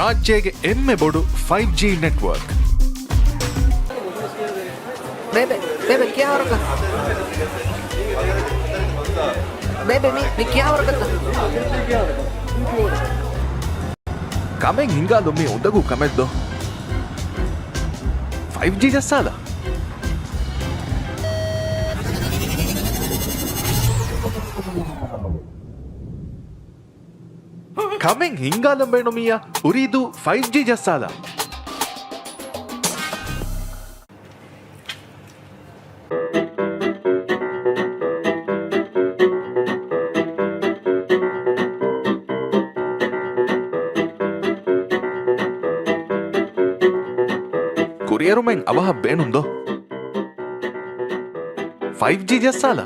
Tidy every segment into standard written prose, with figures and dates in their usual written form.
ರಾಜ್ಯಗೆ ಎಮ್ಮೆ ಬೊಡು 5G network. Bebe, क्या हो रहा है? Bebe, मी क्या हो रहा है? ಕಮೆಂಗ್ ಹಿಂಗಾಲೊಮ್ಮೆ ಉಂದಗೂ ಕಮೆದ್ದು 5G ಜಸ್ಸಾಲ ಕಮೆಂಗ್ ಹಿಂಗಾಲಂಬೇಣೊಮಿಯ ಉರಿದು 5G ಜಸ್ಸಾಲ ಕುರಿಯರುಮೆಂಗ್ ಅವಹ ಬೇಣುಂದೋ 5G ಜಸ್ಸಾಲ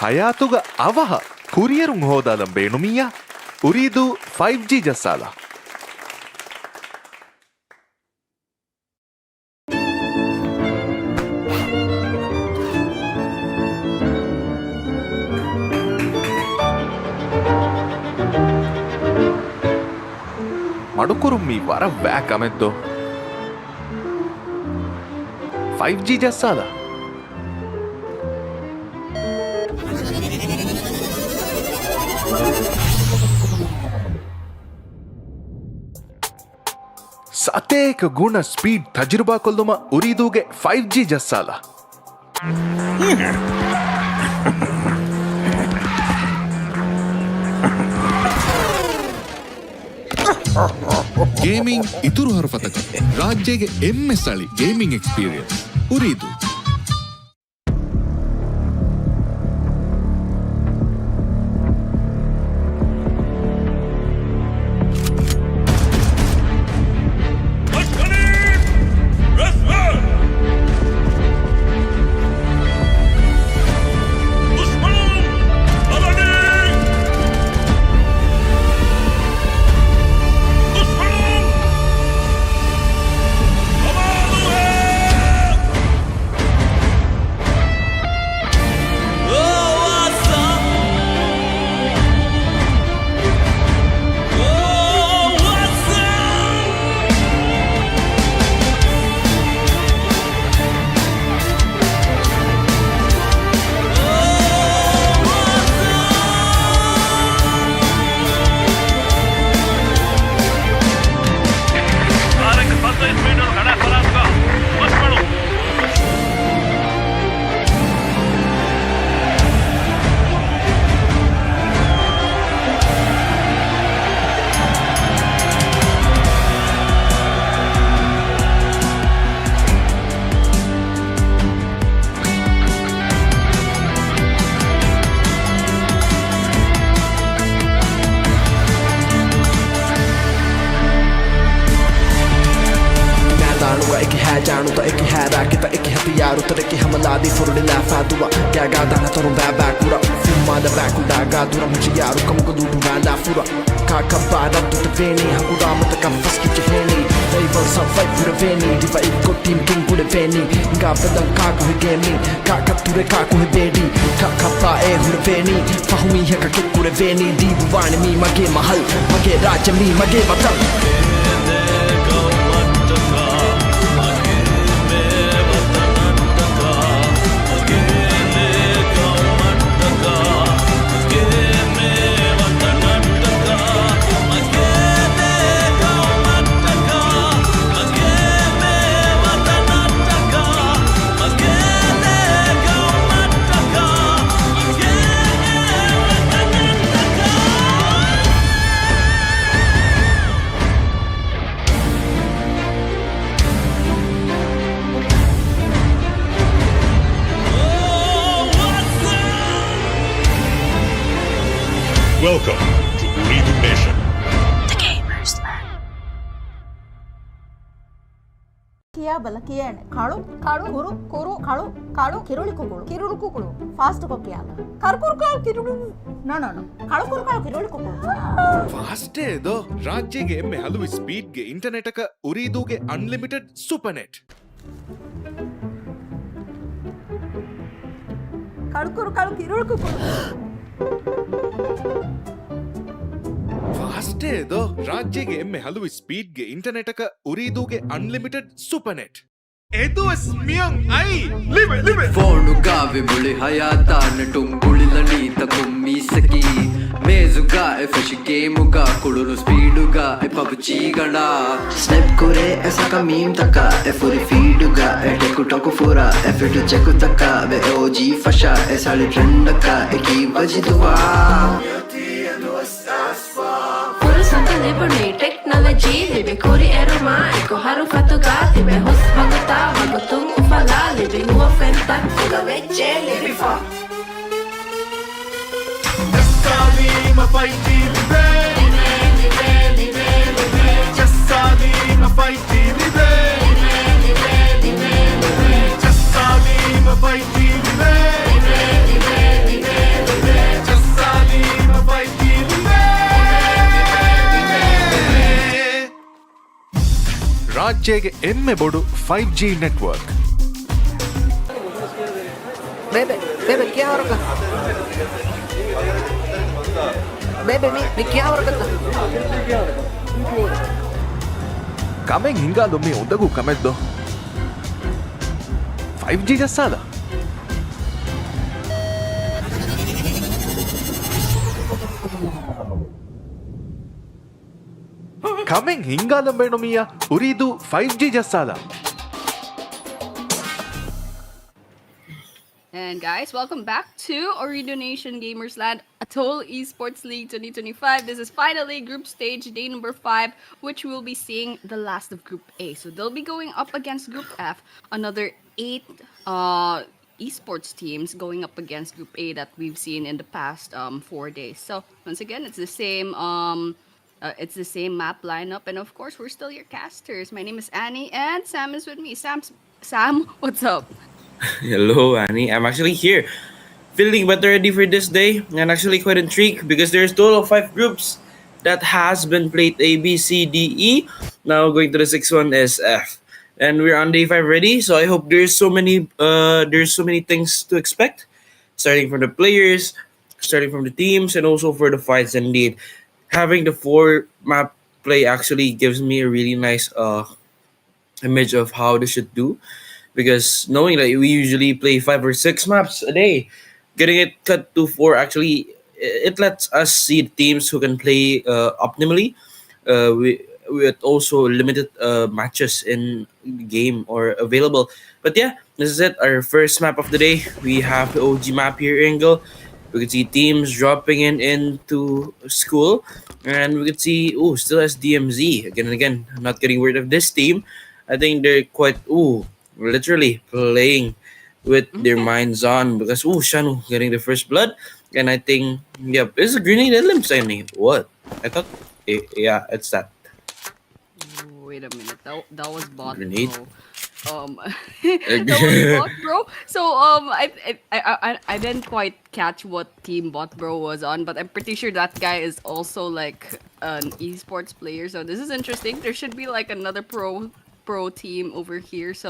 ಹಯಾತುಗ ಅವಹ ಕುರಿಯರುಂಗ್ ಹೋದಾಲಂ ಬೇಣುಮಿಯ ಉರಿದು 5G ಜಸ್ಸಾಲ ಮಡುಕುರುಮ್ಮಿ ವರ ವ್ಯಾಕ್ ಅಮೆದ್ದು 5G ಜಸ್ಸಾಲ ಸತೇಕ ಗುಣ ಸ್ಪೀಡ್ ತಜುರ್ಬಾ ಕೊಲ್ಲುಮ ಉರಿದೂಗೆ 5G ಜಸ್ಸಾಲ ಗೇಮಿಂಗ್ ಇತುರು ಹರಫತಕ ರಾಜ್ಯಗೆ ಎಮ್ಮೆಸ್ಸಳಿ ಗೇಮಿಂಗ್ ಎಕ್ಸ್ಪೀರಿಯನ್ಸ್ ಉರಿದು जाणू तो एक है राके तो एक हथियार उतर के हमला दी फुरडी लाफा दुआ क्या गादा ना तोरो बा बा कुरा फुमा द बा कुदा गा दुरा मुझे यारो कम को दूडू गाला फुरा का कबादा तू तो वेनी हकुदा मत का फस की चहेनी they will survive for the veiny diva ikko team king kude veiny nga badan ka ko gaming ka kature ka ko bedi ka kappa e hur veiny fahumi heka ke kude veiny dibuwani mi mage mahal mage raja mi mage matal Welcome to Ooredoo Nation. The Gamers Land. කියා බල කියන්නේ කළු කළු කුරු කුරු කළු කළු කිරුළි කුකුළු fast කො කියලා කරුකුරු කළු කිරුළු නෝ කළුකුරු කළු කිරුළි කුකුළු ෆාස්ටේදෝ රාජ්‍යගේ එම්මෙ හලුවි ස්පීඩ්ගේ ඉන්ටර්නෙට් එක උරීදූගේ අන්ලිමිටඩ් සුපර්නෙට් කළුකුරු කළු කිරුළි කුකුළු ෆාස්ටේදෝ රාජ්‍යගේ එම්මෙ හලුවි ස්පීඩ්ගේ ඉන්ටර්නෙට් එක උරීදූගේ අන්ලිමිටඩ් සුපර්නෙට් එදුවස් මියන් අයි ලිබෙ ಫೋನುಗಾವೆ ಬುಳಿ ಹಯಾತಾನ ಟುಂಗುಳಿಲ ನೀತ ಕುಮ್ಮೀಸಕಿ ಮೇಜುಗಾ ಎಫೆಶಿ ಗೇಮುಗಾ ಕುಳುನು ಸ್ಪೀಡುಗಾ ಎ ಪಬ್ಜಿ ಗಣ ಸ್ನೆಪ್ ಕುರೆ ಎಸಕ ಮೀಮ್ ತಕ ಎಫುರಿ ಫೀಡುಗ ಎಟೆಕು ಟೊಕು ಫುರ ಎಫೆಟು ಚೆಕು ತಕ ವೆ ಓಜಿ ಫಶ ಎಸಳಿ ಟ್ರೆಂಡಕ ಎಕಿ ಬಜಿದುವಾ Santa Liberty, technology, libe kuri eroma, eko haru fatuga, libe hos magata, magutung ufala, libe huwa fenta, kuga veche, libe fa. Jassali ma fighti libe, Jassali ma fighti libe, Jassali ma fighti libe, Jassali ma fighti libe. ರಾಜ್ಯಗೆ ಎಮ್ಮೆ ಬೊಡು 5G network Bebe क्या हो रहा Bebe मी क्या हो रहा Kameng ಹಿಂಗಾದೊಮ್ಮೆ ಉದ್ದಗೂ ಕಮೆದ್ದು 5G ಜಸ್ಸಾದ Kameng ಹಿಂಗಾದಂಬೇಣು ಮಿಯ ಉರಿದು 5G ಜಸ್ಸಾದ And guys, welcome back to Ooredoo Nation Gamers Land Atoll Esports League 2025. This is finally group stage day number 5, which we'll be seeing the last of Group A. So they'll be going up against Group F, another 8 esports teams going up against Group A that we've seen in the past 4 days. So once again, it's the same map lineup, and of course, we're still your casters. My name is Annie, and Sam is with me. Sam, what's up? Hello, Annie. I'm actually here, feeling better ready for this day, and actually quite intrigued because there's total of 5 groups that has been played: A, B, C, D, E. Now going to the 6th one is F, and we're on day 5 ready. So I hope there's so many things to expect, starting from the players, starting from the teams, and also for the fights. Indeed, having the 4 map play actually gives me a really nice image of how this should do. Because knowing that we usually play 5 or 6 maps a day, getting it cut to 4 actually it lets us see teams who can play optimally with also limited matches in game or available. But yeah, this is it. Our first map of the day. We have the OG map here, Angle. We can see teams dropping into school, and we can see still SDMZ again and again. I'm not getting rid of this team. I think they're quite literally playing with their minds on because Shanu getting the first blood, and I think it's a grenade element signing. What? I thought it's that. Wait a minute, that was bot, Grenade? bro. That was bot, bro. So I didn't quite catch what team bot bro was on, but I'm pretty sure that guy is also like an esports player. So this is interesting. There should be like another pro team over here, so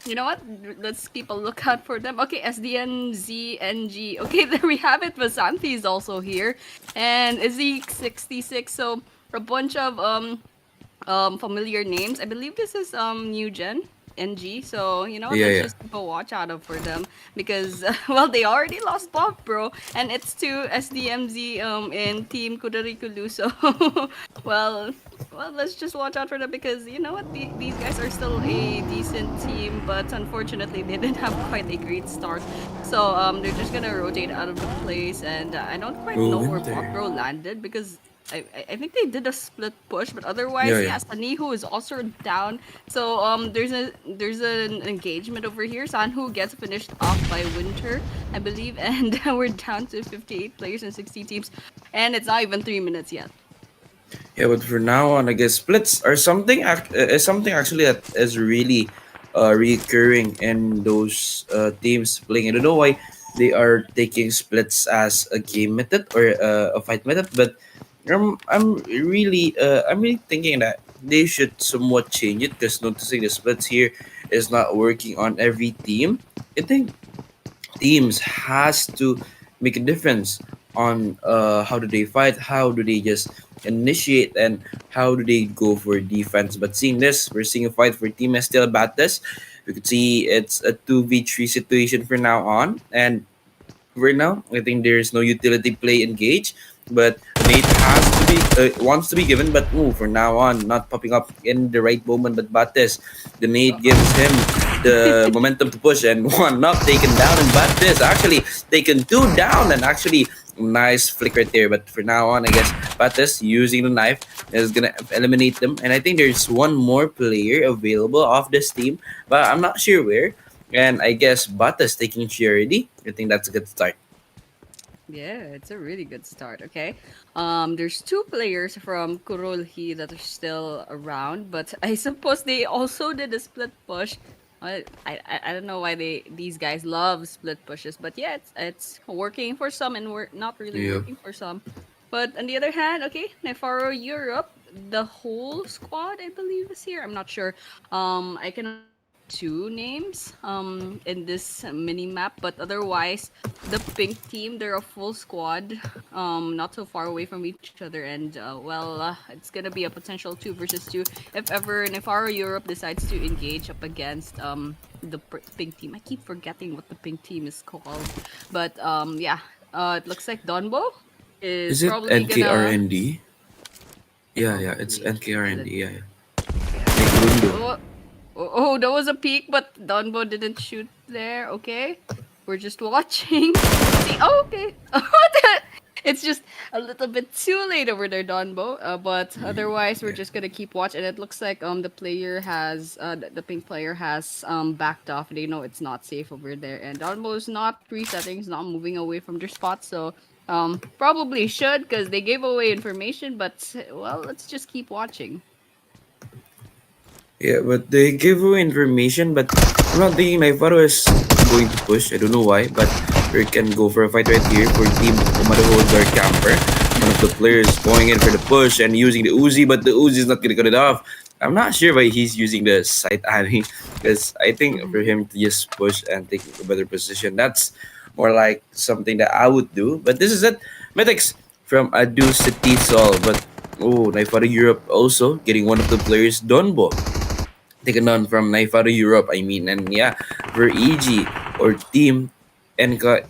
you know what, let's keep a lookout for them. Okay, SDMZ NG, okay, there we have it. Vasanthi is also here, and Zeke 66, so a bunch of familiar names. I believe this is new gen NG, so you know, let's just keep a watch out for them because well, they already lost Bob, bro, and it's to SDMZ in team Kudairikilu, so well, let's just watch out for them because you know what, these guys are still a decent team, but unfortunately they didn't have quite a great start. So they're just gonna rotate out of the place, and I don't quite know where Bot Bro landed because I think they did a split push, but otherwise, Sanhu is also down. So there's an engagement over here. Sanhu gets finished off by Winter, I believe, and we're down to 58 players and 60 teams, and it's not even 3 minutes yet. Yeah, but for now on, I guess splits are something is something actually that is really recurring in those teams playing. I don't know why they are taking splits as a game method or a fight method, but I'm really thinking that they should somewhat change it because noticing the splits here is not working on every team. I think teams has to make a difference on how do they fight, how do they just initiate, and how do they go for defense. But seeing this, we're seeing a fight for Team STL Bates. We could see it's a 2v3 situation for now on, and right now I think there's no utility play engaged. But Nate has to be wants to be given, but for now on, not popping up in the right moment. But Bates, the Nate gives him the momentum to push, and one not taken down, and Bates actually taken two down, and actually nice flick right there. But for now on, I guess Bates using the knife is gonna eliminate them, and I think there's one more player available off this team, but I'm not sure where. And I guess Bates taking HIRI. I think that's a good start. Yeah, it's a really good start. Okay. There's two players from KuroLhi that are still around, but I suppose they also did a split push. I don't know why these guys love split pushes, but yeah, it's working for some and we're not really Yeah. working for some. But on the other hand, okay, Naifaru Europe, the whole squad I believe is here. I'm not sure. I can only see two names in this mini map, but otherwise the pink team, they're a full squad, not so far away from each other, and it's gonna be a potential 2 versus 2 if ever Nefaro Europe decides to engage up against the pink team. I keep forgetting what the pink team is called, but yeah, it looks like Donbo is Is it probably gonna. NKRND? Yeah, it's Probably. NKRND. Yeah, yeah. Oh, that was a peek, but Donbo didn't shoot there. Okay, we're just watching. See, oh, okay. It's just a little bit too late over there, Donbo. But otherwise, we're just gonna keep watching. And it looks like the pink player has backed off. They know it's not safe over there, and Donbo is not resetting. He's not moving away from their spot. So probably should because they gave away information. But well, let's just keep watching. Yeah, but they give away information, but I'm not thinking Naifaru is going to push. I don't know why, but we can go for a fight right here for Team Omadhoo Dark Camper. One of the players going in for the push and using the Uzi, but the Uzi is not gonna cut it off. I'm not sure why he's using the sight Annie, because I think for him to just push and take a better position, that's more like something that I would do. But this is it. Mythics from Addu City SOL, but Naifaru Europe also getting one of the players, Donbo, taken on from Naifaru Europe, I mean. And yeah, for EG or Team NK,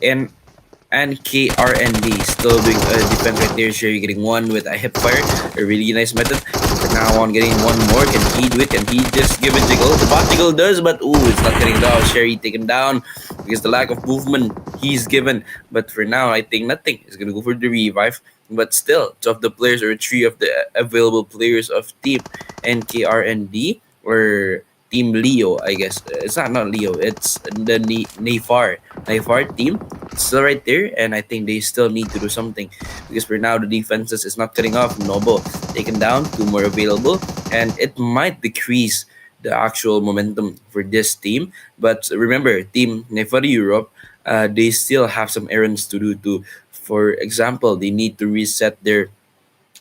NKRND still doing a defense right there. Sherry getting one with a hip fire, a really nice method. For now on, getting one more. Can he do it? Can he just give it jiggle? The bot jiggle does, but it's not getting down. Sherry taken down because the lack of movement he's given. But for now, I think nothing is gonna go for the revive. But still, two of the players or three of the available players of Team NKRND or Team Leo, I guess. It's not Leo. It's the Naifar team. It's still right there, and I think they still need to do something because for now the defenses is not cutting off. Nobo taken down, two more available, and it might decrease the actual momentum for this team. But remember, Team Naifaru Europe, they still have some errands to do. To, for example, they need to reset their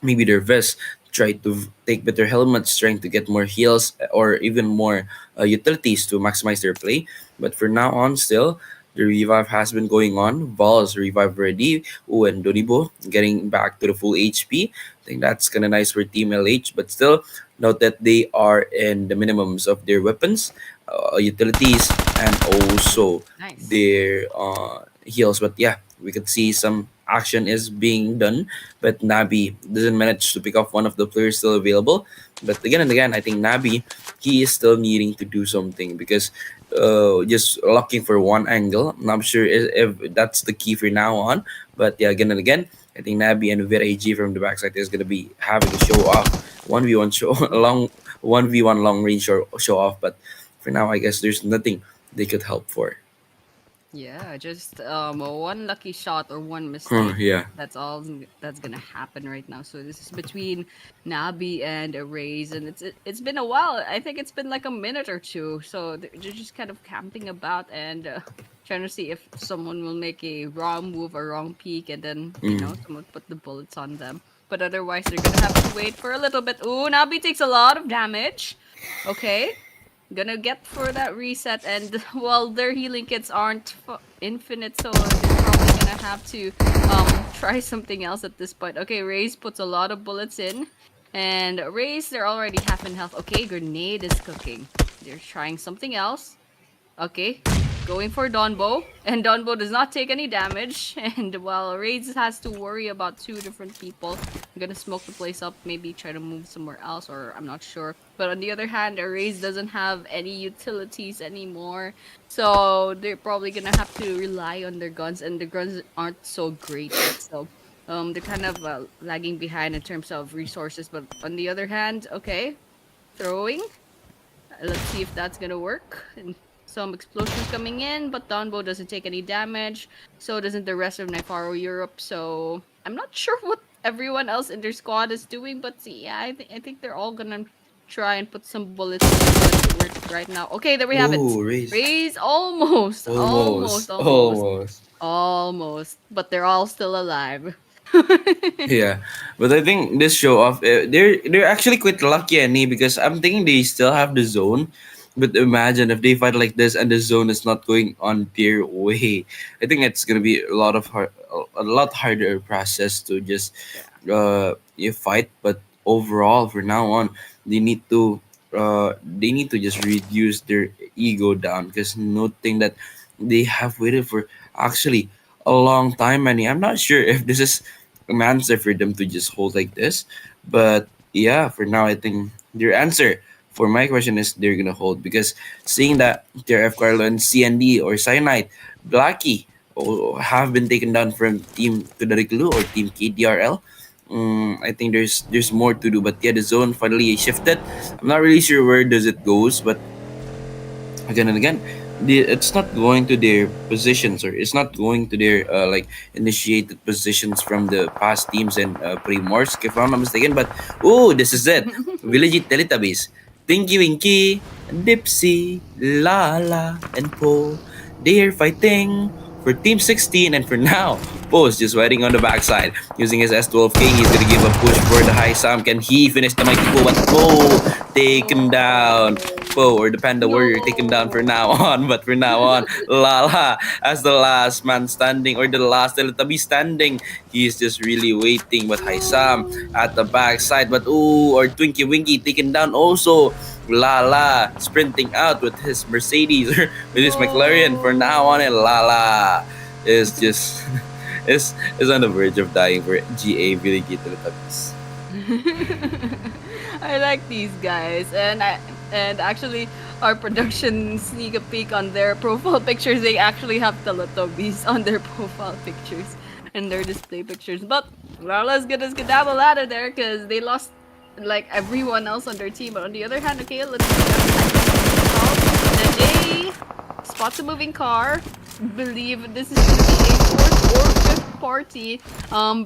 vest, try to take better helmets, trying to get more heals or even more utilities to maximize their play. But for now on, still, the revive has been going on. Val's revive already. And Donibo getting back to the full HP. I think that's kind of nice for Team LH. But still, note that they are in the minimums of their weapons, utilities, and also Nice. their heals. But yeah, we could see some action is being done, but Nabi doesn't manage to pick off one of the players still available. But again and again, I think Nabi, he is still needing to do something because just looking for one angle. I'm not sure if that's the key for now on. But yeah, again and again, I think Nabi and Vera AG from the backside is gonna be having a show off, 1v1 show long 1v1 long range show off. But for now, I guess there's nothing they could help for. Yeah, just one lucky shot or one mistake. Yeah. That's all that's gonna happen right now. So this is between Nabi and Erase, and it's been a while. I think it's been like a minute or two. So they're just kind of camping about and trying to see if someone will make a wrong move or wrong peek, and then someone put the bullets on them. But otherwise, they're gonna have to wait for a little bit. Ooh, Nabi takes a lot of damage. Okay. Gonna get for that reset, and well, their healing kits aren't infinite, so they're probably gonna have to try something else at this point. Okay, Raze puts a lot of bullets in, and Raze, they're already half in health. Okay, Grenade is cooking. They're trying something else. Okay, going for Donbo, and Donbo does not take any damage. And while Raids has to worry about two different people, I'm gonna smoke the place up, maybe try to move somewhere else, or I'm not sure. But on the other hand, Raids doesn't have any utilities anymore, so they're probably gonna have to rely on their guns, and the guns aren't so great yet, so they're kind of lagging behind in terms of resources. But on the other hand, okay, throwing. Let's see if that's gonna work. And some explosions coming in, but Donbo doesn't take any damage. So doesn't the rest of Naifaru Europe. So I'm not sure what everyone else in their squad is doing, but yeah, I think they're all gonna try and put some bullets to work right now. Okay, there we have it. Raise almost, almost, but they're all still alive. Yeah, but I think this show off, they're actually quite lucky, Annie, because I'm thinking they still have the zone. But imagine if they fight like this and the zone is not going on their way. I think it's gonna be a lot harder process to just you fight. But overall, for now on, they need to just reduce their ego down, because noting that they have waited for actually a long time, Annie. I'm not sure if this is an answer for them to just hold like this. But yeah, for now, I think their answer for my question is they're gonna hold, because seeing that their F Carlo and CND or Cyanide, Blacky have been taken down from Team Kudairikilu or Team KDRL. I think there's more to do, but yeah, the zone finally shifted. I'm not really sure where does it goes, but again and again, it's not going to their positions, or it's not going to their like initiated positions from the past teams and Primorsk, if I'm not mistaken. But oh, this is it. Villigili Teletubbies, Tinky Winky, Dipsy, Lala, and Po. They're fighting for Team 16, and for now, Po's just waiting on the backside. Using his S12K, he's gonna give a push for the high Sam. Can he finish the mighty Po? But Po taken down. Po, or the Panda Warrior, taken down for now on. But for now on, Lala as the last man standing, or the last Teletubby standing. He's just really waiting. But high Sam at the backside. But or Twinkie Winky taken down also. Lala sprinting out with his Mercedes or with his McLaren for now on, and Lala is just is on the verge of dying for GA Villigili Teletubbies. I like these guys, and actually our production sneak a peek on their profile pictures. They actually have Teletubbies on their profile pictures and their display pictures. But Lala's gonna skedaddle out of there because they lost like everyone else on their team. But on the other hand, okay, let's Najay spots a moving car. Believe this is gonna be a fourth or fifth party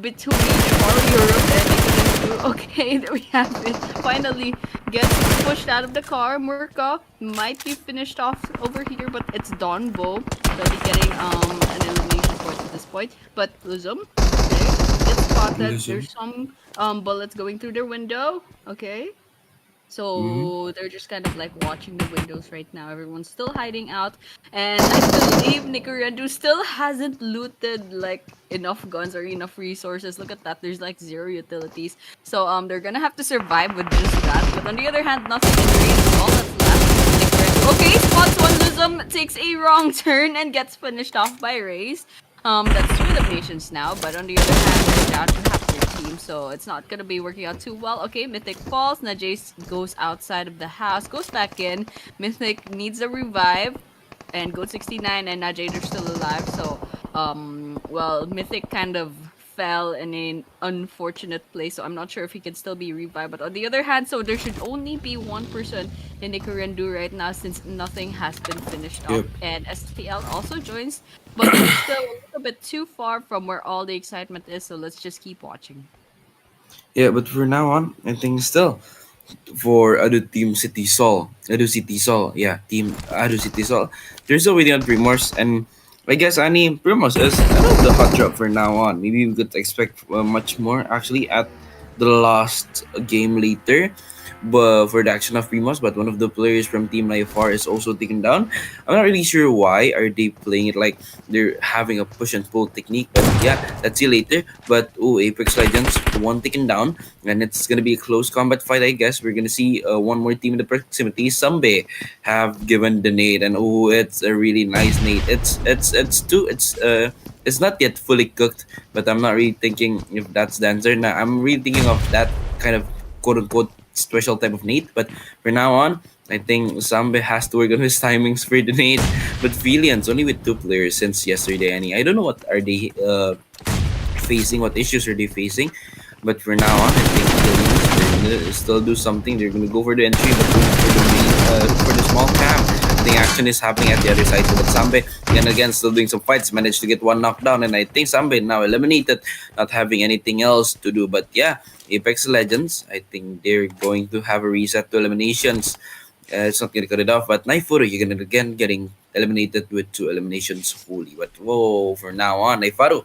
between Atoll Europe and Neykurendhoo. Okay, there we have it. Finally gets pushed out of the car. Murka might be finished off over here, but it's Donbo that'll be getting an elimination point at this point. But Luzum, okay, gets spotted. There's some bullets going through their window. Okay. So they're just kind of like watching the windows right now. Everyone's still hiding out, and I believe Neykurendhoo still hasn't looted like enough guns or enough resources. Look at that, there's like 0 utilities. So they're gonna have to survive with just that. But on the other hand, nothing in range. All that's left is Neykurendhoo. Okay, spots one. Luzum takes a wrong turn and gets finished off by Raze. That's 2 eliminations now. But on the other hand, they're down to half their team, so it's not gonna be working out too well. Okay, Mythic falls. Najay goes outside of the house, goes back in. Mythic needs a revive, and Goat 69 and Najay are still alive. So, well, Mythic kind of fell in an unfortunate place, so I'm not sure if he can still be revived. But on the other hand, so there should only be one person in Neykurendhoo right now since nothing has been finished up. Yep. And STL also joins, but they're still a little bit too far from where all the excitement is, so let's just keep watching. Yeah, but for now on, I think still for Addu Team City SOL, Addu City SOL, yeah, Team Addu City SOL. They're still waiting on Primors, and I guess Ani Primos is the hot drop for now on. Maybe we could expect much more actually at the last game later. But for the action of Primos, but one of the players from Team Naifaru is also taken down. I'm not really sure why are they playing it like they're having a push and pull technique. But yeah, let's see later. But Apex Legends one taken down, and it's gonna be a close combat fight. I guess we're gonna see one more team in the proximity. Sambe have given the nade, and it's a really nice nade. It's not yet fully cooked, but I'm not really thinking if that's the answer. Now I'm really thinking of that kind of quote unquote special type of nade. But for now on, I think Sambe has to work on his timings for the nade. But Feealians only with 2 players since yesterday. I don't know what are they facing, what issues are they facing. But for now on, I think Feealians they're gonna still do something. They're gonna go for the entry, but for the small camp. I think action is happening at the other side. But Sambe, again, still doing some fights, managed to get one knockdown, and I think Sambe now eliminated, not having anything else to do. But yeah, Apex Legends, I think they're going to have a reset to eliminations. It's not going to cut it off, but Naifaru, you're going to again getting eliminated with 2 eliminations fully. But whoa, for now on, Naifaru,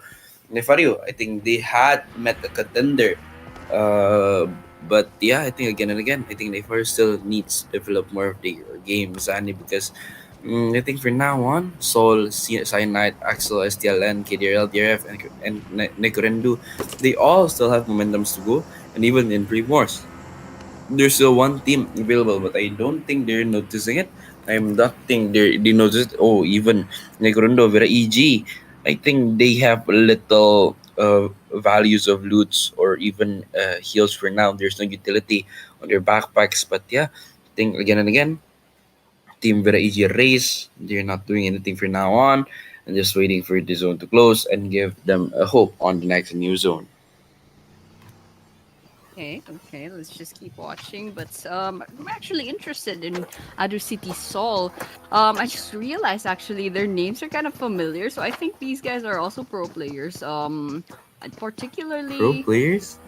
I think they had met a contender. But yeah, I think again and again, I think Naifaru still needs to develop more of their games, Annie, because I think for now on, Sol, Cyanide, Axel, STLN, KDRL, DRF, and Neykurendhoo, they all still have momentums to go, and even in pre-wars, there's still one team available, but I don't think they're noticing it. I'm not think they noticed. Oh, even Neykurendhoo, Vera EG, I think they have little values of loots or even heals for now. There's no utility on their backpacks, but yeah, I think again and again, Team Vera EG race. They're not doing anything for now on, and just waiting for the zone to close and give them a hope on the next new zone. Okay, let's just keep watching. But I'm actually interested in Addu City SOL. I just realized actually their names are kind of familiar, so I think these guys are also pro players. Particularly Pro players?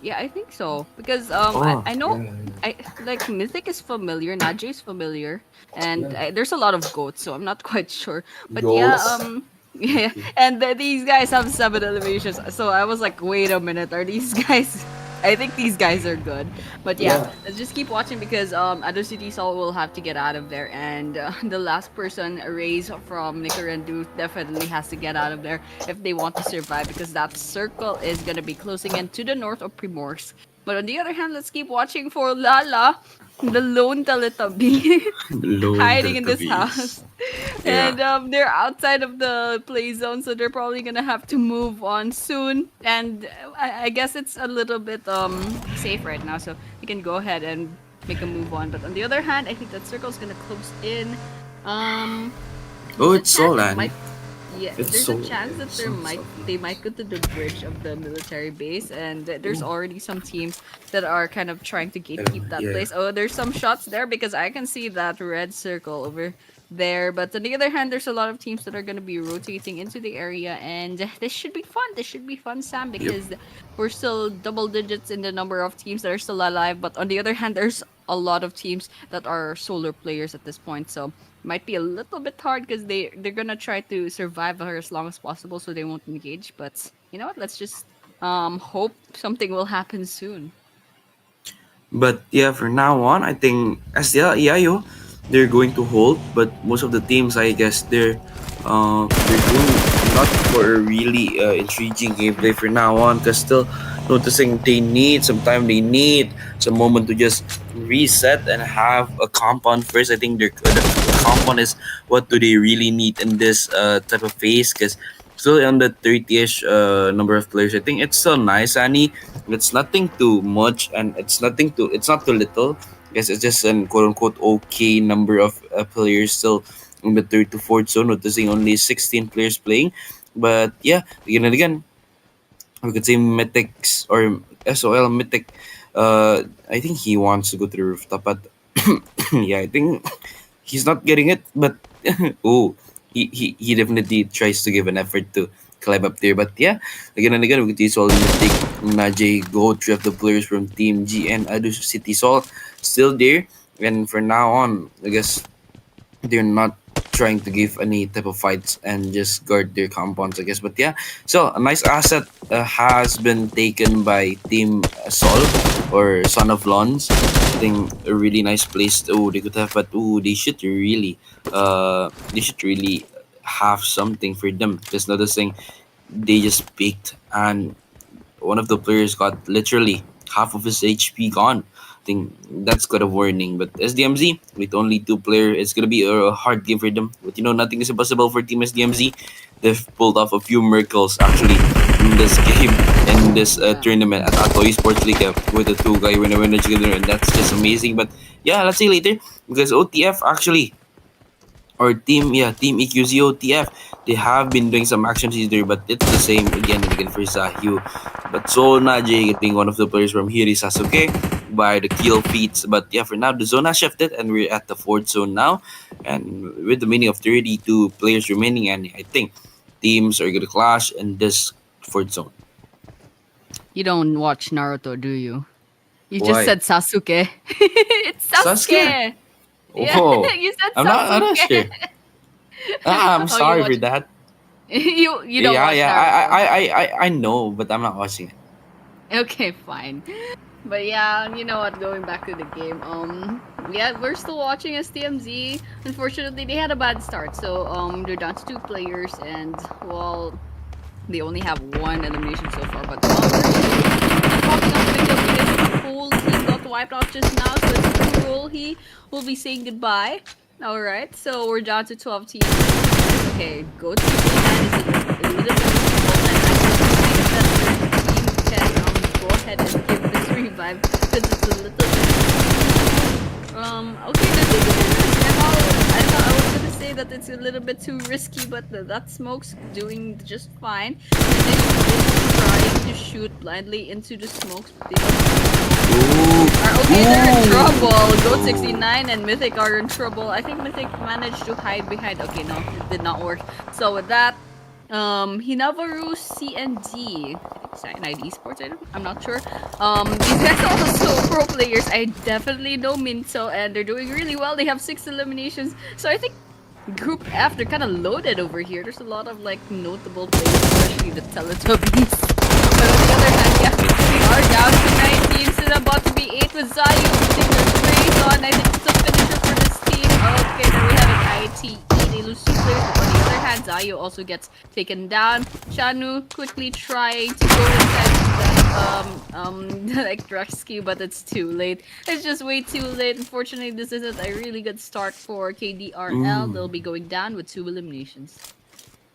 Yeah, I think so because Oh, I know yeah. I like Mythic is familiar, Najee is familiar, and there's a lot of goats, so I'm not quite sure. But yeah, Goats? yeah, and these guys have 7 elevations, so I was like, wait a minute, are these guys? I think these guys are good, but yeah, let's just keep watching because Addu City SOL will have to get out of there, and the last person raised from Neykurendhoo definitely has to get out of there if they want to survive because that circle is gonna be closing in to the north of Primors. But on the other hand, let's keep watching for Lala, the lone Teletubby, Lone hiding in this Teletubbies. house. Yeah. And they're outside of the play zone, so they're probably gonna have to move on soon. And I guess it's a little bit safe right now, so we can go ahead and make a move on. But on the other hand, I think that circle's gonna close in. Um, Oh, there's a it's chance Sol, it Annie. might yeah, It's there's Sol. a chance that they might go to the bridge of the military base, and there's already some teams that are kind of trying to gatekeep that Yeah. place. Oh, there's some shots there because I can see that red circle over there. But on the other hand, there's a lot of teams that are going to be rotating into the area, and this should be fun. This should be fun, Sam, because we're still double digits in the number of teams that are still alive. But on the other hand, there's a lot of teams that are solar players at this point, so might be a little bit hard because they're gonna try to survive for as long as possible, so they won't engage. But you know what? Let's just hope something will happen soon. But yeah, for now on, I think as the EIO, they're going to hold. But most of the teams, I guess, they're going not for a really intriguing gameplay for now on. Cause still noticing they need some time. They need some moment to just reset and have a compound first. I think the compound is what do they really need in this type of phase. Cause still on the 30ish number of players. I think it's still nice, Annie. It's nothing too much, and it's not too little. Guess it's just an quote unquote okay number of players still in the third to fourth zone. Noticing only 16 players playing, but yeah, again and again, we could say Mythics or SOL Mythic. I think he wants to go to the rooftop, but yeah, I think he's not getting it. But oh, he definitely tries to give an effort to climb up there. But yeah, again and again, we could see Sol Mythic, Najee, go, three of the players from Team G and Addu City SOL still there. And for now on, I guess they're not trying to give any type of fights and just guard their compounds, I guess. But yeah, so a nice asset has been taken by Team Sol or Son of Lons. I think a really nice place. Oh, they could have, but oh, they should really have something for them. Just noticing they just peaked and one of the players got literally half of his HP gone. I think that's got a warning. But SDMZ, with only two players, it's gonna be a hard game for them. But nothing is impossible for Team SDMZ. They've pulled off a few miracles actually in this game, in this tournament at Atoll Esports League with the two guy winner together, and that's just amazing. But yeah, let's see later because OTF actually or team EQZ OTF, they have been doing some actions either, but it's the same again and again for Zahyu. But so Najee getting one of the players from HIRI Sasuke by the kill feats. But yeah, for now the zone has shifted and we're at the fourth zone now, and with the meaning of 32 players remaining, and I think teams are gonna clash in this fourth zone. You don't watch Naruto, do you? You Why? just said Sasuke. It's Sasuke. Sasuke? Yeah, Oh, you said I'm not Sasuke. sure. I'm Oh, sorry you for watch. that. You don't Yeah, watch yeah, Naruto. I know, but I'm not watching it. Okay, fine. But yeah, you know what? Going back to the game, yeah, we're still watching STMZ. Unfortunately, they had a bad start, so they're down to two players, and well, they only have one elimination so far. But popping up video because the whole team got wiped out just now, so it's KuroLhi will be saying goodbye. All right, so we're down to 12 teams. Okay, go to the hand is a little bit difficult, and I think that their team can go ahead and give this revive because it's a little bit. Okay, the thing is, I thought I was gonna say that it's a little bit too risky, but that smoke's doing just fine. And is trying to shoot blindly into the smokes. Okay, they're in trouble. Goat 69 and Mythic are in trouble. I think Mythic managed to hide behind. Okay, no, it did not work. So with that, Hinnavaru CND, Cyanide Esports, I'm not sure. These guys are also pro players. I definitely know Minto, and they're doing really well. They have 6 eliminations. So I think Group F, they're kind of loaded over here. There's a lot of like notable players, especially the Teletubbies. But on the other hand, yeah, we are down to 9 teams and about to be 8 with Zayu putting their praise on. I think it's a finisher for this team. Okay, then we have an ITE. They lose 2 players, but on the other hand, Zayu also gets taken down. Shanu quickly trying to go inside that rescue, but it's too late. It's just way too late. Unfortunately, this isn't a really good start for KDRL. They'll be going down with 2 eliminations.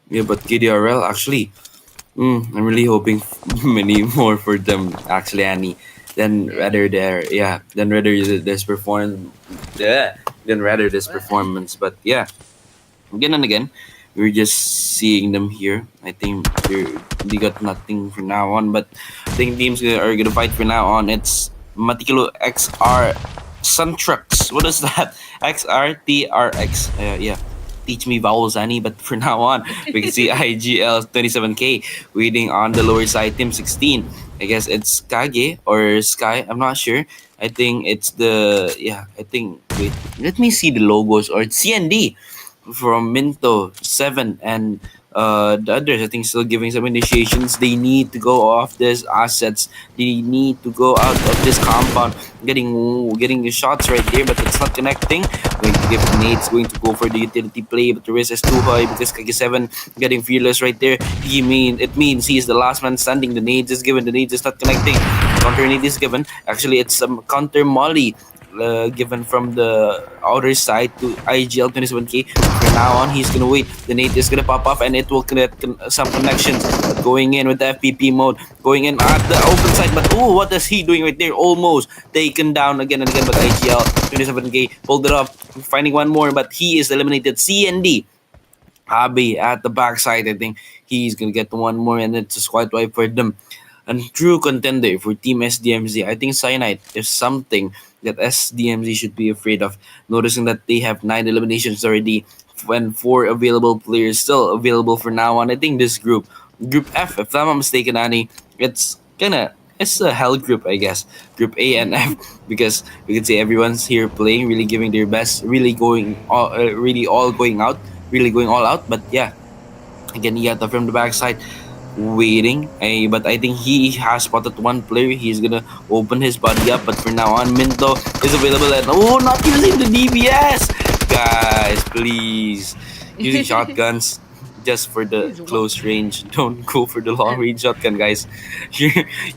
Yeah, but KDRL actually, I'm really hoping many more for them actually, Annie. Than rather this performance. Yeah, than rather this performance. But yeah, again and again, we're just seeing them here. I think they got nothing for now on, but I think teams are gonna fight for now on. It's Maticulo XR Suntrux. What is that? XRTRX. Yeah. Teach me vowels, Annie. But for now on, we can see IGL 27K waiting on the lower side. Team 16. I guess it's Kage or Sky. I'm not sure. I think it's the wait. Let me see the logos or it's CND from Minto 7 and the others I think still giving some initiations. They need to go off these assets. They need to go out of this compound. Getting the shots right there, but it's not connecting. Going to give nades, going to go for the utility play, but the risk is too high because Kage7 getting fearless right there. It means he is the last man standing. The nades is given, the nades is not connecting. Counter nade is given. Actually, it's some counter molly given from the outer side to IGL 27K. From now on, he's gonna wait. The nade is gonna pop off and it will connect some connections. But going in with the FPP mode, going in at the open side. But oh, what is he doing right there? Almost taken down again and again. But IGL 27K pulled it up, finding one more. But he is eliminated. CND Abe at the backside. I think he's gonna get one more, and it's a squad wipe for them. A true contender for Team SDMZ. I think Cyanide is something that SDMZ should be afraid of. Noticing that they have 9 eliminations already, when 4 available players still available for now on. I think this Group F, if I'm not mistaken, Annie, it's a hell group, I guess. Group A and F, because we can see everyone's here playing, really giving their best, really all going out, really going all out. But yeah, again, Yata from the backside, waiting. But I think he has spotted one player. He's gonna open his body up. But for now on, Minto is available, and not using the DBS, guys. Please, using shotguns just for the close range. Don't go for the long range shotgun, guys.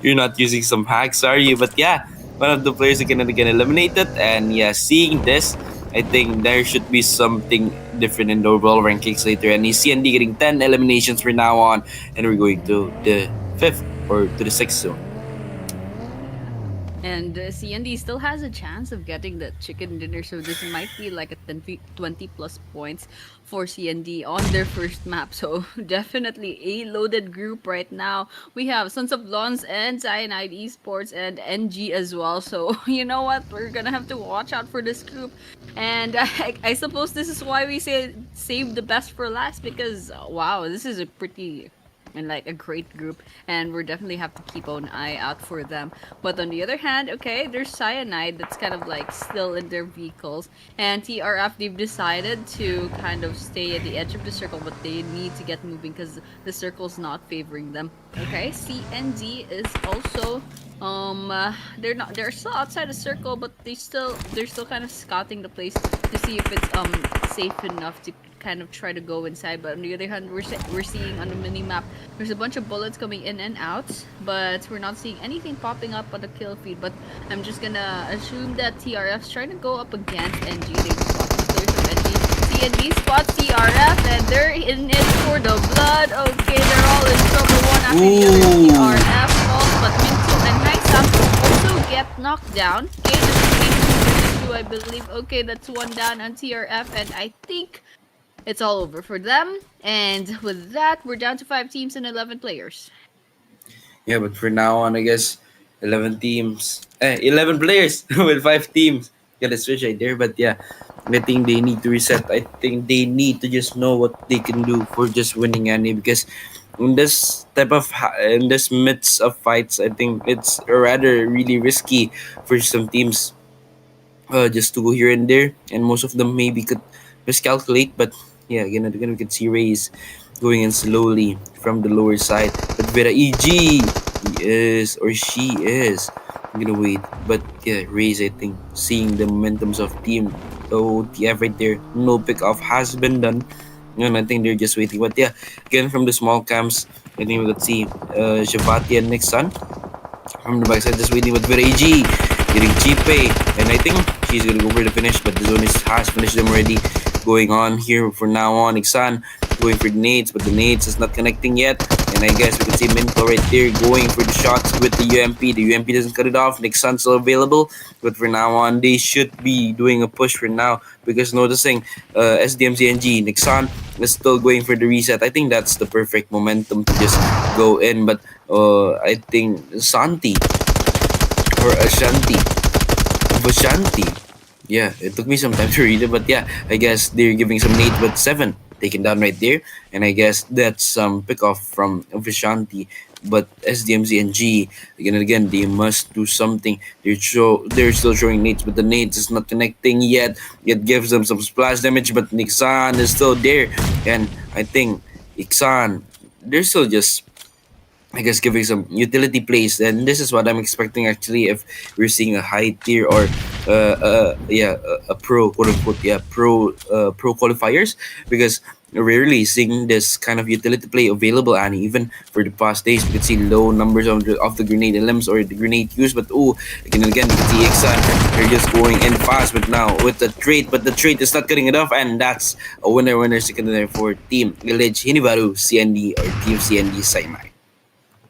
You're not using some hacks, are you? But yeah, one of the players again and again eliminated. And yeah, seeing this, I think there should be something different in the overall rankings later. And CND getting 10 eliminations from now on, and we're going to the 5th or to the 6th zone. And CND still has a chance of getting the chicken dinner, so this might be like a 20 plus points for CND on their first map. So definitely a loaded group right now. We have Sons of Lons and Cyanide Esports and NG as well. So you know what? We're gonna have to watch out for this group. And I suppose this is why we say save the best for last, because wow, this is a pretty and like a great group, and we're definitely have to keep an eye out for them. But on the other hand, okay, there's Cyanide that's kind of like still in their vehicles, and TRF, they've decided to kind of stay at the edge of the circle, but they need to get moving because the circle's not favoring them. Okay, CND is also they're still outside the circle, but they're still kind of scouting the place to see if it's safe enough to kind of try to go inside. But on the other hand, we're seeing on the mini map there's a bunch of bullets coming in and out, but we're not seeing anything popping up on the kill feed. But I'm just gonna assume that TRF's trying to go up against NG. They spot the players of NG. CND spots TRF, and they're in it for the blood. Okay, they're all in trouble, one after the other. TRF falls, but Minto and Naisam also get knocked down. Okay, this is I believe. Okay, that's one down on TRF, and I think it's all over for them. And with that, we're down to 5 teams and 11 players. Yeah, but for now on, I guess 11 players with 5 teams. Gotta switch right there. But yeah, I think they need to reset. I think they need to just know what they can do for just winning any, because in this midst of fights, I think it's rather really risky for some teams just to go here and there, and most of them maybe could miscalculate. But yeah, again and again, we can see Raze going in slowly from the lower side. But Vera EG, she is. I'm gonna wait. But yeah, Raze, I think, seeing the momentums of Team OTF right there, no pick off has been done. And I think they're just waiting. But yeah, again, from the small camps, I think we could see Shavati and Nixon from the backside just waiting with Vera EG getting Chipe, and I think she's gonna go for the finish, but the zone has finished them already. Going on here for now on, Ixan going for the nades, but the nades is not connecting yet. And I guess we can see Minto right there going for the shots with the UMP. The UMP doesn't cut it off. Nixon's still available, but for now on, they should be doing a push for now, because noticing SDMZ NG, Nixon is still going for the reset. I think that's the perfect momentum to just go in, but I think Santi or Ashanti. Yeah, it took me some time to read it, but yeah, I guess they're giving some nades, but 7 taken down right there, and I guess that's some pick off from Vishanti. But SDMZ and G, again and again, they must do something. They're still showing nades, but the nades is not connecting yet. It gives them some splash damage, but Nixan is still there, and I think Ixan, they're still just, I guess, giving some utility plays, and this is what I'm expecting actually if we're seeing a high tier or a pro, quote unquote, pro qualifiers, because rarely seeing this kind of utility play available, and even for the past days we could see low numbers of the grenade limbs or the grenade use. But again and again, you can see Ixan, they're just going in fast with now with the trait, but the trait is not cutting it off, and that's a winner secondary for Team Village Hinnavaru CND or Team CND Saimai.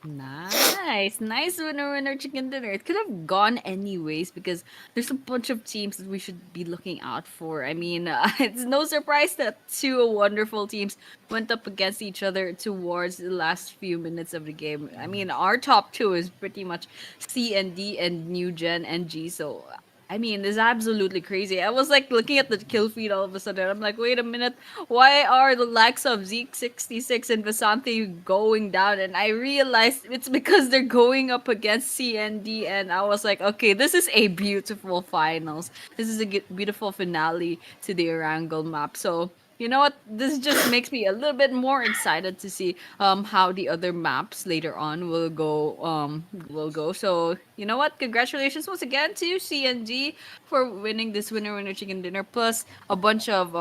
Nice. Nice winner chicken dinner. It could have gone anyways because there's a bunch of teams that we should be looking out for. I mean, it's no surprise that two wonderful teams went up against each other towards the last few minutes of the game. I mean, our top two is pretty much CND and New Gen NG. So I mean, it's absolutely crazy. I was like looking at the kill feed all of a sudden. I'm like, wait a minute, why are the likes of Zeke66 and Vasanthi going down? And I realized it's because they're going up against CND. And I was like, okay, this is a beautiful finals. This is a beautiful finale to the Erangel map. So you know what? This just makes me a little bit more excited to see how the other maps later on will go. So you know what? Congratulations once again to CNG for winning this winner chicken dinner plus a bunch of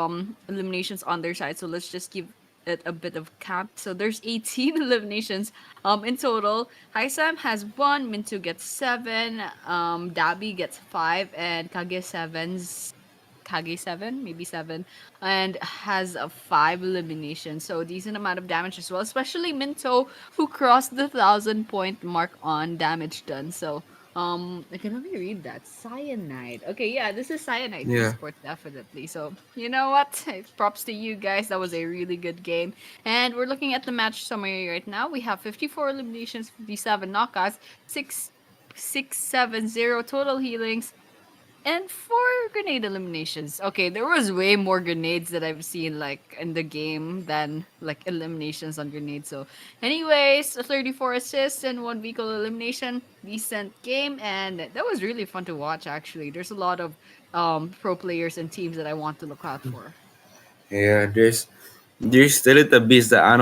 eliminations on their side. So let's just give it a bit of count. So there's 18 eliminations in total. Haisam has 1, Mintu gets 7, Dabi gets 5, and Kage 7, maybe 7, and has a 5 elimination. So decent amount of damage as well, especially Minto, who crossed the 1,000 point mark on damage done. So I can only read that. Cyanide. Okay, yeah, this is Cyanide Yeah. Esports, definitely. So you know what? Props to you guys. That was a really good game. And we're looking at the match summary right now. We have 54 eliminations, 57 knockouts, 670 total healings, and 4 grenade eliminations. Okay, there was way more grenades that I've seen like in the game than like eliminations on grenades. So, anyways, 34 assists and 1 vehicle elimination. Decent game, and that was really fun to watch. Actually, there's a lot of pro players and teams that I want to look out for. Yeah, there's still a beast that I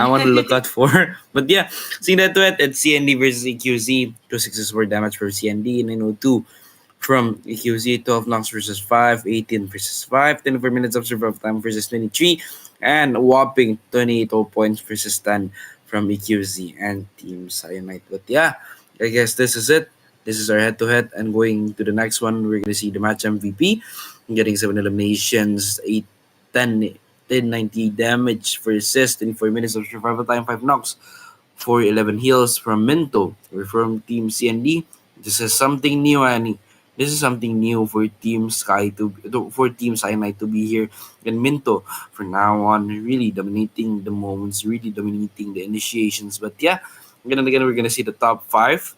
want to look out for. But yeah, seeing that duet, it's CND versus EQZ. 2 6 for damage for CND, 902 from EQZ, 12 knocks versus 5, 18 versus 5, 24 minutes of survival time versus 23, and a whopping 28 points versus 10 from EQZ and Team Cyanide. But yeah, I guess this is it. This is our head to head, and going to the next one, we're gonna see the match MVP getting 7 eliminations, 8, 10, 1090 damage for assist, 24 minutes of survival time, 5 knocks, 411 heals from Minto. We're from Team CND. This is something new, Annie. This is something new for for Team Cyanide to be here, and Minto from now on really dominating the moments, really dominating the initiations. But yeah, again we're gonna see the top 5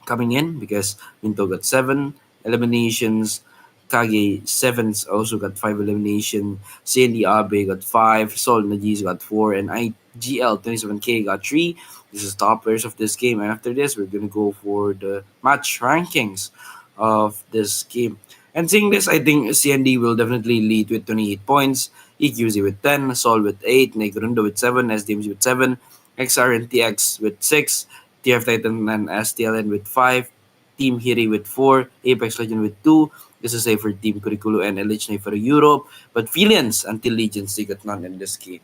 coming in because Minto got 7 eliminations. Kage 7's also got 5 elimination. Sandy Abe got 5. Sol Najis got 4. And IGL 27K got 3. This is top players of this game. And after this, we're going to go for the match rankings of this game. And seeing this, I think CND will definitely lead with 28 points. EQZ with 10. Sol with 8. Neykurendhoo with 7. SDMZ with 7. XRNTX with 6. TF Titan and STLN with 5. Team HIRI with 4. Apex Legend with 2. This is a for Team Kudairikilu and Naifaru Europe. But Feealians until Legions, they got none in this game.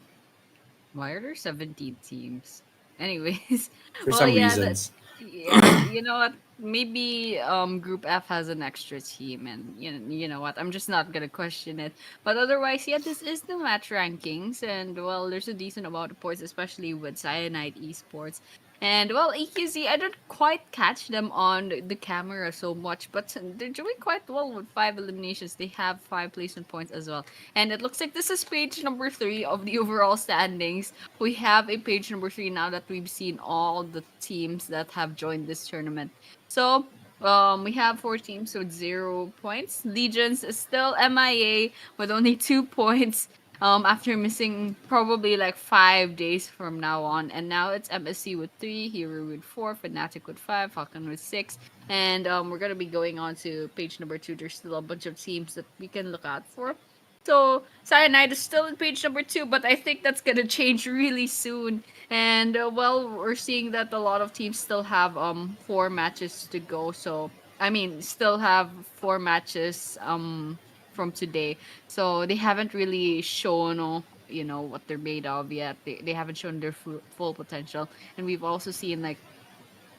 Why are there 17 teams? Anyways, For well, some yeah, reasons. yeah, you know what? Maybe Group F has an extra team, and you know what? I'm just not gonna question it. But otherwise, yeah, this is the match rankings, and well, there's a decent amount of points, especially with Cyanide Esports. And well, EQZ, I don't quite catch them on the camera so much, but they're doing quite well with 5 eliminations. They have 5 placement points as well. And it looks like this is page number 3 of the overall standings. We have a page number 3 now that we've seen all the teams that have joined this tournament. So we have 4 teams with 0 points. Legions is still MIA with only 2 points. After missing probably like 5 days from now on. And now it's MSC with 3, HIRI with 4, Fnatic with 5, Falcon with 6. And we're going to be going on to page number 2. There's still a bunch of teams that we can look out for. So Cyanide is still in page number 2, but I think that's going to change really soon. And well, we're seeing that a lot of teams still have 4 matches to go. So, I mean, still have 4 matches from today. So they haven't really shown, what they're made of yet. They haven't shown their full potential. And we've also seen like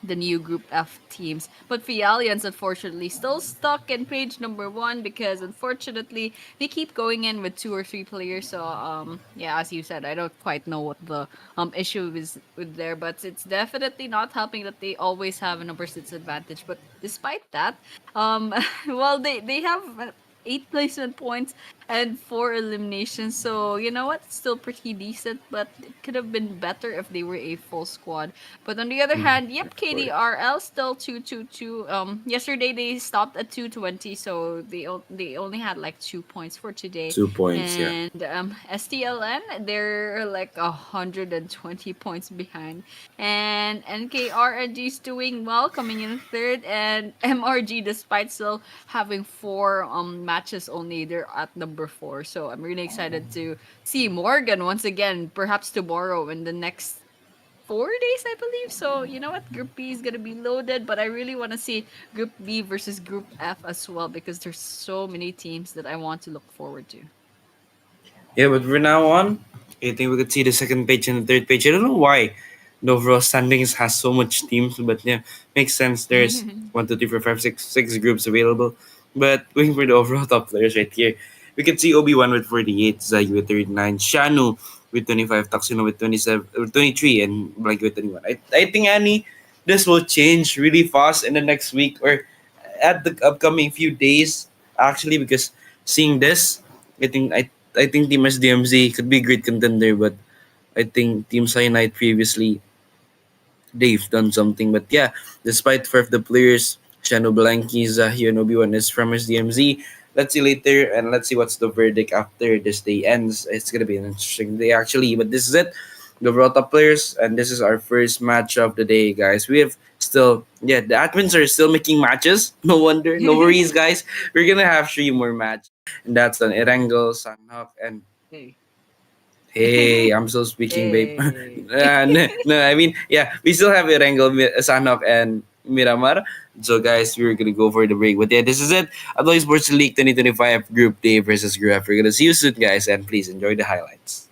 the new Group F teams. But Feealians, unfortunately, still stuck in page number 1 because unfortunately they keep going in with 2 or 3 players. So yeah, as you said, I don't quite know what the issue is with there, but it's definitely not helping that they always have a number 6 advantage. But despite that, well, they have 8 placement points and 4 eliminations. So you know what? It's still pretty decent, but it could have been better if they were a full squad. But on the other hand, yep, Of course. KDRL still 2-2-2. Yesterday they stopped at 220, so they only had like 2 points for today. 2 points, yeah. And STLN, they're like 120 points behind. And NKRNG is doing well, coming in third. And MRG, despite still having 4 matches only, they're at number 4. So I'm really excited to see Morgan once again, perhaps tomorrow in the next 4 days, I believe. So you know what, Group B is gonna be loaded, but I really want to see Group B versus Group F as well because there's so many teams that I want to look forward to. Yeah, but from now on, I think we could see the second page and the third page. I don't know why the overall standings has so much teams, but yeah, makes sense. There's 1, 2, 3, 4, 5, 6 groups available. But going for the overall top players right here, we can see Obi-Wan with 48, Zai with 39, Shanu with 25, Taxino with 27, or 23, and Blank with 21. I think, Annie, this will change really fast in the next week or at the upcoming few days, actually, because seeing this, I think Team SDMZ could be a great contender, but I think Team Cyanide previously they've done something. But yeah, despite four of the players, Shano Blanky, Zahi, and Obi-Wan is from SDMZ. Let's see later and let's see what's the verdict after this day ends. It's gonna be an interesting day actually, but this is it. The overall top players, and this is our first match of the day, guys. We have still, yeah, the admins are still making matches. No wonder, no worries, guys. We're gonna have 3 more matches, and that's on Erangel, Sanhok, and Hey. hey, I'm still speaking, babe. Hey. No, I mean, yeah, we still have Erangel, Sanok, and Miramar. So, guys, we're gonna go for the break. But yeah, this is it. Atoll Esports League 2025 Group D versus Group F. We're gonna see you soon, guys, and please enjoy the highlights.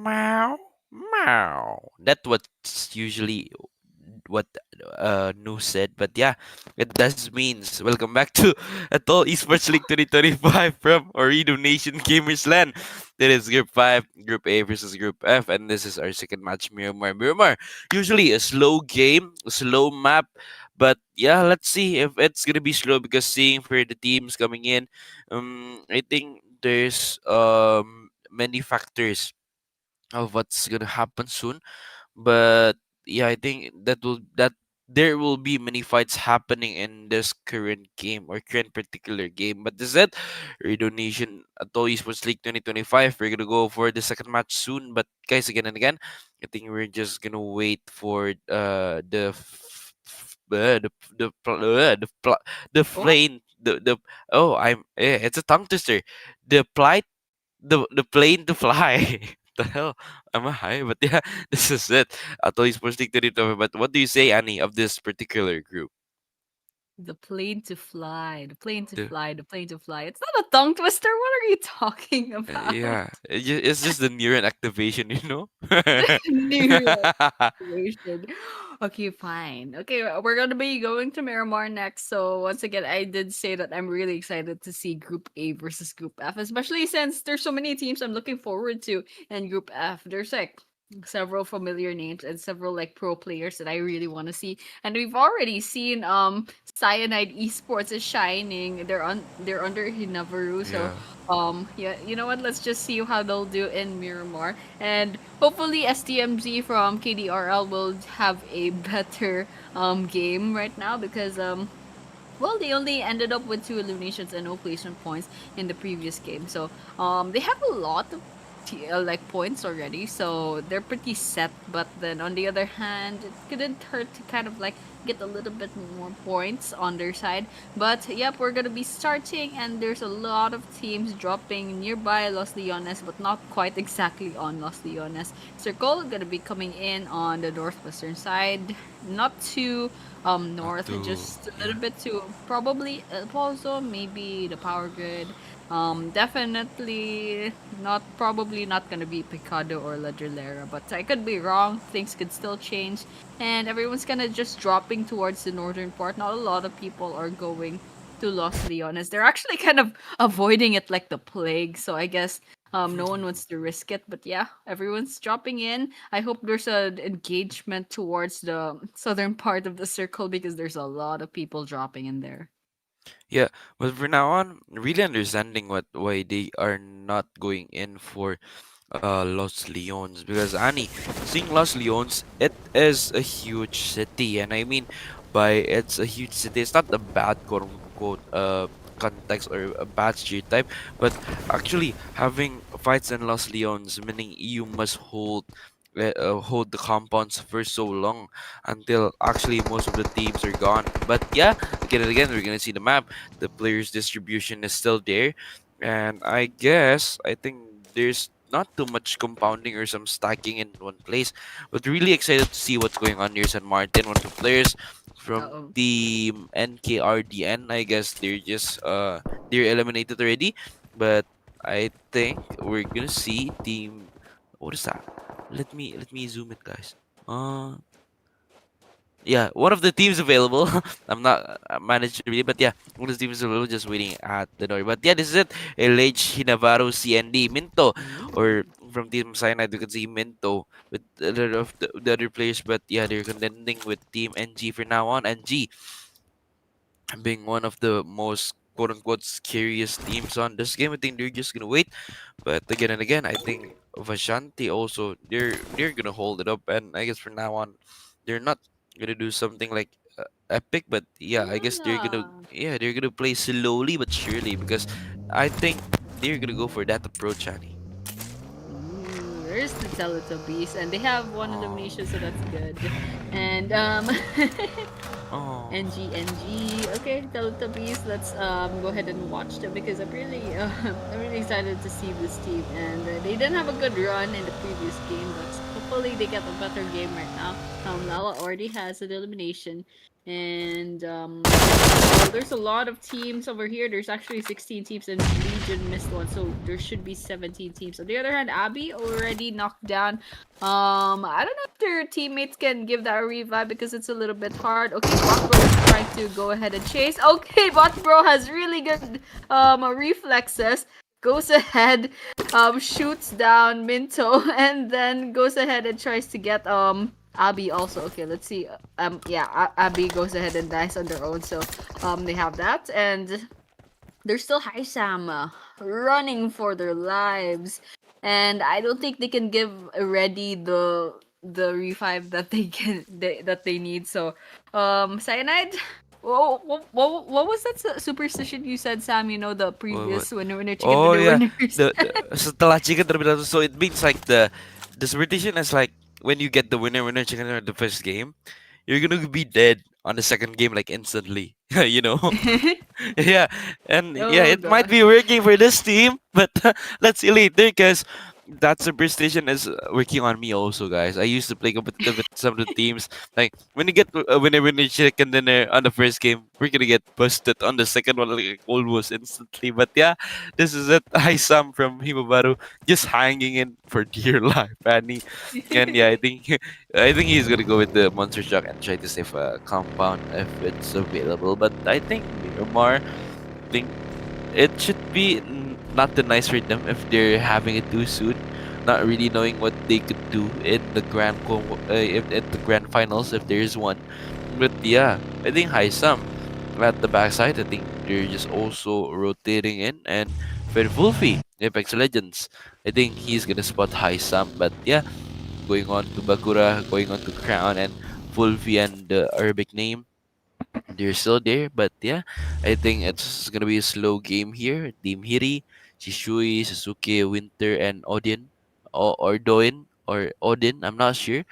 Meow, meow. That's what's usually what Nu said, but yeah, it does means welcome back to Atoll Esports League 2025 from Ooredoo Nation Gamers Land. That is Group 5, Group A versus Group F, and this is our second match, Miramar. Miramar, usually a slow game, a slow map, but yeah, let's see if it's gonna be slow because seeing for the teams coming in, I think there's many factors of what's gonna happen soon. But yeah, I think that there will be many fights happening in this current game or current particular game. But this is it. Redonation Atoll Esports League 2025. We're gonna go for the second match soon. But guys, again and again, I think we're just gonna wait for the What? plane the oh I'm it's a tongue twister. The flight the plane to fly. The hell am I high? But yeah, this is it. Atoll Esports League 2025. But what do you say, Annie, of this particular group? The plane to fly, the plane to The fly, the plane to fly. It's not a tongue twister. What are you talking about? yeah, it's just the neuron activation, you know. New situation. Okay, fine. Okay, we're gonna be going to Miramar next. So once again, I did say that I'm really excited to see Group A versus Group F, especially since there's so many teams I'm looking forward to in Group F. There's like several familiar names and several like pro players that I really want to see. And we've already seen Cyanide Esports is shining. They're under Hinnavaru. So Yeah. yeah, you know what? Let's just see how they'll do in Miramar. And hopefully STMZ from KDRL will have a better game right now because well, they only ended up with 2 eliminations and no placement points in the previous game. So they have a lot of like points already, so they're pretty set. But then on the other hand, it couldn't hurt to kind of like get a little bit more points on their side. But yep, we're gonna be starting, and there's a lot of teams dropping nearby Los Leones, but not quite exactly on Los Leones. Circle gonna be coming in on the northwestern side, not too Not north, too. just a little Yeah. bit to probably El Pozo, maybe the power grid. Definitely not, probably not gonna be Picado or La Drillera, but I could be wrong. Things could still change, and everyone's kind of just dropping towards the northern part. Not a lot of people are going to Los Leones. They're actually kind of avoiding it like the plague. So I guess no one wants to risk it. But yeah, everyone's dropping in. I hope there's an engagement towards the southern part of the circle because there's a lot of people dropping in there. Yeah, but for now on, really understanding what why they are not going in for Los Leones because Annie, seeing Los Leones, it is a huge city, and I mean by it's a huge city, it's not a bad quote unquote context or a bad stereotype, but actually having fights in Los Leones, meaning you must hold the compounds for so long until actually most of the teams are gone. But yeah, again and again, we're gonna see the map. The players' distribution is still there, and I think there's not too much compounding or some stacking in one place. But really excited to see what's going on here. San Martin, one of the players from Uh-oh. Team NKRDN. I guess they're eliminated already, but I think we're gonna see Team. What is that? Let me zoom it, guys. Yeah, one of the teams available. I'm not managed to read, but yeah, one of the teams available just waiting at the door. But yeah, this is it. LH Hinnavaru CND Minto, or from Team Cyanide, we can see Minto with a lot of the other players. But yeah, they're contending with Team NG for now on. NG being one of the most quote unquote scariest teams on this game. I think they're just gonna wait. But again and again, I think Vashanti also they're gonna hold it up. And I guess for now on, they're not gonna do something like epic. But yeah, I guess Yeah. they're gonna play slowly but surely because I think they're gonna go for that approach, Annie. Ooh, there's the Teletubbies, and they have one Oh, elimination, so that's good. And oh, NG. Okay, Teletubbies. Let's go ahead and watch them because I'm really I'm really excited to see this team. And they didn't have a good run in the previous game, but hopefully they get a better game right now. Lala already has an elimination, And well, there's a lot of teams over here. There's actually 16 teams, and Legion missed one, so there should be 17 teams. On the other hand, Abby already knocked down. I don't know if their teammates can give that a revive because it's a little bit hard. Okay, Botbro is trying to go ahead and chase. Okay, Botbro has really good reflexes. Goes ahead, shoots down Minto, and then goes ahead and tries to get Abby also. Okay, let's see. Yeah, Abby goes ahead and dies on their own. So they have that, and there's still Haisam running for their lives, and I don't think they can give Reddy the revive that that they need. So Cyanide. What was that superstition you said, Sam? You know, the previous winner chicken Oh dinner yeah, winners. setelah chicken terlebih dahulu. So it means like the superstition is like when you get the winner chicken dinner the first game, you're gonna be dead on the second game like instantly. You know. Yeah, and yeah, Oh it might gosh. be working for this team, but let's see later because that superstition is working on me also, guys. I used to play competitive with some of the teams. Like when you get a winner chicken dinner on the first game, we're gonna get busted on the second one like almost instantly. But yeah, this is it. I Sam from Hinnavaru just hanging in for dear life, and yeah, I think he's gonna go with the monster truck and try to save a compound if it's available. But I think Miramar think it should be not the nice for them if they're having it too soon, not really knowing what they could do in the if the grand finals if there is one. But yeah, I think Haisam at the backside, I think they're just also rotating in, and Fulfi, Apex Legends, I think he's gonna spot Haisam. But yeah, going on to Bakura, going on to Crown and Fulfi and the Arabic name, they're still there, but yeah, I think it's gonna be a slow game here. Team HIRI, Shishui, Sasuke, Winter, and Odin, or Doin, or Odin. I'm not sure,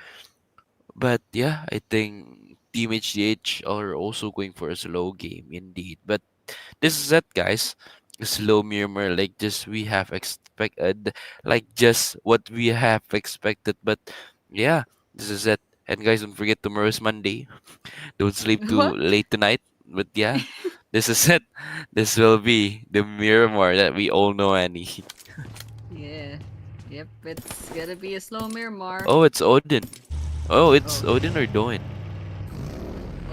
but yeah, I think Team HDH are also going for a slow game indeed. But this is it, guys. A slow mirror, like just we have expected, like just what we have expected. But yeah, this is it. And guys, don't forget tomorrow's Monday. Don't sleep too What? late tonight. But yeah, this is it. This will be the Miramar that we all know, Annie. Yeah. Yep, it's gonna be a slow Miramar. Oh, it's Odin. Oh, it's Oh, Odin or Doin.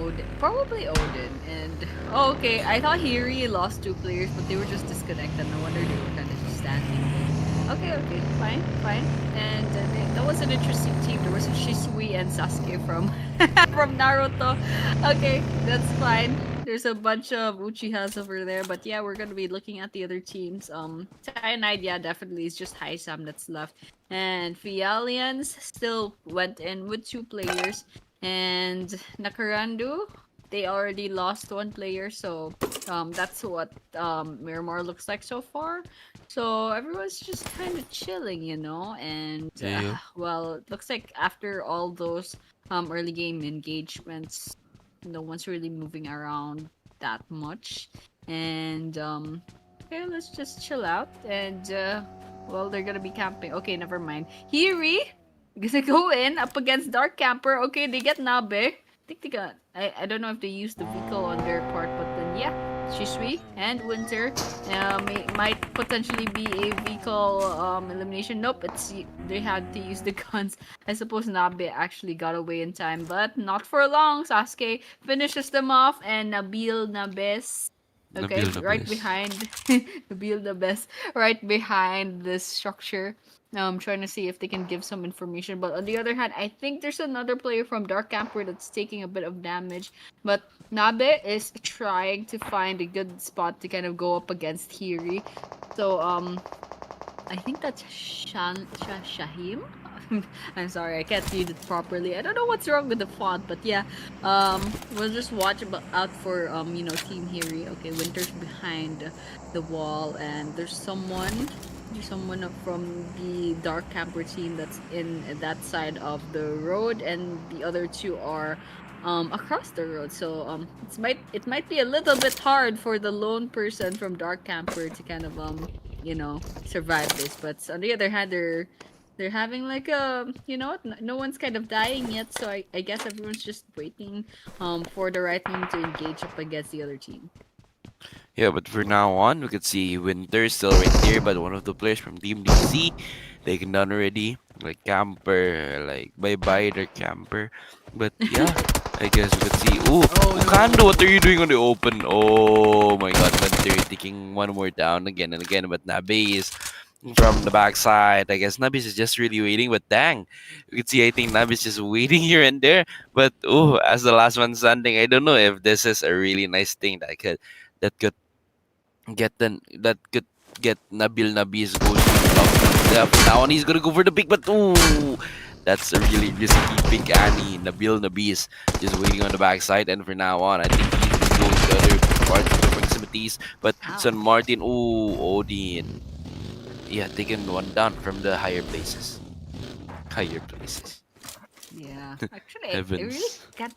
Odin. Probably Odin. And oh, okay. I thought Hiri lost 2 players, but they were just disconnected. No wonder they were kind of just standing. Okay, fine, fine. And that was an interesting team. There was Shisui and Sasuke from from Naruto. Okay, that's fine. There's a bunch of Uchihas over there, but yeah, we're gonna be looking at the other teams. Cyanide, yeah, definitely. It's just Haisam that's left, and Feealians still went in with 2 players, and Neykurendhoo, they already lost 1 player, so that's what Miramar looks like so far. So everyone's just kind of chilling, you know, and Yeah. well, it looks like after all those early game engagements, no one's really moving around that much, and okay, let's just chill out, and well, they're gonna be camping. Okay, never mind. Hiri gonna go in up against Dark Camper. Okay, they get Nabe. I think they got. I don't know if they used the vehicle on their part, but then yeah, Shisui and Winter might potentially be a vehicle elimination. Nope, they had to use the guns. I suppose Nabe actually got away in time, but not for long. Sasuke finishes them off, and Nabil Nabes. Okay, Nabil right Nabes. behind Nabil Nabes, right behind this structure. I'm trying to see if they can give some information, but on the other hand, I think there's another player from Dark Camper that's taking a bit of damage. But Nabe is trying to find a good spot to kind of go up against Hiri. So I think that's Shahim. I'm sorry, I can't read it properly. I don't know what's wrong with the font, but yeah, we'll just watch out for you know, Team Hiri. Okay, Winter's behind the wall, and there's someone from the Dark Camper team that's in that side of the road, and the other 2 are across the road. So it might be a little bit hard for the lone person from Dark Camper to kind of you know, survive this. But on the other hand, They're having like a, you know, no one's kind of dying yet, so I guess everyone's just waiting for the right moment to engage up against the other team. Yeah, but for now on, we could see Winter still right there, but one of the players from Team DC taken down already. Like Camper, like bye-bye their Camper. But yeah, I guess we could see. Ooh, Ukando, what are you doing on the open? Oh my god, Winter taking one more down again and again, but Nabe is from the backside. I guess Nabis is just really waiting, but dang, you could see I think Nabis is just waiting here and there. But oh, as the last one standing, I don't know if this is a really nice thing that could that could get Nabil Nabis go to now and he's gonna go for the pick, but ooh, that's a really risky pick, Annie. Nabil Nabis just waiting on the backside, and for now on, I think he's gonna go to the other parts of the proximities. But San Martin, ooh, Odin, yeah, taking one down from the higher places. Higher places. Yeah, actually, I really Heavens. can't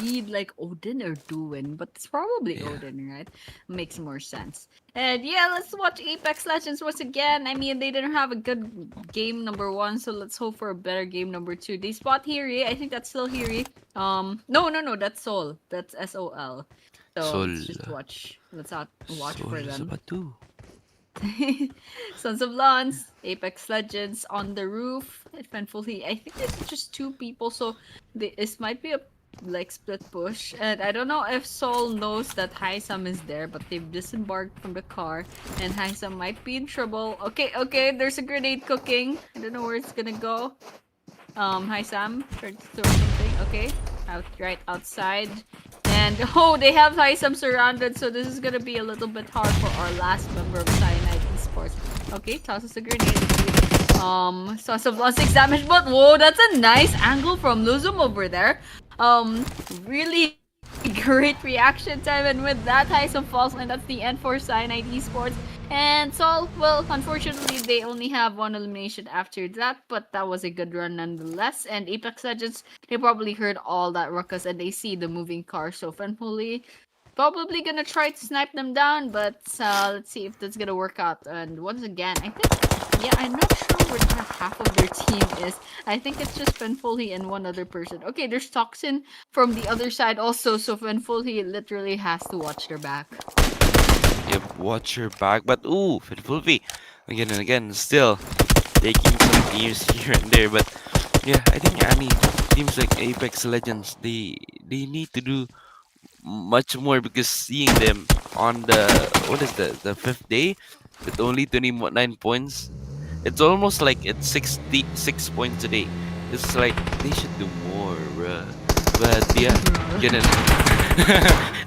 read like Odin or Duin, but it's probably Odin, right? Makes more sense. And yeah, let's watch Apex Legends once again. I mean, they didn't have a good game number one, so let's hope for a better game number two. They spot HIRI. I think that's still HIRI. No, that's Sol. That's SOL. So Sol. let's just watch. Let's out watch Sol for them. Sabatu. Sons of Lance, Apex Legends on the roof. Thankfully, I think there's just two people, so this might be a like split push. And I don't know if Sol knows that Haisam is there, but they've disembarked from the car, and Haisam might be in trouble. Okay, there's a grenade cooking. I don't know where it's gonna go. Haisam, trying to throw something. Okay, right outside. And oh, they have Haisam surrounded, so this is gonna be a little bit hard for our last member of Cyanide Esports. Okay, tosses a grenade. Source of lost 6 damage, but whoa, that's a nice angle from Luzum over there. Really great reaction time, and with that, Haisam falls, and that's the end for Cyanide Esports. And Sol, well, unfortunately, they only have one elimination after that, but that was a good run nonetheless. And Apex Legends, they probably heard all that ruckus and they see the moving car, so thankfully, probably gonna try to snipe them down, but let's see if that's gonna work out. And once again, I think, yeah, I'm not sure where half of their team is. I think it's just Fenfoley and one other person. Okay, there's Toxin from the other side also, so Fenfoley literally has to watch their back. Yep, watch your back. But ooh, Fulfi again and again, still taking some teams here and there. But yeah, I think Annie teams like Apex Legends, they need to do much more, because seeing them on the what is the fifth day with only 29 points, it's almost like it's 66 points a day. It's like they should do more, bruh. But yeah, get it.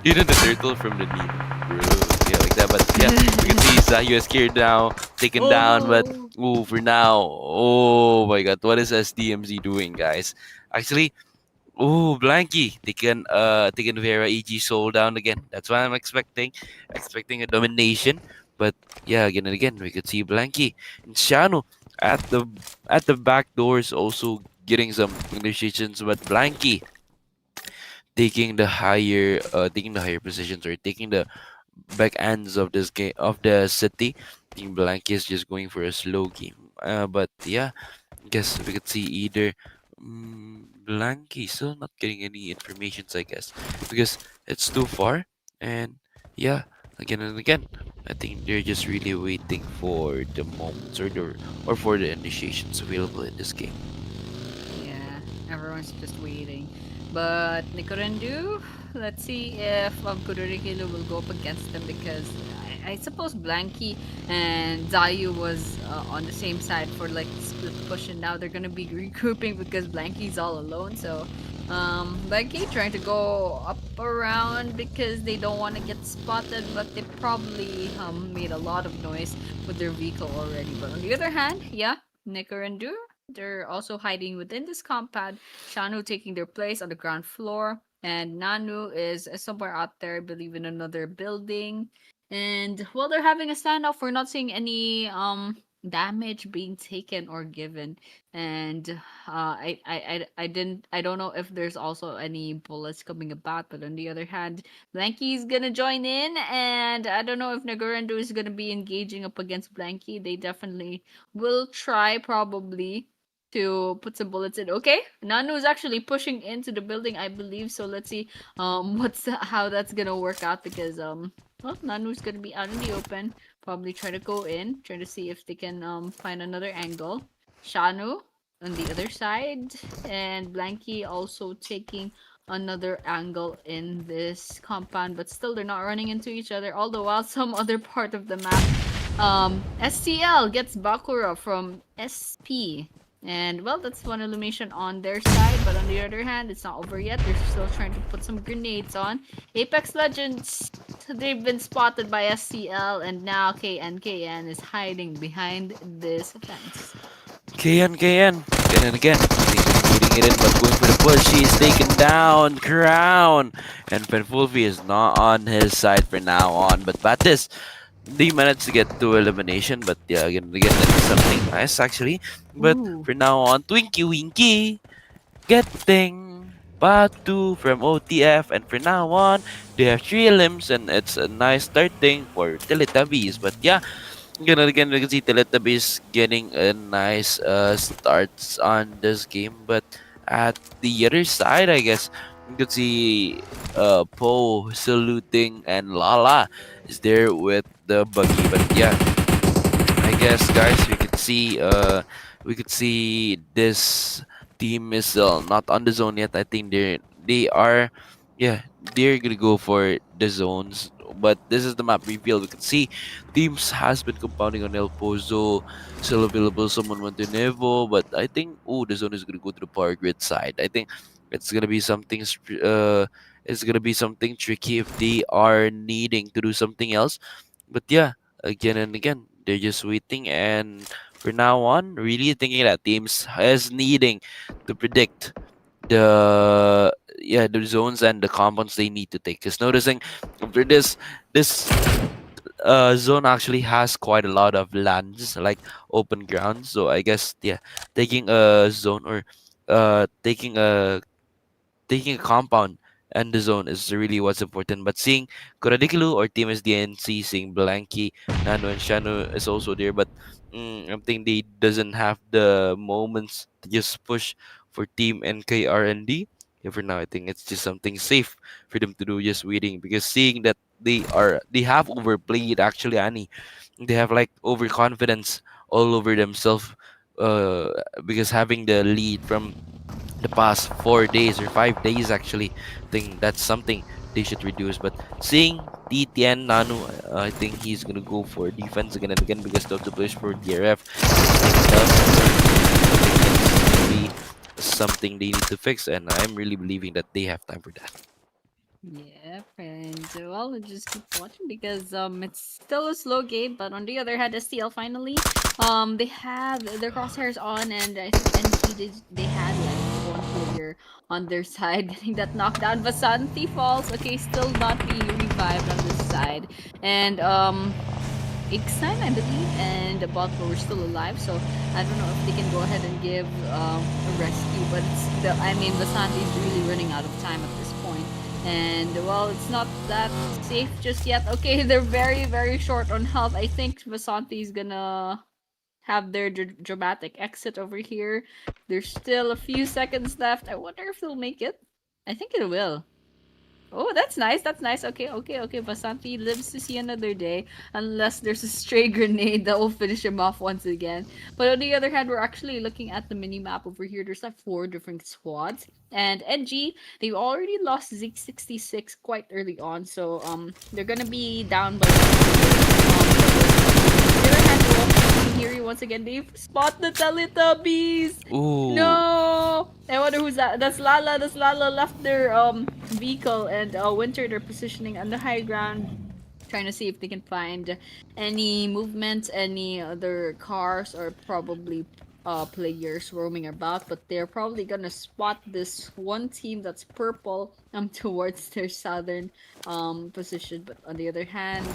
You know the turtle from the meme, bro. Yeah, like that. But yeah, you can see Zayu is scared now, taken down. But ooh, for now, oh my god, what is SDMZ doing, guys? Actually, ooh, Blanky taken Vera EG Soul down again. That's what I'm expecting a domination. But yeah, again and again, we could see Blanky and Shano at the back doors also getting some negotiations, but Blanky taking the higher positions, or taking the back ends of this game of the city. I think Blanky is just going for a slow game. But yeah, I guess we could see either Blanky still not getting any informations, I guess, because it's too far. And yeah, again and again, I think they're just really waiting for the moments, or for the initiations available in this game. Yeah, everyone's just waiting. But Neykurendhoo, let's see if Kudairikilu will go up against them, because I suppose Blanky and Zayu was on the same side for like split push, and now they're gonna be regrouping because Blanky's all alone. So Blanky trying to go up around because they don't want to get spotted, but they probably made a lot of noise with their vehicle already. But on the other hand, yeah, Neykurendhoo, they're also hiding within this compound. Shanu taking their place on the ground floor, and Nanu is somewhere out there, I believe in another building. And while they're having a standoff, we're not seeing any damage being taken or given. And I don't know if there's also any bullets coming about, but on the other hand, Blanky's gonna join in, and I don't know if Neykurendhoo is gonna be engaging up against Blanky. They definitely will try, probably. to put some bullets in. Okay, Nanu is actually pushing into the building, I believe. So let's see how that's gonna work out, because well, Nanu's gonna be out in the open, probably try to go in, trying to see if they can find another angle. Shanu on the other side, and Blanky also taking another angle in this compound, but still they're not running into each other. All the while, some other part of the map, STL gets Bakura from SP. And well, that's one elimination on their side, but on the other hand, it's not over yet. They're still trying to put some grenades on. Apex Legends, they've been spotted by SCL, and now KN is hiding behind this fence. KN. Again and again. Putting it in, but going for the push. He's taken down. Crown. And Penfulfi is not on his side for now on. But Batis, they managed to get to elimination. But yeah, again, that's something nice actually. But for now on, Twinkie Winky getting Batu from OTF. And for now on, they have 3 limbs. And it's a nice starting for Teletubbies. But yeah. Again, you can see Teletubbies getting a nice starts on this game, but at the other side, I guess you could see Poe saluting, and Lala is there with the buggy. But yeah, I guess guys, we could see this team is still not on the zone yet. I think they're gonna go for the zones. But this is the map reveal. We can see teams has been compounding on El Pozo, still available someone went to Nevo, but I think the zone is gonna go to the power grid side. I think it's gonna be something tricky if they are needing to do something else. But yeah, again and again, they're just waiting, and for now on, really thinking that teams is needing to predict the zones and the compounds they need to take. Because noticing after this zone actually has quite a lot of lands, like open ground. So I guess taking a zone or taking a compound and the zone is really what's important. But seeing Kudairikilu or Team SDNC, seeing Blanky, Nano, and Shano is also there. But I think they doesn't have the moments to just push for Team NKRND. Yeah, for now, I think it's just something safe for them to do, just waiting, because seeing that they have overplayed actually, Annie. They have like overconfidence all over themselves, because having the lead from the past 4 days or 5 days actually, I think that's something they should reduce. But seeing TTN Nanu, I think he's gonna go for defense again and again, because they have to push for DRF. Be something they need to fix, and I'm really believing that they have time for that. Yeah, and well, we'll just keep watching, because it's still a slow game. But on the other hand, STL finally they have their crosshairs on, and I think they had like one player on their side getting that knockdown. Vasanthi falls. Okay, still not being revived on this side, and Ixan, I believe, and the bot were still alive. So I don't know if they can go ahead and give a rescue, but Vasanthi is really running out of time at this point. And well, it's not that safe just yet. Okay, they're very, very short on health. I think Vasanthi is gonna have their dramatic exit over here. There's still a few seconds left. I wonder if they'll make it. I think it will. Oh, that's nice. That's nice. Okay. Vasanthi lives to see another day, unless there's a stray grenade that will finish him off once again. But on the other hand, we're actually looking at the mini map over here. There's like 4 different squads, and NG, they've already lost Zeke 66 quite early on, so they're gonna be down by. HIRI once again. They spot the Teletubbies. Ooh. No. I wonder who's that. That's Lala. That's Lala left their vehicle, and Winter, they're positioning on the high ground, trying to see if they can find any movement, any other cars, or probably players roaming about. But they're probably gonna spot this one team that's purple towards their southern position. But on the other hand,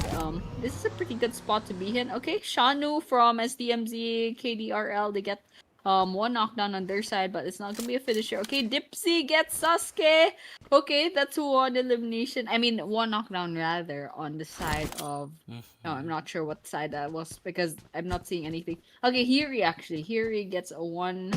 this is a pretty good spot to be in. Okay, Shanu from SDMZ KDRL, they get One knockdown on their side, but it's not gonna be a finisher. Okay, Dipsy gets Sasuke. Okay, that's one elimination. I mean, one knockdown rather on the side of. No, I'm not sure what side that was because I'm not seeing anything. Okay, HIRI actually. HIRI gets a one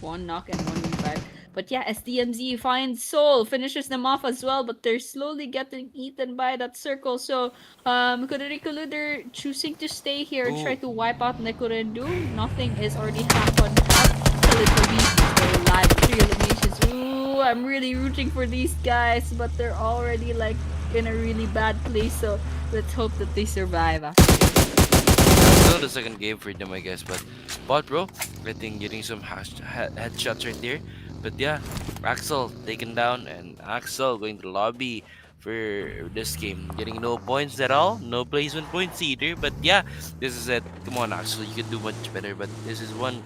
knock and one revive. But yeah, SDMZ finds Soul, finishes them off as well, but they're slowly getting eaten by that circle. So, Kudairikilu, they're choosing to stay here and try to wipe out Neykurendhoo. Nothing is already half on half. Teletubbies, they're live 3 eliminations. Ooh, I'm really rooting for these guys, but they're already like in a really bad place. So, let's hope that they survive. Still the second game for them, I guess. But Bot Bro, I think getting some headshots right there. But yeah, Axel taken down, and Axel going to lobby for this game. Getting no points at all, no placement points either. But yeah, this is it. Come on, Axel, you can do much better. But this is one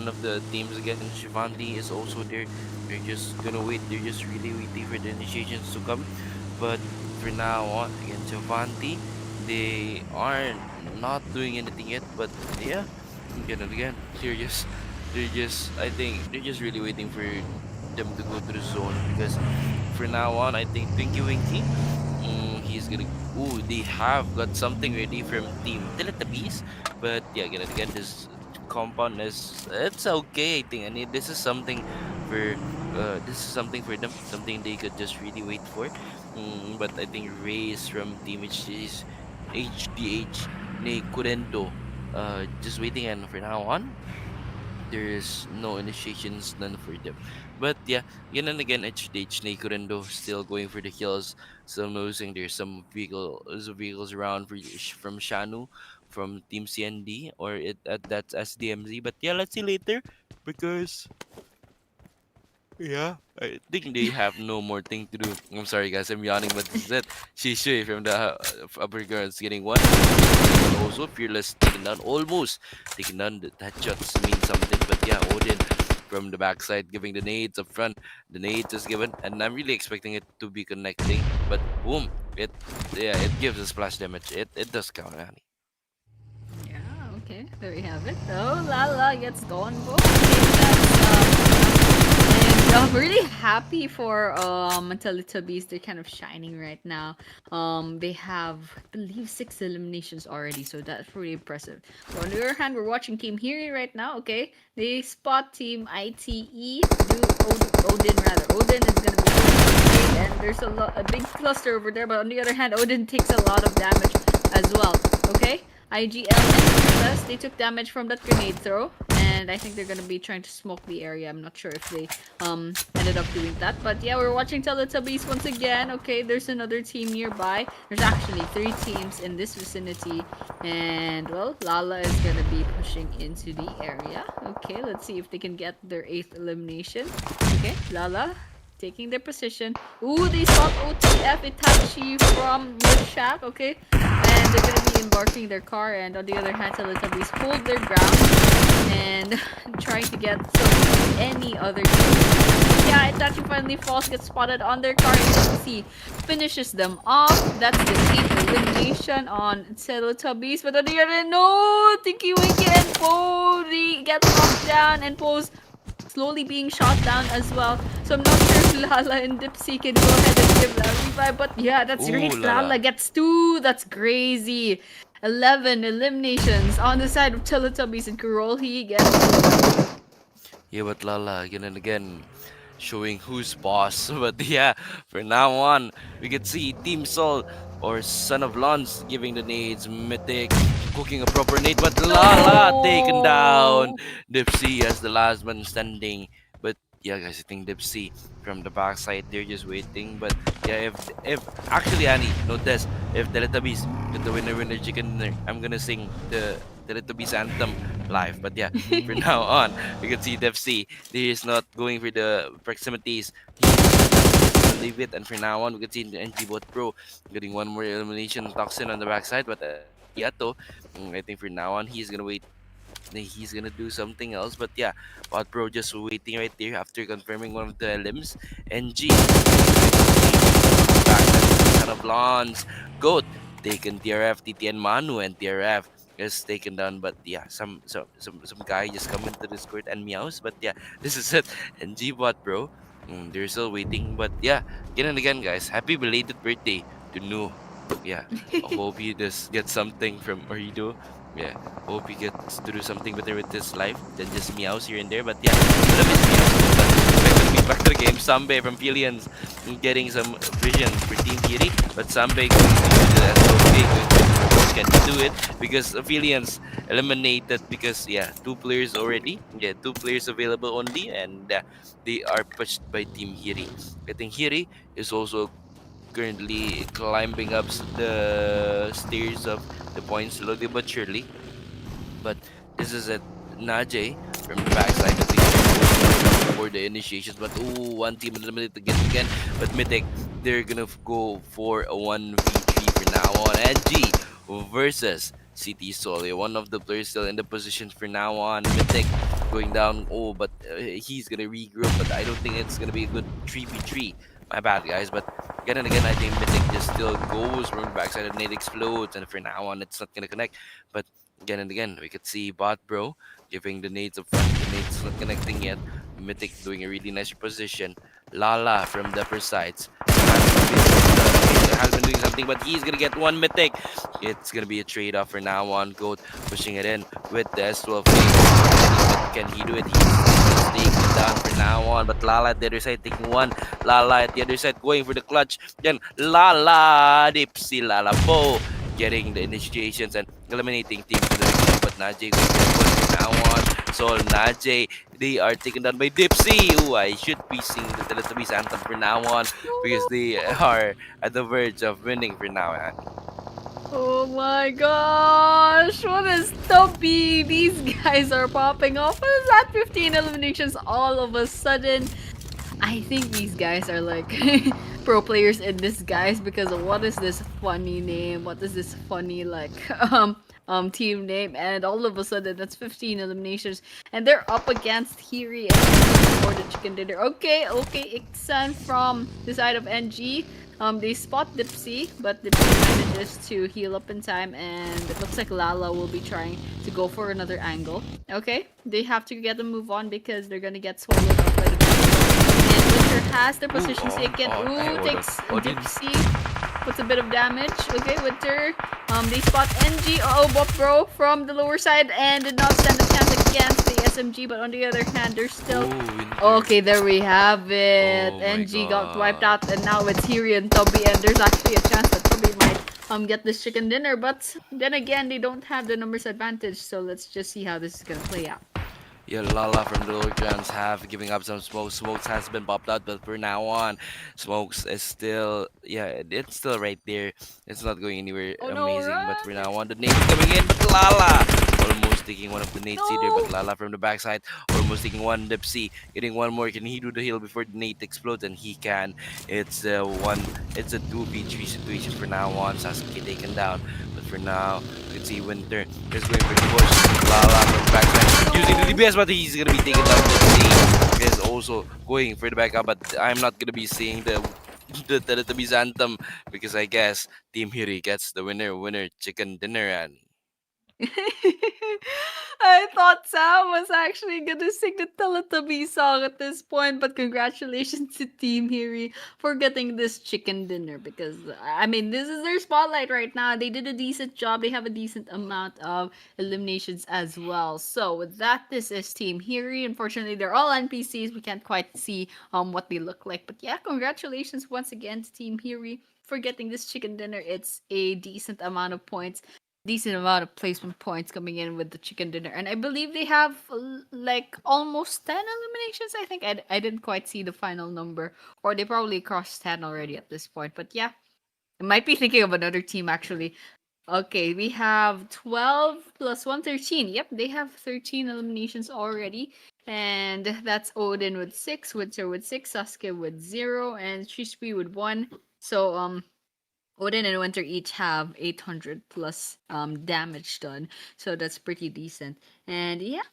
of the teams again. Shivanti is also there. They're just gonna wait. They're just really waiting for the initiations to come. But for now on, again, Shivanti, they are not doing anything yet. But yeah, again and again, I think they're just really waiting for them to go to the zone, because for now on, I think Pinky Winky, he's gonna. Ooh, they have got something ready from Team Teletubbies, but yeah, again, this compound it's okay. I think, this is something for them, something they could just really wait for. But I think Race from Team HDH Neykurendhoo, just waiting, and for now on, there is no initiations done for them. But yeah, again and again, HDH Neykurendhoo still going for the kills, still losing. There's some vehicles around from Shanu, from Team CND, or that's SDMZ. But yeah, let's see later, because yeah, I think they have no more thing to do. I'm sorry, guys, I'm yawning, but this is it. Shishui from the upper girls getting one. Also, Fearless taking down, almost taking down. That shots mean something, but yeah, Odin from the backside giving the nades up front. The nades is given, and I'm really expecting it to be connecting, but boom, it gives a splash damage. It does count, honey. Yeah, okay, there we have it. Oh, Lala gets gone. I'm really happy for Teletubbies. They're kind of shining right now. They have, I believe, 6 eliminations already, so that's pretty impressive. But on the other hand, we're watching Team HIRI right now. Okay, they spot Team ITE. Odin is gonna be, and there's a big cluster over there. But on the other hand, Odin takes a lot of damage as well. Okay, IGL and US, they took damage from that grenade throw, and I think they're gonna be trying to smoke the area. I'm not sure if they ended up doing that, but yeah, we're watching Teletubbies once again. Okay, there's another team nearby. There's actually 3 teams in this vicinity, and well, Lala is gonna be pushing into the area. Okay, let's see if they can get their 8th elimination. Okay, Lala taking their position. Ooh, they spot OTF Itachi from the shack. Okay, and they're gonna be embarking their car, and on the other hand, Teletubbies hold their ground and trying to get any other team. Yeah, Itachi finally falls, gets spotted on their car, and you can see finishes them off. That's the 8th elimination on Teletubbies. But on the other hand, no, Tinky Winky and Poe, they get knocked down, and Poe's slowly being shot down as well. So I'm not sure if Lala and Dipsy can go ahead and give that revive. But yeah, that's great. Lala gets 2. That's crazy. 11 eliminations on the side of Teletubbies, and KuroLhi again. Yeah, but Lala again and again showing who's boss. But yeah, for now on, we can see Team Sol or Son of Lons giving the nades, Mythic cooking a proper nade, but Lala taken down. Dipsy as the last man standing. But yeah, guys, I think Dipsy from the backside, they're just waiting. But yeah, if actually, Annie, note this, if Teletubbies get the winner chicken dinner, I'm gonna sing the Teletubbies anthem live. But yeah, for now on, we can see Dipsy, he is not going for the proximities. He's leave it, and for now on, we can see the NG Bot Pro getting one more elimination toxin on the backside. But Yato, I think for now on, he's gonna wait. He's gonna do something else. But yeah, Bot Pro just waiting right there after confirming one of the limbs. NG back of Lons. Goat taken TRF, TTN Manu, and TRF is taken down. But yeah, some guy just come into this court and meows. But yeah, this is it. And G-Bot, bro, they're still waiting. But yeah, again and again, guys, happy belated birthday to Nu. Yeah, I hope he just get something from Ooredoo. Yeah, hope he gets to do something better with his life than just meows here and there. But yeah, I love his meows. But we're gonna be back to the game. Sambe from Feealians getting some vision for Team HIRI, but Sambe going to do that so big. Can do it because Feealians eliminated because yeah, two players already. Yeah, two players available only, and they are pushed by Team HIRI. I think HIRI is also currently climbing up the stairs of the points slowly but surely. But this is a Najee from the backside of the for the initiations. But ooh, one team eliminated again. But Mythic, they're gonna go for a 1v3 for now on. NG versus City SOL. One of the players still in the position for now on. Mythic going down. Oh, but he's gonna regroup. But I don't think it's gonna be a good 3v3. My bad, guys. But again and again, I think Mythic just still goes from the backside and Nate explodes. And for now on, it's not gonna connect. But again and again, we could see Bot Bro giving the nades up front. The nades not connecting yet. Mythic doing a really nice reposition. Lala from the upper sides. Has been doing something, but he's gonna get one Mythic. It's gonna be a trade off for now on. Goat pushing it in with the S12. Can he do it? He's taking it down for now on. But Lala at the other side taking one. Lala at the other side going for the clutch. Then Lala Dipsy Lala Po getting the initiations and eliminating team to the region. But Najee going for now on. So Najee, they are taken down by Dipsy. Ooh, I should be seeing the Teletubbies anthem for now on because they are at the verge of winning for now on. Oh my gosh, what is Tubby? These guys are popping off. What is that? 15 eliminations all of a sudden. I think these guys are like pro players in disguise because of what is this funny name? What is this funny like team name? And all of a sudden that's 15 eliminations and they're up against HIRI and for the chicken dinner. Okay, Iksan from the side of NG. They spot Dipsy, but Dipsy manages to heal up in time, and it looks like Lala will be trying to go for another angle. Okay, they have to get a move on because they're gonna get swallowed up by the and Winter has their positions taken. Ooh, takes Dipsy. Puts a bit of damage. Okay, Winter. They spot NG. Oh, Bop Bro from the lower side and did not stand a chance against the SMG, but on the other hand, they're still. Okay, there we have it. NG got wiped out, and now it's HIRI and Tubby, and there's actually a chance that Tubby might get this chicken dinner, but then again, they don't have the numbers advantage, so let's just see how this is gonna play out. Yeah, Lala from the lower grounds have giving up some smoke. Smokes has been popped out, but for now on, Smokes is still, yeah, it's still right there. It's not going anywhere amazing, but for now on, the nade coming in, but Lala almost taking one of the nades either, but Lala from the backside almost taking one Dipsy, getting one more. Can he do the heal before the nade explodes? And he can. It's a 2v3 situation for now on. Sasuke taken down, but for now, you can see Winter is going for the push. Lala from the backside using the DPS, but he's gonna be taken down. Dipsy is also going for the backup, but I'm not gonna be seeing the Teletubbies anthem because I guess Team HIRI gets the winner chicken dinner. And I thought Sam was actually gonna sing the Teletubby song at this point, but congratulations to Team HIRI for getting this chicken dinner because I mean this is their spotlight right now. They did a decent job. They have a decent amount of eliminations as well. So with that, this is Team HIRI. Unfortunately, they're all NPCs. We can't quite see what they look like. But yeah, congratulations once again to Team HIRI for getting this chicken dinner. It's a decent amount of points, decent amount of placement points coming in with the chicken dinner, and I believe they have like almost 10 eliminations. I think I didn't quite see the final number, or they probably crossed 10 already at this point, but yeah, I might be thinking of another team actually. Okay, we have 12 plus 1, 13. Yep, they have 13 eliminations already, and that's Odin with 6, Winter with 6, Sasuke with 0, and Shishui with 1. So Odin and Winter each have 800 plus damage done, so that's pretty decent. And yeah,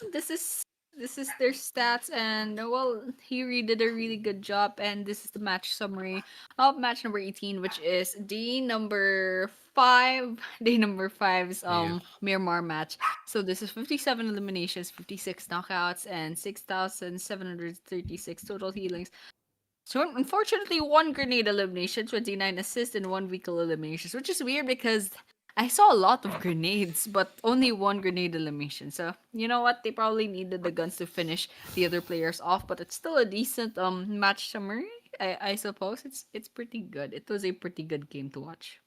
This is their stats, and well, HIRI did a really good job. And this is the match summary of match number 18, which is day number 5. Day number five's Yeah. Myanmar match. So this is 57 eliminations, 56 knockouts, and 6,736 total healings. So unfortunately, one grenade elimination, 29 assists, and one vehicle eliminations, which is weird because I saw a lot of grenades, but only one grenade elimination. So you know what? They probably needed the guns to finish the other players off, but it's still a decent match summary. I suppose it's pretty good. It was a pretty good game to watch.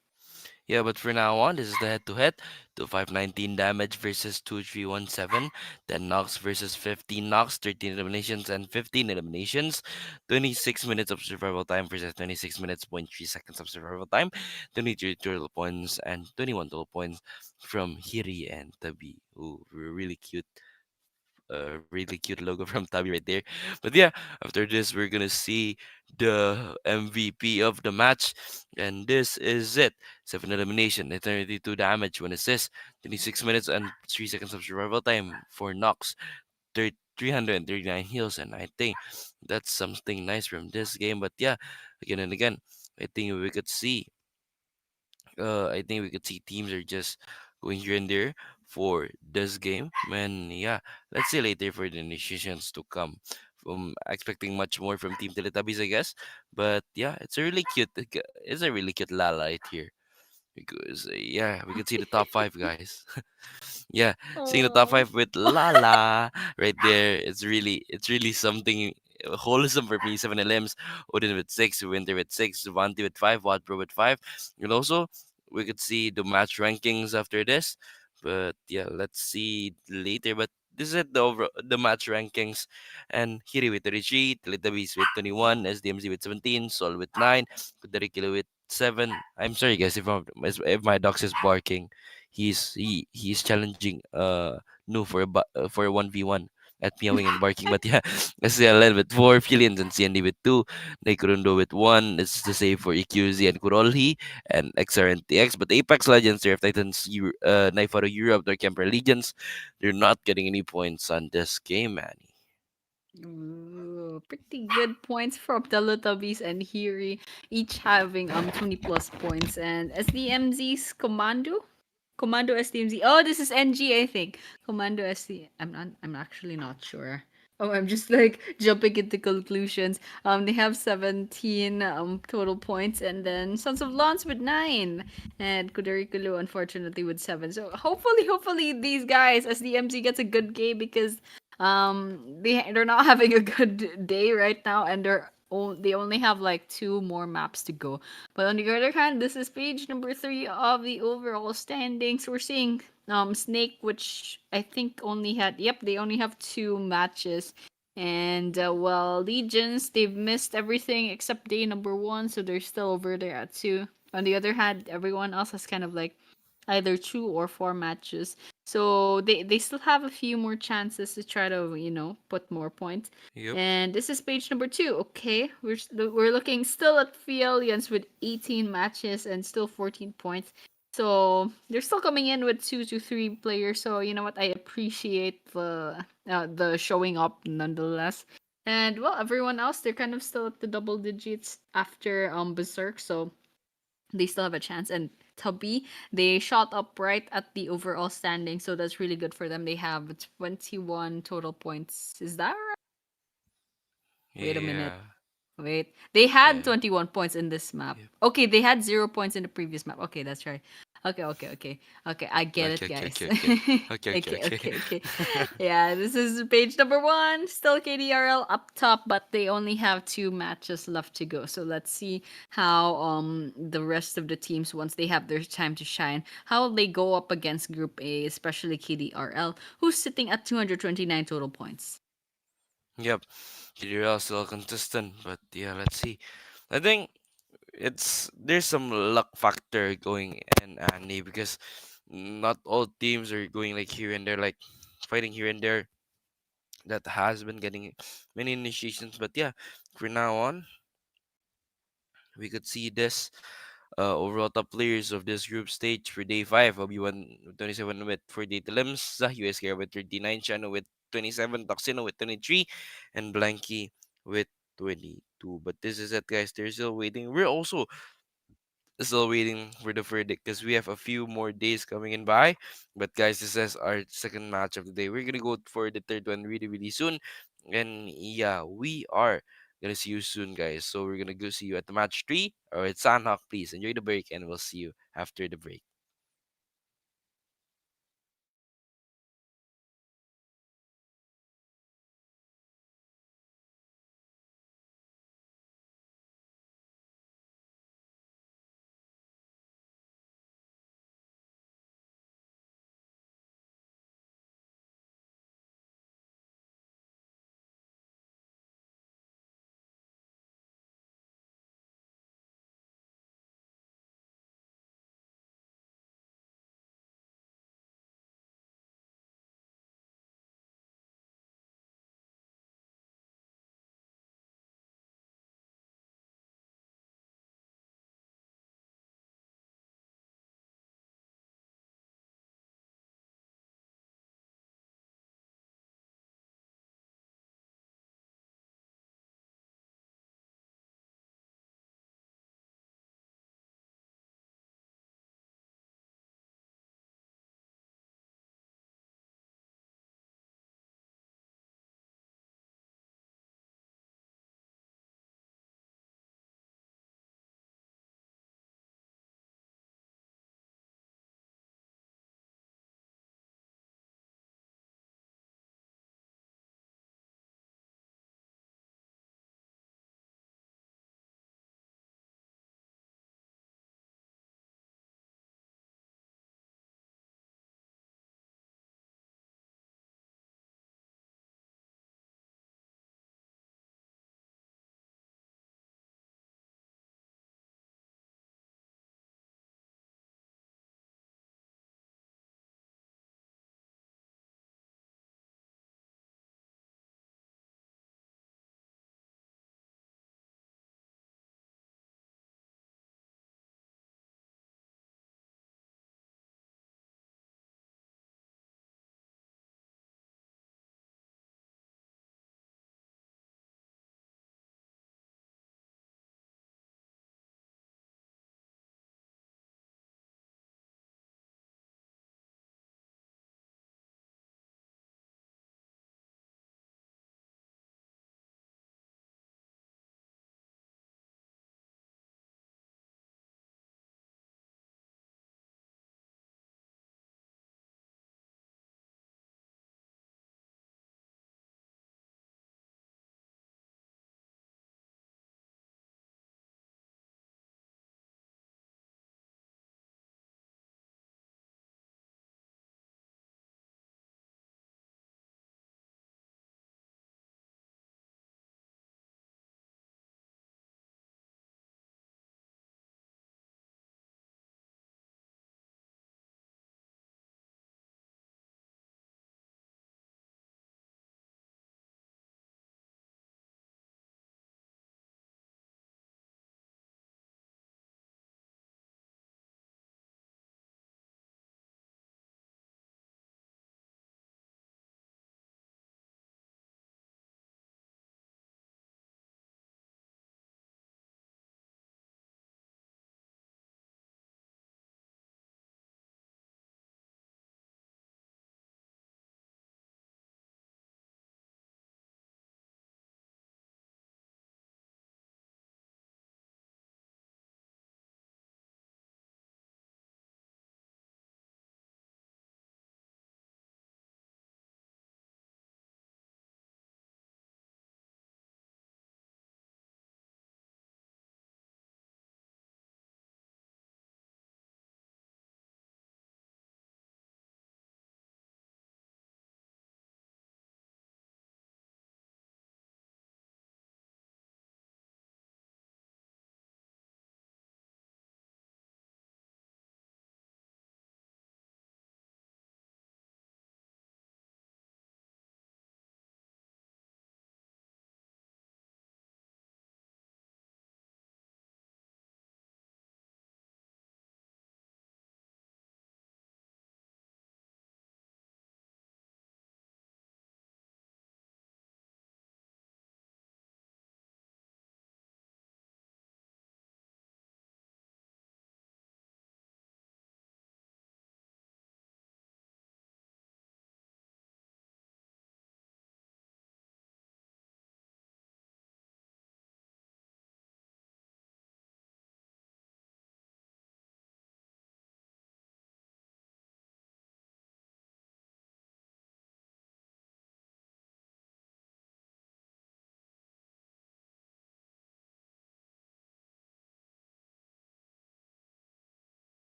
Yeah, but for now on, this is the head-to-head. 519 damage versus 2317. 10 knocks versus 15 knocks. 13 eliminations and 15 eliminations. 26 minutes of survival time versus 26 minutes, point 3 seconds of survival time. 23 total points and 21 total points from Hiri and Tabi. Ooh, really cute. Really cute logo from Tabi right there. But yeah, after this, we're gonna see the MVP of the match, and this is it: 7 elimination, 32 damage, 1 assist, 26 minutes and 3 seconds of survival time, 4 knocks, 339 heals, and I think that's something nice from this game. But yeah, again and again, I think we could see teams are just going here and there for this game. And yeah, let's see later for the initiations to come. Expecting much more from Team Teletubbies, I guess. But yeah, it's a really cute Lala right here. Because yeah, we can see the top five guys. Yeah, seeing the top Oh. five with Lala right there, it's really something wholesome for me. 7 LMs, Odin with 6, Winter with 6, Vanti with 5, Watbro with 5. And also, we could see the match rankings after this. But yeah, let's see later. But this is the match rankings. And Hiri with 33, Teletubbies with 21, SDMZ with 17, Sol with 9, Kudairikilu with 7. I'm sorry guys if my dog is barking. He's challenging Nu for for a 1v1 at meowing and barking. But yeah, SLN with 4, Feealians and CND with 2, Neykurendhoo with 1. This is the same for EQZ and KuroLhi and XRNTX. But Apex Legends, Surf Titans, Naifaru Europe, their Camper Legions, they're not getting any points on this game, man. Ooh, pretty good points from Teletubbies and Hiri, each having 20 plus points. And SDMZ's Komandoo SDMZ. Oh, this is NG, I think. Komandoo SD. I'm actually not sure. Oh, I'm just like jumping into conclusions. They have 17 total points, and then Sons of Lance with 9, and Kudairikilu unfortunately with 7. So hopefully these guys, SDMZ gets a good game because they're not having a good day right now, and they only have like 2 more maps to go. But on the other hand, this is page number 3 of the overall standings. We're seeing Snake, which I think they only have 2 matches. And well, Legions, they've missed everything except day number 1, so they're still over there at 2. On the other hand, everyone else has kind of like either 2 or 4 matches. So they still have a few more chances to try to, put more points. Yep. And this is page number 2. Okay, we're looking still at Feealians with 18 matches and still 14 points. So they're still coming in with 2 to 3 players. So you know what? I appreciate the showing up nonetheless. And well, everyone else, they're kind of still at the double digits after Berserk. So they still have a chance. And Tubby, they shot up right at the overall standing, so that's really good for them. They have 21 total points. Is that right? Wait a minute. Yeah. Wait. They had Yeah. 21 points in this map. Okay, they had 0 points in the previous map. Okay, that's right. Okay. Okay, I get it, Okay, okay, guys. okay, okay, okay, Okay. Yeah, this is page number 1. Still KDRL up top, but they only have 2 matches left to go. So let's see how the rest of the teams, once they have their time to shine, how they go up against Group A, especially KDRL, who's sitting at 229 total points. Yep. KDRL still consistent, but yeah, let's see. I think there's some luck factor going in, Annie, because not all teams are going like here and there, like fighting here and there. That has been getting many initiations, but yeah, for now on, we could see this overall top players of this group stage for day 5. Obi-Wan with 27 with 48 limbs, USK with 39, Chano with 27, Toxino with 23, and Blanky with 22. But this is it, guys. They're still waiting. We're also still waiting for the verdict because we have a few more days coming in by. But guys, this is our second match of the day. We're gonna go for the third one really, really soon. And yeah, we are gonna see you soon, guys. So we're gonna go see you at the match 3. Alright, Sanhok, please enjoy the break and we'll see you after the break.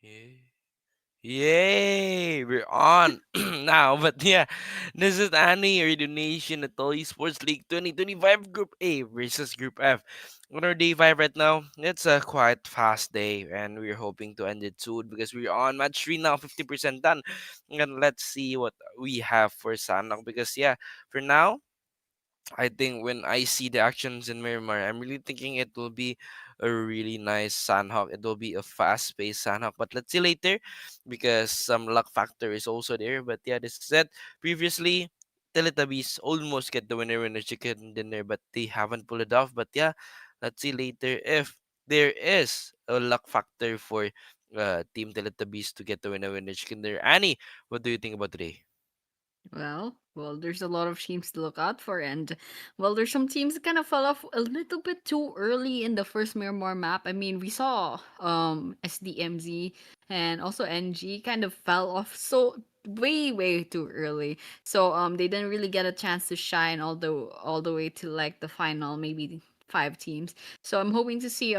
Yeah. Yay! We're on now. But yeah, this is Annie, your donation Atoll Esports League 2025 Group A versus Group F. On our day 5 right now, it's a quite fast day, and we're hoping to end it soon because we're on match 3 now, 50% done. And let's see what we have for Sanok because, yeah, for now, I think when I see the actions in Miramar, I'm really thinking it will be a really nice Sandhawk. It will be a fast-paced Sandhawk. But let's see later because some luck factor is also there. But yeah, this said previously, Teletubbies almost get the winner chicken dinner, but they haven't pulled it off. But yeah, let's see later if there is a luck factor for Team Teletubbies to get the winner chicken dinner. Annie, what do you think about today? Well, there's a lot of teams to look out for, and well, there's some teams that kind of fell off a little bit too early in the first Miramar map. I mean, we saw SDMZ and also NG kind of fell off so way too early. So they didn't really get a chance to shine all the way to like the final, maybe 5 teams. So I'm hoping to see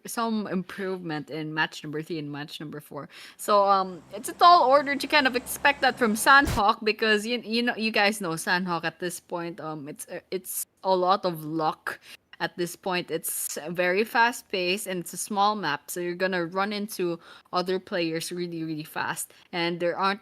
some improvement in match number 3 and match number 4. So it's a tall order to kind of expect that from Sandhawk because you guys know Sandhawk at this point. It's a lot of luck at this point. It's very fast paced and it's a small map, so you're gonna run into other players really fast, and there aren't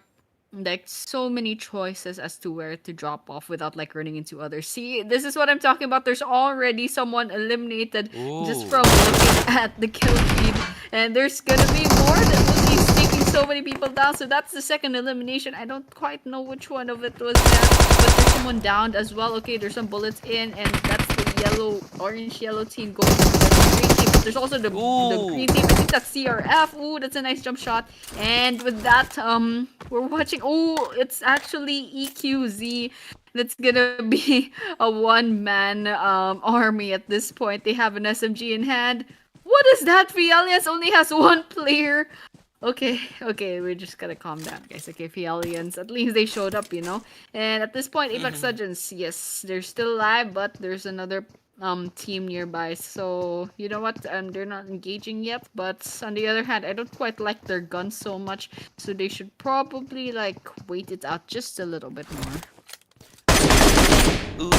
like so many choices as to where to drop off without like running into others. See, this is what I'm talking about. There's already someone eliminated just Ooh. from looking at the kill feed, and there's gonna be more that he's taking so many people down. So that's the second elimination. I don't quite know which one of it was that, but there's someone downed as well. Okay, there's some bullets in, and that's the orange yellow team going to the green team. But there's also the green team. I think that's CRF. Ooh, that's a nice jump shot. And with that, we're watching. Oh, it's actually EQZ. That's gonna be a one-man army at this point. They have an SMG in hand. What is that? Feealians only has one player. Okay, we're just gonna calm down, guys. Okay, Feealians, at least they showed up, you know. And at this point, Apex Legends, yes, they're still alive, but there's another team nearby. So you know what? They're not engaging yet. But on the other hand, I don't quite like their guns so much, so they should probably like wait it out just a little bit more. Ooh.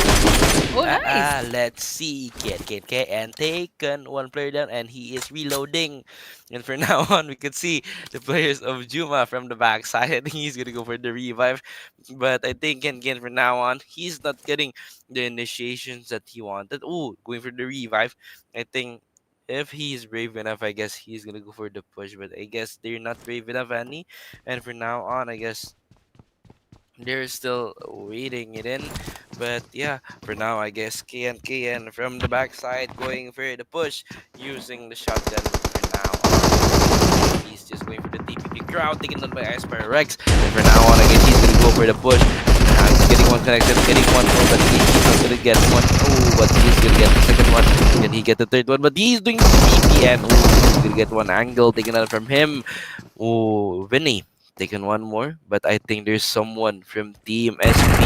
Oh, nice. Let's see. Get, and taken one player down, and he is reloading. And for now on, we can see the players of Juma from the backside. I think he's gonna go for the revive, but I think again from now on, he's not getting the initiations that he wanted. Ooh, going for the revive. I think if he's brave enough, I guess he's gonna go for the push. But I guess they're not brave enough, Annie. And for now on, I guess they're still waiting it in. But yeah, for now, I guess KN from the backside going for the push using the shotgun. For now on, he's just going for the TPP crowd, taken down by Iceberg Rex. And for now on, I guess he's gonna go for the push. He's getting one connection, getting one more, but he's not gonna get one. Oh, but he's gonna get the second one. Can he get the third one? But he's doing the TP, and he's gonna get one angle taken out from him. Oh, Vinny taken one more, but I think there's someone from Team SP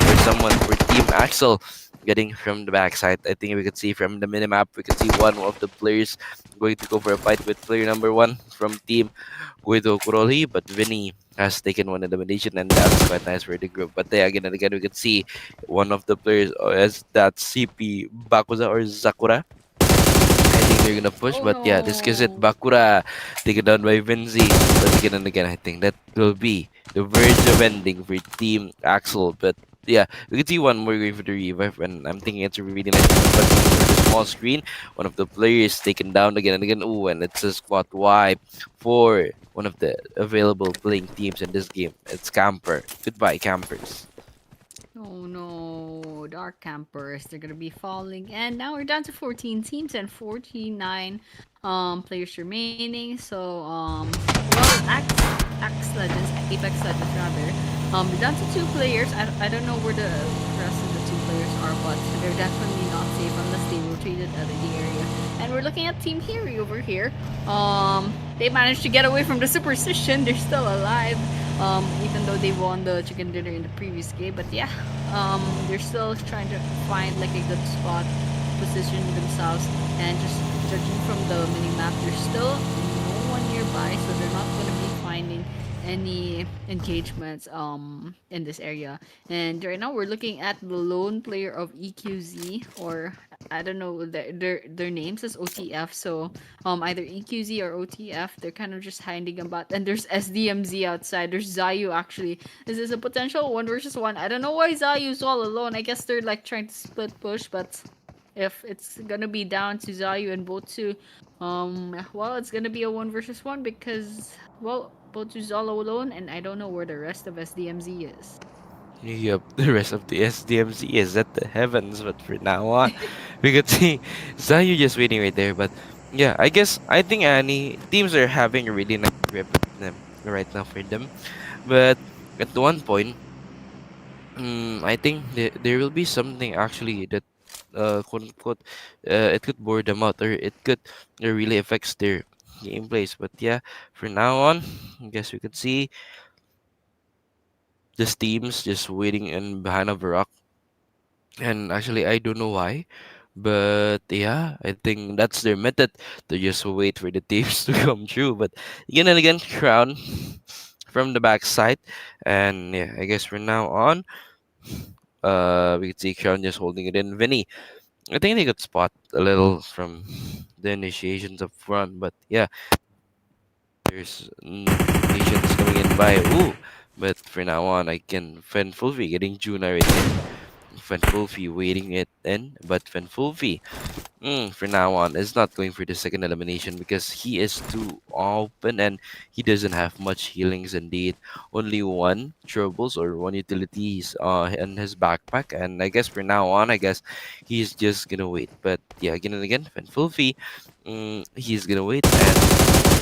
or someone for Team Axel getting from the backside. I think we could see from the minimap, we could see one of the players going to go for a fight with player number 1 from Team Goidhoo KuroLhi, but Vinny has taken one elimination, and that's quite nice for the group. But there again and again, we could see one of the players as that CP Bakuza or Zakura. I think they're gonna push, but yeah, this gives it Bakura taken down by Vinzi. But again and again, I think that will be the verge of ending for Team Axel. But yeah, we can see one more going for the revive, and I'm thinking it's a really nice one, but for the small screen, one of the players taken down again and again. Ooh, and it's a spot wipe for one of the available playing teams in this game. It's Camper. Goodbye, Campers. Oh no, Dark Campers, they're gonna be falling. And now we're down to 14 teams and 49 players remaining. So well, Axe Legends, Apex Legends rather. We're down to 2 players. I don't know where the rest of the 2 players are, but they're definitely not safe unless they rotated out of the area. And we're looking at Team HIRI over here. They managed to get away from the superstition. They're still alive. Even though they won the chicken dinner in the previous game. But yeah, they're still trying to find like a good spot, position themselves, and just judging from the mini map, there's still no one nearby, so they're not gonna be finding any engagements in this area. And right now we're looking at the lone player of EQZ, or I don't know, their names is OTF. So either EQZ or OTF. They're kind of just hiding about. And there's SDMZ outside. There's Zayu actually. This is a potential 1 versus 1. I don't know why Zayu's all alone. I guess they're like trying to split push, but if it's gonna be down to Zayu and Botu, well, it's gonna be a 1 versus 1 because, well, Botu's all alone, and I don't know where the rest of SDMZ is. Yep, the rest of the SDMC is at the heavens, but for now on, we could see Zayu just waiting right there. But yeah, I think Annie teams are having a really nice grip on them right now for them. But at one point, I think there will be something actually that quote unquote it could bore them out, or it could really affects their gameplays. But yeah, for now on, I guess we could see just teams just waiting in behind of a rock. And actually, I don't know why, but yeah, I think that's their method to just wait for the teams to come through. But again and again, Crown from the backside, and yeah, I guess from now on, we could see Crown just holding it in. Vinny, I think they could spot a little from the initiations up front, but yeah, there's nations coming in by. Ooh, but for now on, I can Fen Fulvi getting Juna right there. Fanfulfi waiting it in, but Fanfulfi, for now on, is not going for the second elimination because he is too open and he doesn't have much healings indeed. Only one troubles or one utilities in his backpack, and I guess for now on, I guess he's just gonna wait. But yeah, again and again, Fanfulfi, he's gonna wait, and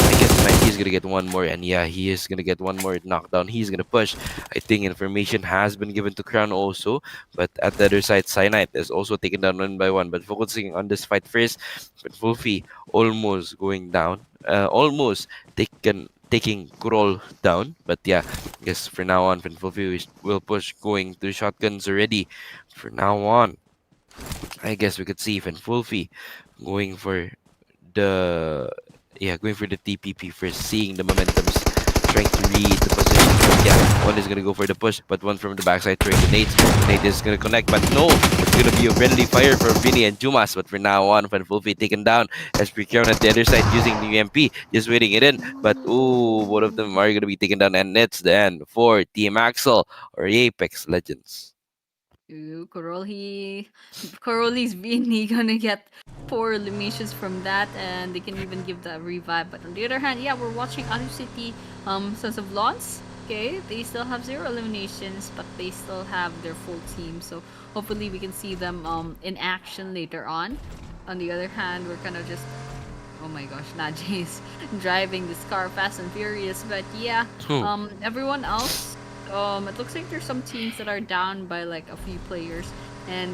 I guess Mikey's gonna get one more, and yeah, he is gonna get one more knockdown. He's gonna push. I think information has been given to Crown also, but at the other side, Cyanide is also taken down 1 by 1. But focusing on this fight first, but Wolfie almost going down, almost taking Kurol down. But yeah, I guess for now on, Wolfie will push going to shotguns already. For now on, I guess we could see Wolfie going for the TPP first, seeing the momentums, trying to read the position. But yeah, one is gonna go for the push, but one from the backside throwing the nades. The nade is gonna connect, but no, it's gonna be a friendly fire from Vinny and Jumas. But for now on, Fanfulfi taken down as Precure at the other side using the UMP, just waiting it in. But ooh, both of them are gonna be taken down, and it's the end for Team Axel or Apex Legends. Ooh, KuroLhi's Vinny gonna get 4 eliminations from that, and they can even give that revive. But on the other hand, yeah, we're watching Addu City, Sons of Lawns. Okay, they still have 0 eliminations, but they still have their full team. So hopefully we can see them in action later on. On the other hand, we're kind of just, oh my gosh, Najee is driving this car fast and furious. But yeah, everyone else. It looks like there's some teams that are down by like a few players, and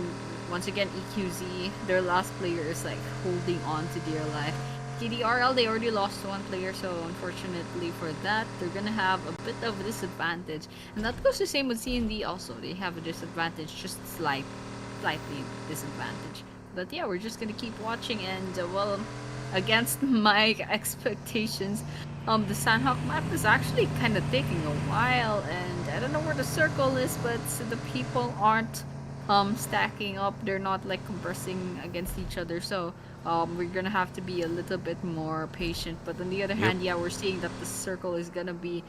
once again EQZ, their last player is like holding on to dear life. KDRL, they already lost 1 player, so unfortunately for that, they're gonna have a bit of a disadvantage, and that goes the same with CND also. They have a disadvantage, just slightly disadvantage. But yeah, we're just gonna keep watching, and well, against my expectations, the Sandhawk map is actually kind of taking a while, and I don't know where the circle is, but the people aren't stacking up. They're not like compressing against each other, so we're gonna have to be a little bit more patient. But on the other hand, yeah, we're seeing that the circle is gonna be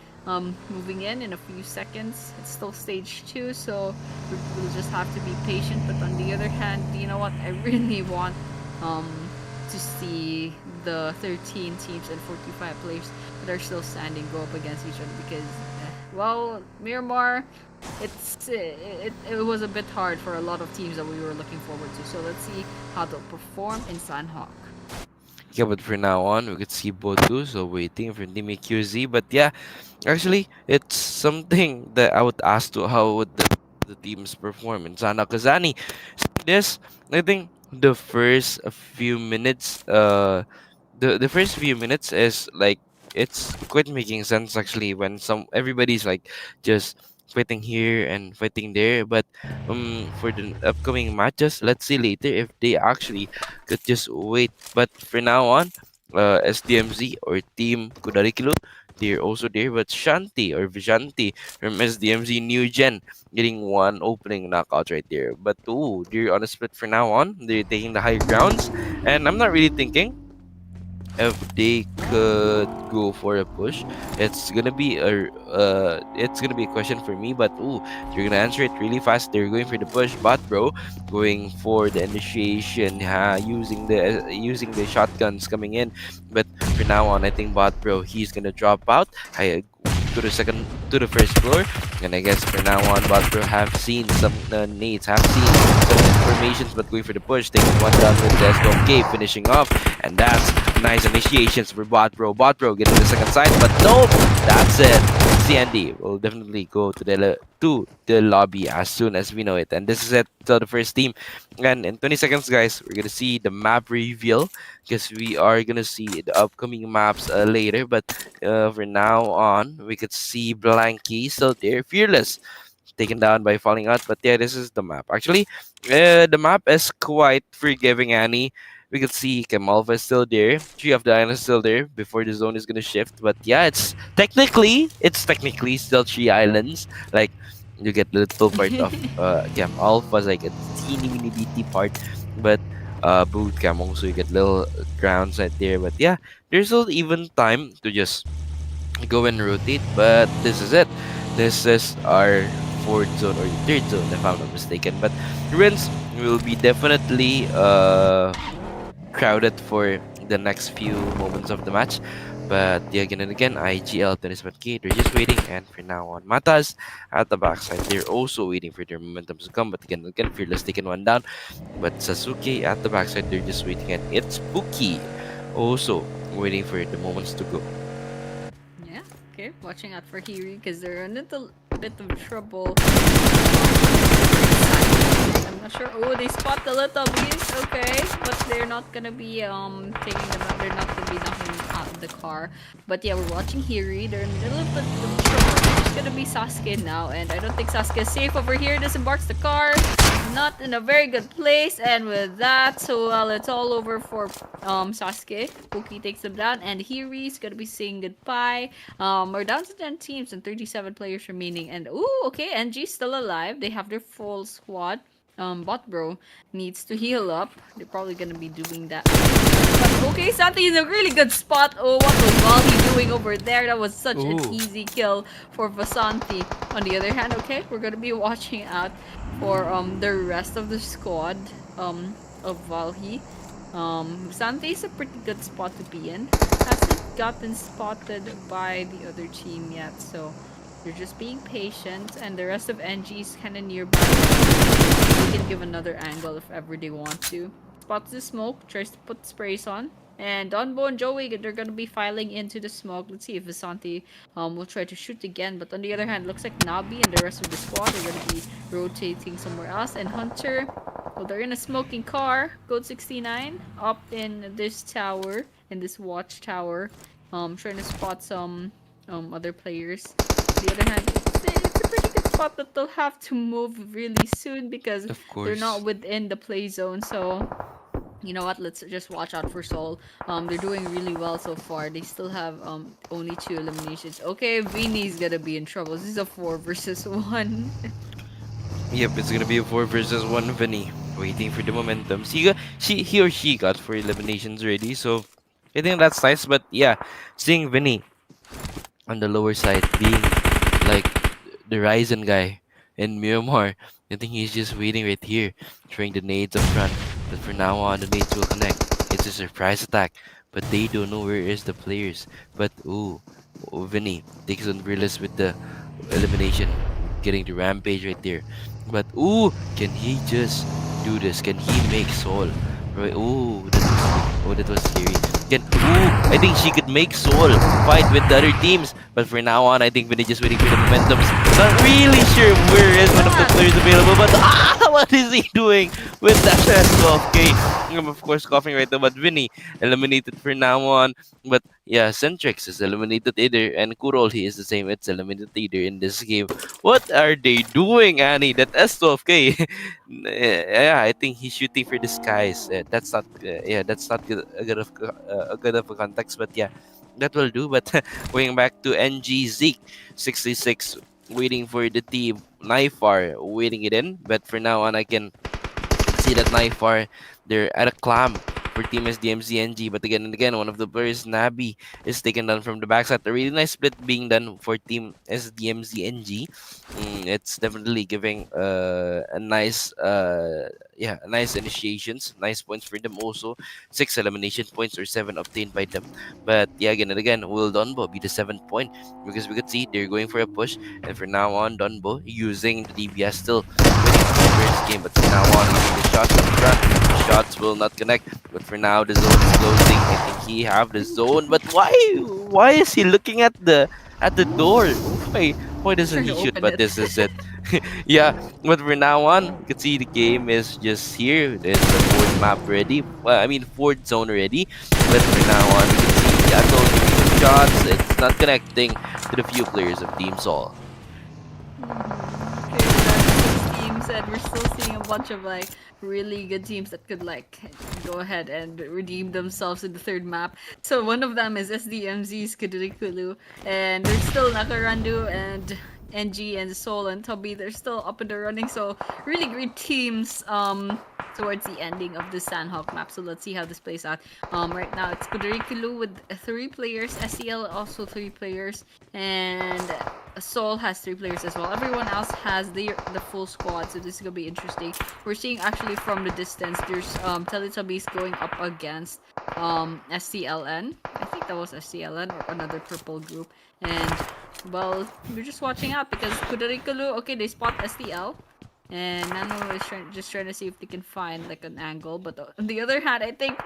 moving in a few seconds. It's still stage 2, so we'll just have to be patient. But on the other hand, you know what, I really want to see the 13 teams and 45 players that are still standing go up against each other, because well, Miramar, it was a bit hard for a lot of teams that we were looking forward to. So let's see how they'll perform in Sandhawk. Yeah, but for now on, we could see Botu, so waiting for Team EQZ. But yeah, actually, it's something that I would ask to how would the teams perform in Sana Kazani. This, I think, the first few minutes, the first few minutes is like it's quite making sense actually when everybody's like just fighting here and fighting there. But for the upcoming matches, let's see later if they actually could just wait. But for now on, SDMZ or Team Kudairikilu. They're also there, but Shanti or Vishanti from SDMZ New Gen getting one opening knockout right there. But ooh, they're on a split for now on. They're taking the high grounds, and I'm not really thinking if they could go for a push. It's gonna be a question for me, but ooh, you're gonna answer it really fast. They're going for the push, but bro, going for the initiation, using the shotguns coming in. But for now on, I think bot bro, he's gonna drop out. I to the first floor, and I guess for now on, bot bro have seen some nades, have seen some informations, but going for the push, taking one down with the SWK, finishing off, and that's nice initiations for bot bro. Bot bro getting the second side, but nope, that's it. CND will definitely go to the lobby as soon as we know it, and this is it. So the first team, and in 20 seconds, guys, we're gonna see the map reveal because we are gonna see the upcoming maps later. But for now on, we could see Blanky still there, Fearless taken down by falling out. But yeah, this is the map. Actually, the map is quite forgiving, Annie. We could see Kamalva is still there. Tree of the Island is still there before the zone is gonna shift. But yeah, it's technically still 3 islands. Like you get the little part of Cam Alpha's like a teeny mini BT part, but boot cam also you get little grounds right there. But yeah, there's still even time to just go and rotate. But this is it. This is our fourth zone or third zone if I'm not mistaken. But ruins will be definitely crowded for the next few moments of the match. But yeah, again and again, IGL 27K, they're just waiting. And for now on, Matas at the backside, they're also waiting for their momentum to come. But again and again, Fearless taking one down. But Sasuke at the backside, they're just waiting. And it's Buki also waiting for the moments to go. Yeah, okay. Watching out for HIRI because they're in a little bit of trouble. I'm not sure. Oh, they spot the Teletubbies. Okay, but they're not gonna be taking them out. They're not gonna be knocking out of the car. But yeah, we're watching HIRI. They're in a little bit of trouble. It's gonna be Sasuke now, and I don't think Sasuke is safe over here. Disembarks the car. Not in a very good place, and with that, so it's all over for Sasuke. Pookie takes them down, and HIRI is gonna be saying goodbye. We're down to 10 teams and 37 players remaining. And ooh, okay, NG's still alive. They have their full squad. Bot bro needs to heal up. They're probably gonna be doing that. But okay, Santi is in a really good spot. Oh, what was Valhi doing over there? That was such an easy kill for Vasanti. On the other hand, okay, we're gonna be watching out for the rest of the squad of Valhi. Vasanti is a pretty good spot to be in. Hasn't gotten spotted by the other team yet, so they're just being patient, and the rest of NG is kind of nearby. They can give another angle if ever they want to. Spots the smoke, tries to put sprays on. And Donbo and Joey, they're going to be filing into the smoke. Let's see if Vasanti will try to shoot again. But on the other hand, looks like Nabi and the rest of the squad are going to be rotating somewhere else. And Hunter, well, they're in a smoking car. Code 69 up in this tower, in this watchtower. Trying to spot some other players. On the other hand, it's a pretty good spot that they'll have to move really soon because they're not within the play zone. So you know what, let's just watch out for Sol. They're doing really well so far. They still have only 2 eliminations. Okay, Vinny's gonna be in trouble. This is a 4 versus 1. Yep, it's gonna be a 4 versus 1 Vinny. Waiting for the momentum. He or she got 4 eliminations already, so I think that's nice. But yeah, seeing Vinny on the lower side being like the Ryzen guy in Myanmar, I think he's just waiting right here, throwing the nades up front. But for now on, the nades will connect. It's a surprise attack, but they don't know where is the players. But Vinny takes on Brillis with the elimination, getting the rampage right there. But can he just do this? Can he make Sol? Right? That was scary. I think she could make Sol fight with the other teams. But for now on, I think Vinny just waiting for the momentum. Not really sure where is one of the players available, but what is he doing with that S12K? I'm of course coughing right now, but Vinny eliminated for now on. But yeah, Centrix is eliminated either, and KuroLhi is the same. It's eliminated either in this game. What are they doing, Annie? That S12K. Yeah, I think he's shooting for the skies. That's not. Yeah, that's not good, a good of a context. But yeah, that will do. But going back to NG Zeke 66, waiting for the team. Naifar waiting it in. But for now on, I can see that Naifar, they're at a clam for Team SDMZ NG. But again and again, one of the players, Nabi, is taken down from the backside. A really nice split being done for Team SDMZ NG. It's definitely giving a nice nice initiations, nice points for them also. 6 elimination points or 7 obtained by them. But yeah, again and again, will Donbo be the 7th point? Because we could see they're going for a push, and for now on, Donbo using the DBS still winning the first game, but from now on, using the shots up front, the shots will not connect. But for now, the zone is closing. I think he have the zone, but why is he looking at the door? Why doesn't he shoot? But this is it. Yeah, but for now on, you can see the game is just here. There's the fourth map ready. Well, I mean fourth zone ready. But for now on, you can see the Atoll shooting shots. It's not connecting to the few players of Team SOL. Teams, and we're still seeing a bunch of like really good teams that could like go ahead and redeem themselves in the third map. So one of them is SDMZ's Kudairikilu, and there's still Neykurendhoo and NG and Soul and Tubby. They're still up in the running, so really great teams towards the ending of the Sandhawk map. So let's see how this plays out. Right now it's Kudairikilu with 3 players, SEL also 3 players, and Soul has 3 players as well. Everyone else has the full squad, so this is gonna be interesting. We're seeing actually from the distance there's Teletubbies going up against STLN. I think that was STLN or another purple group, and well, we're just watching out because Kudairikilu, okay, they spot STL, and Nano is just trying to see if they can find like an angle. But on the other hand, I think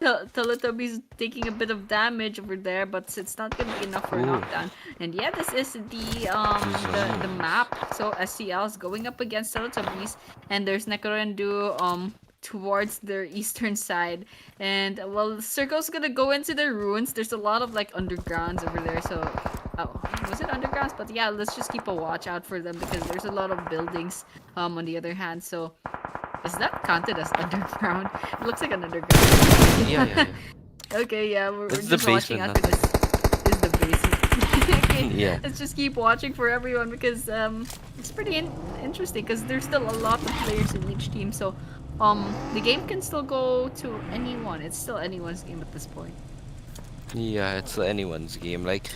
Teletubbies taking a bit of damage over there, but it's not gonna be enough for a knockdown. And yeah, this is the map. So SCL is going up against Teletubbies, and there's Neykurendhoo towards their eastern side, and well, Circle's gonna go into the ruins. There's a lot of like undergrounds over there, so was it undergrounds? But yeah, let's just keep a watch out for them because there's a lot of buildings on the other hand. So is that counted as underground? It looks like an underground. Yeah. Okay, yeah, we're It's just the watching basement, out for this. Is the basement. Okay, Yeah. let's just keep watching for everyone because it's pretty interesting because there's still a lot of players in each team. So the game can still go to anyone. It's still anyone's game at this point. Yeah, it's anyone's game. Like,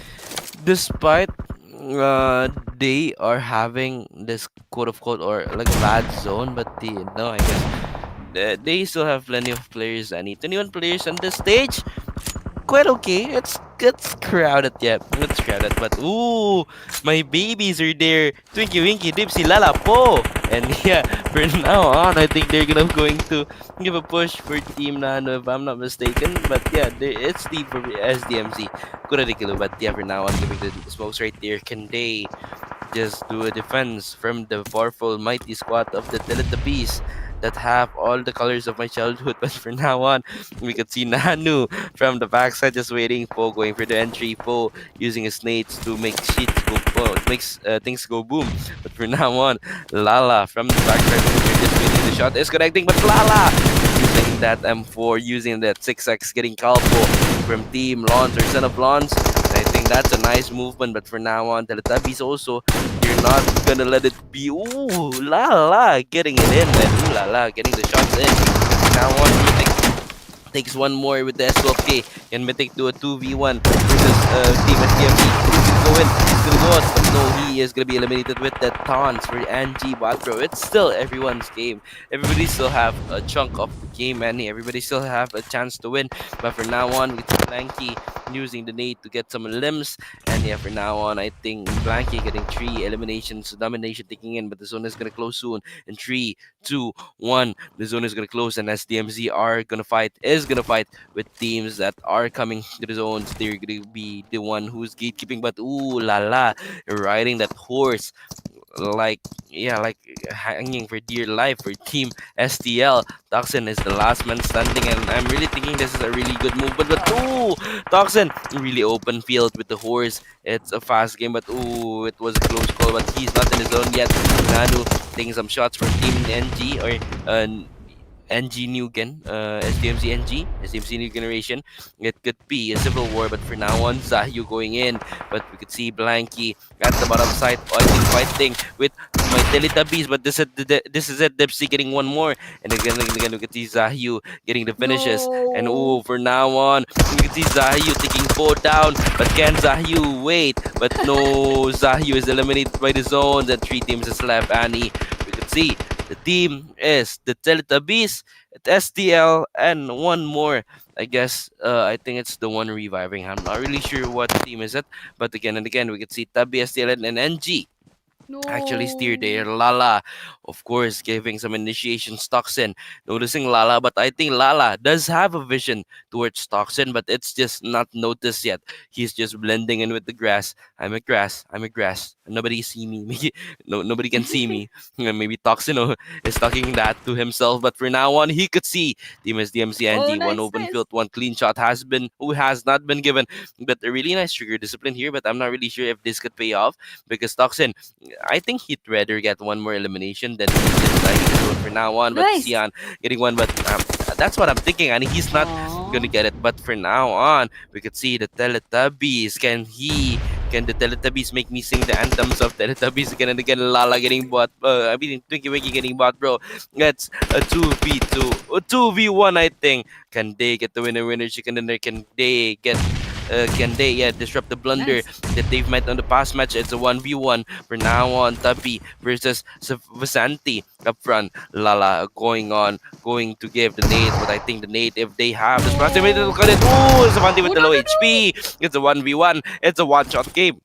despite they are having this quote unquote or like bad zone, but I guess they still have plenty of players. I need 21 players on the stage. Quite okay. It's crowded, yeah. It's crowded, but ooh, my babies are there. Twinkie, Winky, Dipsy, Lala, Po. And yeah, for now on, I think they're going to give a push for Team Nano, if I'm not mistaken. But yeah, it's Team for SDMZ Kudairikilu. But yeah, for now on, giving the smokes right there. Can they just do a defense from the powerful, mighty squad of the Teletubbies that have all the colors of my childhood? But for now on, we could see Nanu from the backside just waiting. Po going for the entry. Po using his nades to make makes things go boom. But for now on, Lala from the backside just waiting. The shot is connecting, but Lala using that M4, using that 6x, getting Calpo from Team Lons or Son of Lons. I think that's a nice movement, but for now on, Teletubbies also, you're not gonna let it be. Ooh, Lala getting it in, man. Ooh, Lala getting the shots in. Now on, Mythic takes one more with the S12K, and Mythic do a 2v1 versus Team SDMZ. Go in, he's gonna go out, but no, he is gonna be eliminated with the taunts for Angie Botbro. It's still everyone's game. Everybody still have a chunk of the game, man. Everybody still have a chance to win. But for now on, it's Lanky using the nade to get some limbs. And yeah, for now on, I think Blanky getting 3 eliminations, domination taking in, but the zone is gonna close soon. In 3, 2, 1, the zone is gonna close, and SDMZ is gonna fight with teams that are coming to the zones. They're gonna be the one who's gatekeeping, but ooh la la, riding that horse like like hanging for dear life for Team STL. Toxin is the last man standing, and I'm really thinking this is a really good move. But ooh, Toxin really open field with the horse. It's a fast game, but ooh, it was a close call. But he's not in the zone yet. Nanu taking some shots from Team NG or NG New Gen, SDMC NG, SDMC New Generation. It could be a civil war, but for now on, Zahyu going in. But we could see Blanky at the bottom side, I think fighting with my Teletubbies, but this is it, Dipsy getting one more. And again, we could see Zahyu getting the finishes. And ooh, for now on, we could see Zahyu taking 4 down, but can Zahyu wait? But no, Zahyu is eliminated by the zones, and 3 teams is left, Annie. We could see the team is the Teletubbies, STL, and one more. I guess I think it's the one reviving. I'm not really sure what team is it, but again and again we can see Tubby, STL, and NG actually steer there. Lala, of course, giving some initiation Toxin, noticing Lala, but I think Lala does have a vision towards Toxin, but it's just not noticed yet. He's just blending in with the grass. I'm a grass. Nobody see me. Nobody can see me. Maybe Toxin is talking that to himself, but for now on, he could see Team SDMC NG. One open field, one clean shot has not been given, but a really nice trigger discipline here, but I'm not really sure if this could pay off because Toxin, I think he'd rather get one more elimination than he just like to do it for now on. But Sian getting one, but that's what I'm thinking. And he's not gonna get it. But for now on, we could see the Teletubbies. Can the Teletubbies make me sing the anthems of Teletubbies again and again? Lala getting bot. Twinkie Winkie getting bot, bro. That's a 2v2, a 2v1, I think. Can they get the winner chicken dinner? Can they disrupt the blunder that they've met on the past match? It's a 1v1 for now on. Tubby versus Vasanti up front. Lala going to give the nade, but I think the nade, if they have this proximity, look at it. Ooh, Vasanti with the low HP. It's a 1v1. It's a one-shot game.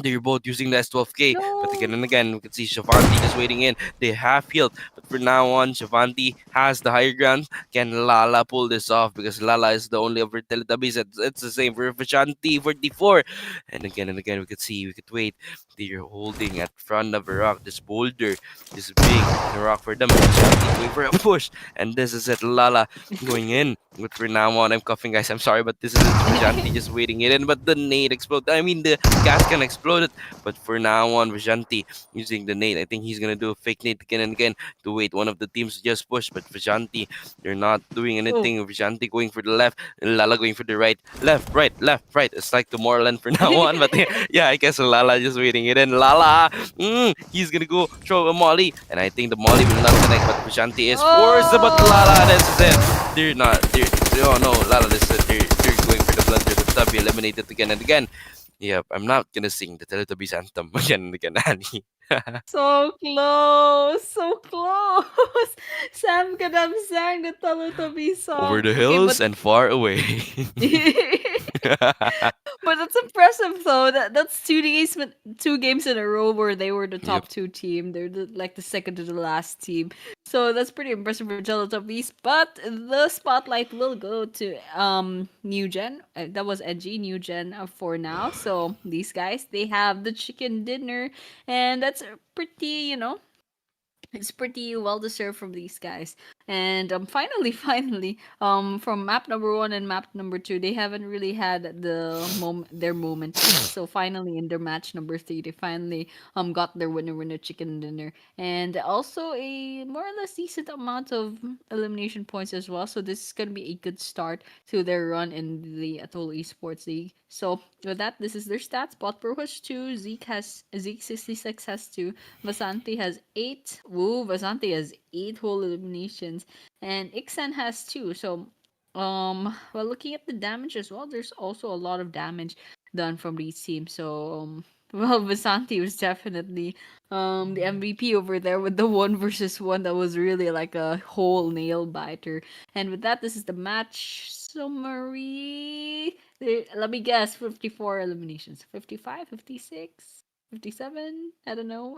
They're both using the S12K, but again and again, we can see Shavanti just waiting in. They have healed, but for now on, Shavanti has the higher ground. Can Lala pull this off? Because Lala is the only of her Teletubbies. It's the same for Vishanti 44. And again, we could wait. They're holding at front of a rock, this boulder, this big rock for them. Vishanti going for a push, and this is it. Lala going in. But for now on, I'm coughing, guys. I'm sorry, but this is Vishanti just waiting it in. But the nade exploded. I mean, the gas can explode. But for now on, Vishanti using the nade. I think he's gonna do a fake nade again and again to wait one of the teams to just push. But Vishanti, they're not doing anything. Vishanti going for the left, Lala going for the right. Left, right, left, right. It's like Tomorrowland for now on. But yeah, I guess Lala just waiting it in. Lala, he's gonna go throw a molly. And I think the molly will not connect. But Vishanti is forced. But Lala, this is it. They're not. Oh no, Lala, this is it. They're going for the blunder. But Tubby eliminated again and again. Yep, I'm not gonna sing the Teletubbies anthem again and again, Annie. So close, so close. Sam could have sang the Teletubbies song. Over the hills and far away. But that's impressive though. That's 2 games in a row where they were the top 2 team. They're like the second to the last team. So that's pretty impressive for Teletubbies. But the spotlight will go to New Gen. That was NG New Gen for now. So these guys, they have the chicken dinner, and that's pretty, it's pretty well deserved from these guys. And finally, from map number 1 and map number 2, they haven't really had their moment. So finally, in their match number 3, they finally got their winner chicken dinner, and also a more or less decent amount of elimination points as well. So this is gonna be a good start to their run in the Atoll Esports League. So with that, this is their stats. Botbro has 2, Zeke 66 has 2, Vasanti has 8. Woo, Vasanti has 8 whole eliminations, and Ixan has 2. So well, looking at the damage as well, there's also a lot of damage done from these teams. So well, Vasanti was definitely the MVP over there with the 1 versus 1. That was really like a whole nail biter. And with that, this is the match summary. Let me guess, 54 eliminations. 55, 56, 57? I don't know.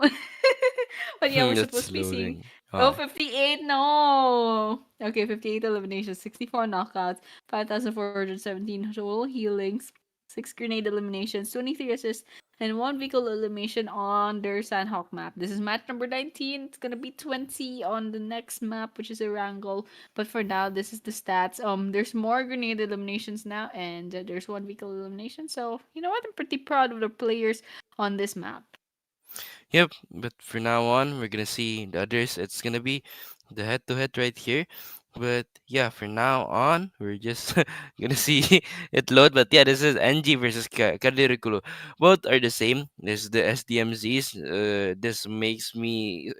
But yeah, we're supposed That's to be seeing. loading. Oh, Oh. 58. No. Okay, 58 eliminations, 64 knockouts, 5,417 total healings, 6 grenade eliminations, 23 assists, and 1 vehicle elimination on their Sandhawk map. This is match number 19. It's gonna be 20 on the next map, which is Erangel. But for now, this is the stats. There's more grenade eliminations now, and there's 1 vehicle elimination. So you know what? I'm pretty proud of the players on this map. Yep, but for now on, we're gonna see the others. It's gonna be the head-to-head right here. But yeah, for now on, we're just gonna see it load. But yeah, this is NG versus Kudairikilu. Both are the same. This is the SDMZs. This makes me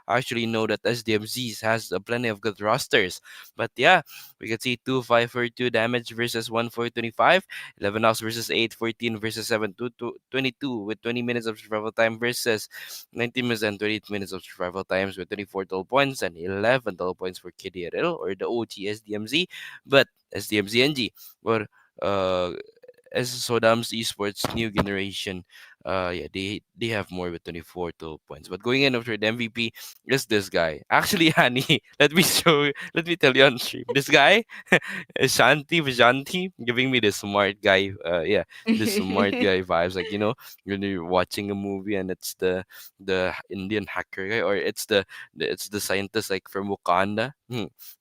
actually know that SDMZs has plenty of good rosters. But yeah, we can see 2,542 damage versus 1,425. 11 knocks versus 814 versus 722 with 20 minutes of survival time versus 19 minutes and 28 minutes of survival times with 24 total points and 11 total points for KDRL or the OG SDMZ, but SDMZ NG or uh as Sodam's esports new generation, yeah, they have more with 24 total points. But going in after the MVP is this guy. Actually, Hani, let me tell you on stream. This guy, Shanti, giving me the smart guy, yeah, the smart guy vibes. Like, you know, when you're watching a movie and it's the Indian hacker guy, or it's the scientist like from Wakanda.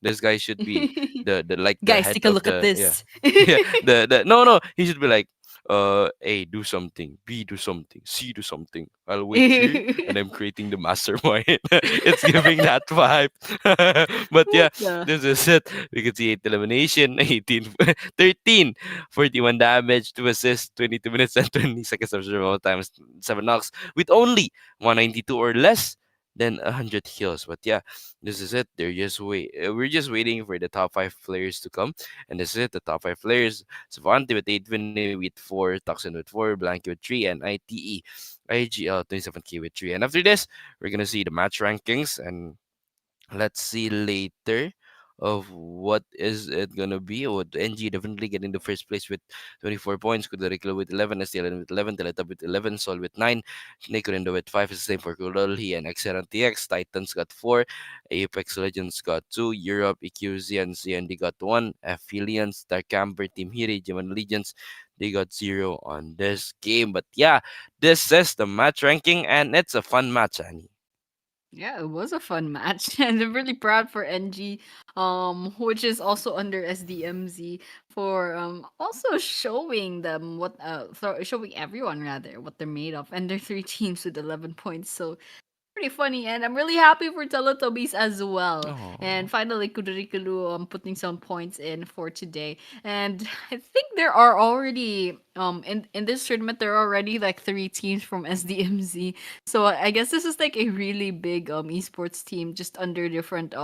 This guy should be the like the Guys, head take a of look at the, yeah. this. Yeah, the no, he should be like, A, do something, B, do something, C, do something. I'll wait here and I'm creating the mastermind. It's giving that vibe. But yeah, Yeah. this is it. We can see 8 elimination, 18, 13, 41 damage, 2 assists, 22 minutes and 20 seconds of survival time, 7 knocks with only 192 or less than 100 kills. But yeah, this is it. We're just waiting for the top 5 players to come. And this is it. The top 5 players: Savante with 8, Vinny with 4, Toxin with 4, Blanky with 3, and ITE IGL 27K with 3. And after this, we're gonna see the match rankings, and let's see later of what is it gonna be. With NG definitely getting the first place with 24 points, Kudairikilu with 11, STLN with 11, Teletab with 11, Sol with 9, Neykurendhoo with 5 is the same for KuroLhi and XNTRX. Titans got 4, Apex Legends got 2, Europe, EQZ and CND got 1, Feealians, Camper, Team HIRI, Gemana Legions, they got 0 on this game. But yeah, this is the match ranking, and it's a fun match, Annie. Yeah, it was a fun match, and I'm really proud for NG, which is also under SDMZ, for also showing them showing everyone rather what they're made of, and they're 3 teams with 11 points. So pretty funny, and I'm really happy for Teletubbies as well. Oh. And finally, Kudairikilu putting some points in for today. And I think there are already in this tournament there are already like 3 teams from SDMZ. So I guess this is like a really big esports team just under different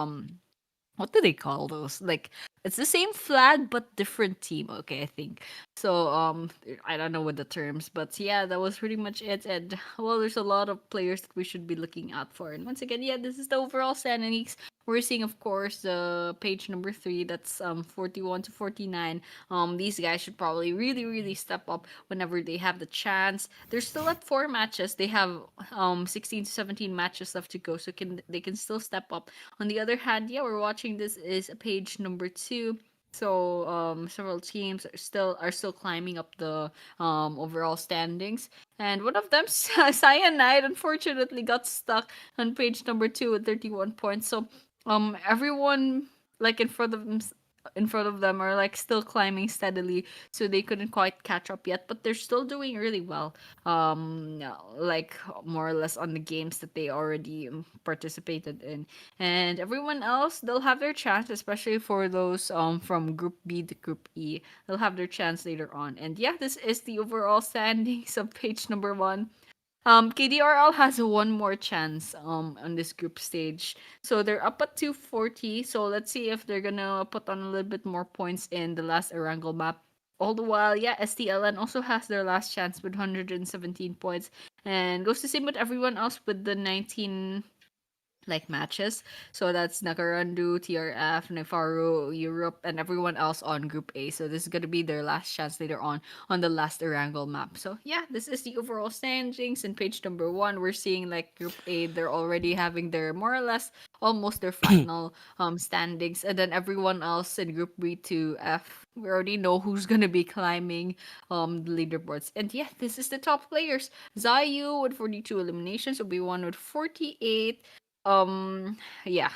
what do they call those? Like it's the same flag but different team. Okay, I think. So I don't know what the terms, but yeah, that was pretty much it. And well, there's a lot of players that we should be looking out for. And once again, yeah, this is the overall standings. We're seeing, of course, the page number 3. That's 41 to 49. These guys should probably really step up whenever they have the chance. They're still at 4 matches. They have 16 to 17 matches left to go, so they can still step up. On the other hand, yeah, we're watching this is page number 2. So several teams are still climbing up the overall standings, and one of them, Cyanide, unfortunately got stuck on page number 2 with 31 points. So everyone like in front of them are like still climbing steadily, so they couldn't quite catch up yet, but they're still doing really well, like more or less on the games that they already participated in. And everyone else, they'll have their chance, especially for those from group B to group E. They'll have their chance later on. And yeah, this is the overall standings of page number 1. KDRL has one more chance on this group stage. So they're up at 240. So let's see if they're gonna put on a little bit more points in the last Erangel map. All the while, yeah, STLN also has their last chance with 117 points. And goes to same with everyone else with the 19 like matches. So that's Neykurendhoo, TRF, Naifaru Europe, and everyone else on Group A. So this is gonna be their last chance later on the last Erangel map. So yeah, this is the overall standings. In page number 1, we're seeing like Group A. They're already having their more or less almost their final standings, and then everyone else in Group B to F. We already know who's gonna be climbing the leaderboards. And yeah, this is the top players. Zayu with 42 eliminations, Obi-Wan with 48. Yeah.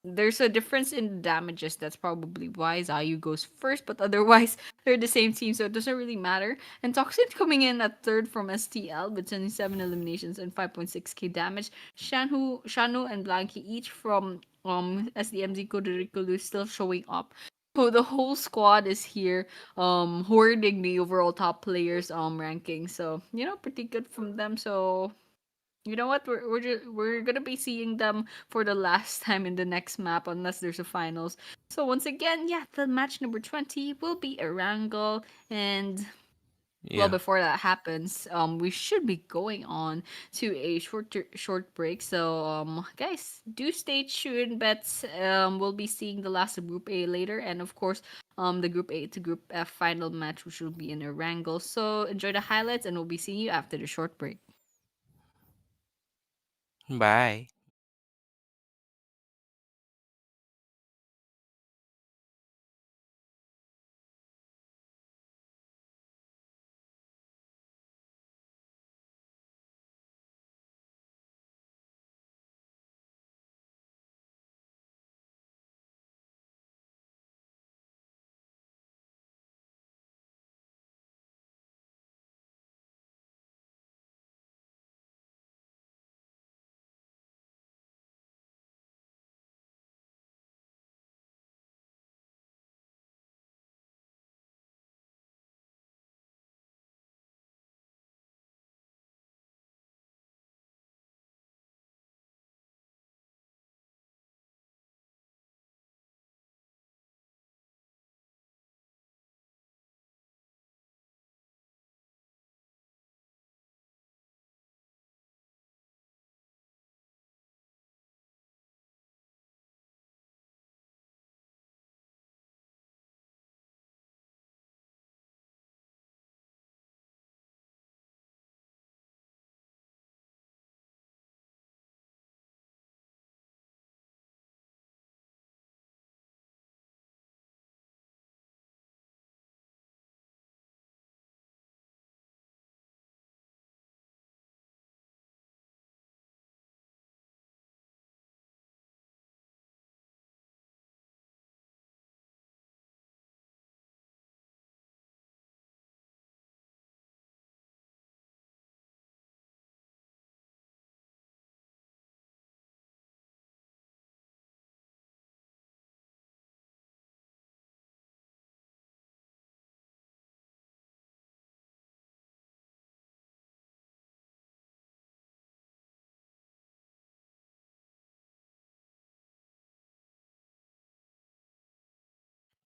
There's a difference in damages. That's probably why Zayu goes first, but otherwise they're the same team, so it doesn't really matter. And Toxin coming in at third from STL with 27 eliminations and 5.6k damage. Shanu and Blanky each from SDMZ Kudairikilu still showing up. So the whole squad is here, hoarding the overall top players ranking. So pretty good from them. So you know what? We're gonna be seeing them for the last time in the next map, unless there's a finals. So once again, yeah, the match number 20 will be a wrangle, and well, Yeah. before that happens, we should be going on to a short break. So guys, do stay tuned. Bets we'll be seeing the last of Group A later, and of course, the Group A to Group F final match, which will be in a wrangle. So enjoy the highlights, and we'll be seeing you after the short break. Bye.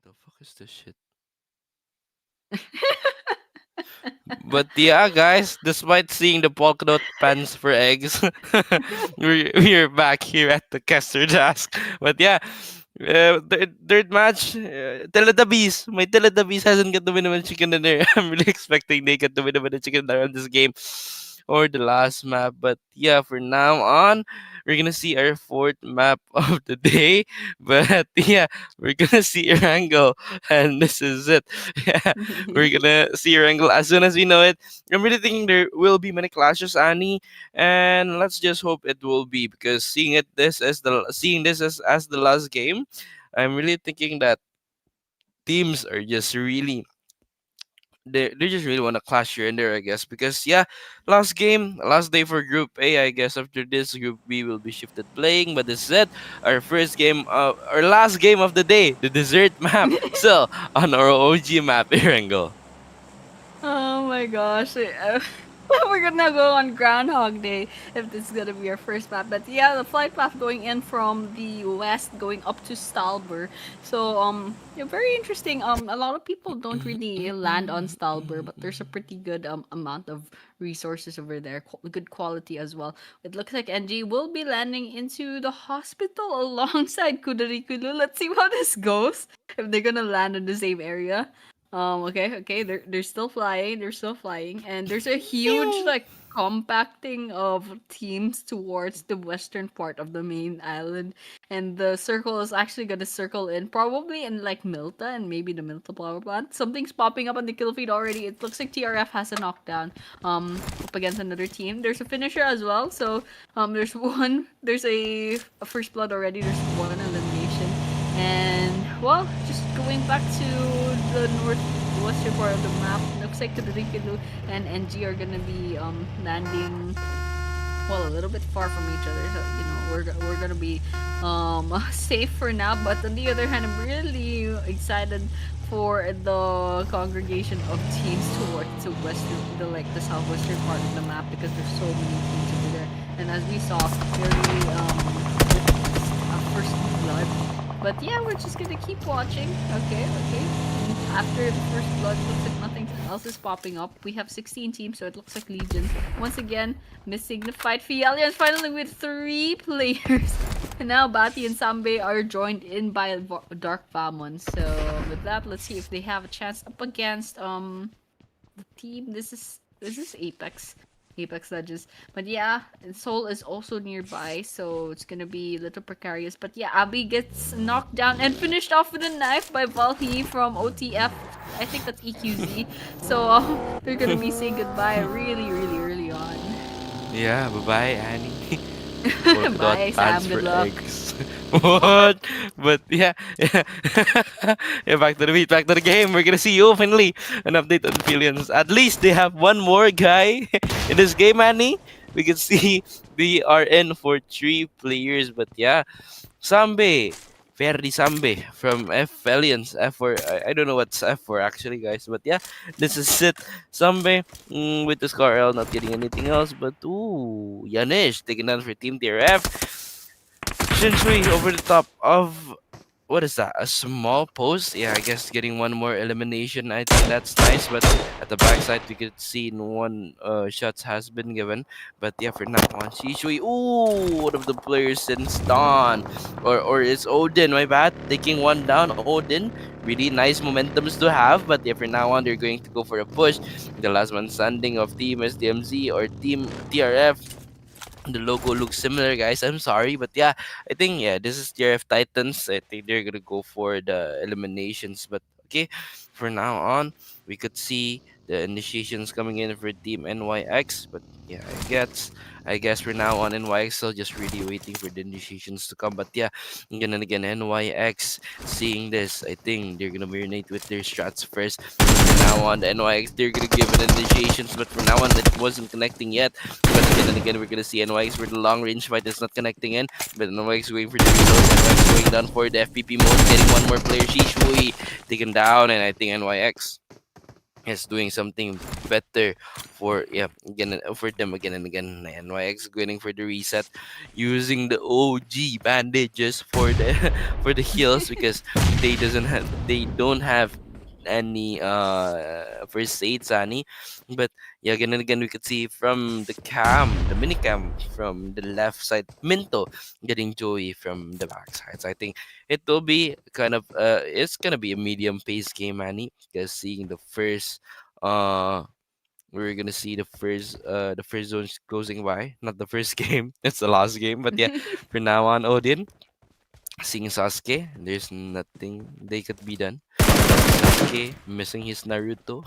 The fuck is this shit? But yeah, guys, despite seeing the polka dot pants for eggs, we're back here at the caster desk. But yeah, third match, Teletubbies. My Teletubbies hasn't got the win of chicken dinner. I'm really expecting they get the win of the chicken dinner on this game or the last map. But yeah, for now on, we're gonna see our fourth map of the day. But yeah, we're gonna see Erangel, and this is it. Yeah, we're gonna see Erangel as soon as we know it. I'm really thinking there will be many clashes, Annie, and let's just hope it will be, because seeing this as the last game, I'm really thinking that teams are just really they just really want to clash here and there, I guess. Because yeah, last day for Group A. I guess after this, Group B will be shifted playing. But this is it, our last game of the day, the dessert map. So on our OG map, Erangel. Oh my gosh. We're gonna go on Groundhog Day if this is gonna be our first map. But yeah, the flight path going in from the west, going up to Stalber. So yeah, very interesting. A lot of people don't really land on Stalber, but there's a pretty good amount of resources over there, good quality as well. It looks like NG will be landing into the hospital alongside Kudairikilu. Let's see how this goes. If they're gonna land in the same area. Okay, they're still flying, and there's a huge like compacting of teams towards the western part of the main island, and the circle is actually gonna circle in probably in like Milta and maybe the Milta power plant. Something's popping up on the kill feed already. It looks like TRF has a knockdown up against another team. There's a finisher as well, so there's a first blood already. There's one elimination, and well, just going back to the northwestern part of the map, looks like Kudairikilu and NG are gonna be landing well a little bit far from each other. So we're gonna be safe for now. But on the other hand, I'm really excited for the congregation of teams towards the southwestern part of the map because there's so many teams over there. And as we saw, very first blood. But yeah, we're just gonna keep watching. Okay. And after the first blood, looks like nothing else is popping up. We have 16 teams, so it looks like Legion. Once again, missing the fight. Feealians finally with 3 players. And now Bati and Sambe are joined in by Dark Vamon. So with that, let's see if they have a chance up against the team. This is Apex Legends. But yeah, Seoul is also nearby, so it's gonna be a little precarious. But yeah, Abby gets knocked down and finished off with a knife by Valhi from OTF. I think that's EQZ. So they're gonna be saying goodbye really early on. Yeah, bye-bye, Annie. Bye, Sam. Good luck. What? But yeah. Yeah, back to the beat, back to the game. We're gonna see you finally. An update on Feealians. At least they have one more guy in this game, Annie. We can see they are in for 3 players. But yeah, Sambe. Ferdi Sambe from Feealians. F4. I don't know what's F4 actually, guys. But yeah, this is it. Sambe with the score L, not getting anything else. But ooh, Yanish taking down for Team TRF. Shinshui over the top of, what is that? A small post? Yeah, I guess getting one more elimination. I think that's nice. But at the backside, we could see one shots has been given. But yeah, for now on Shishui. Ooh, one of the players since Dawn. Or it's Odin, my bad. Taking one down. Odin. Really nice momentums to have. But yeah, for now on, they're going to go for a push. The last one standing of Team SDMZ or Team TRF. The logo looks similar, guys. I'm sorry, but yeah, I think this is TRF Titans. I think they're gonna go for the eliminations. But okay, for now on, we could see the initiations coming in for Team NYX. But yeah, I guess for now on NYX still just really waiting for the initiations to come. But yeah, again and again, NYX seeing this, I think they're gonna marinate with their strats first. From now on, the NYX they're gonna give an initiations, but from now on it wasn't connecting yet. But again and again, we're gonna see NYX for the long range fight that's not connecting in. But NYX going for the reload. NYX going down for the FPP mode, getting one more player. Shishui taken down, and I think NYX is doing something better for them again and again. NYX going for the reset, using the OG bandages for the for the heals because they don't have any first aid, Sani. But yeah, again and again we could see from the mini cam from the left side, Minto getting Joey from the back side. So I think it will be kind of it's gonna be a medium paced game, Manny, because seeing the first we're gonna see the first zone closing by, not the first game, it's the last game. But yeah, for now on, Odin seeing Sasuke, there's nothing they could be done. Sasuke missing his Naruto.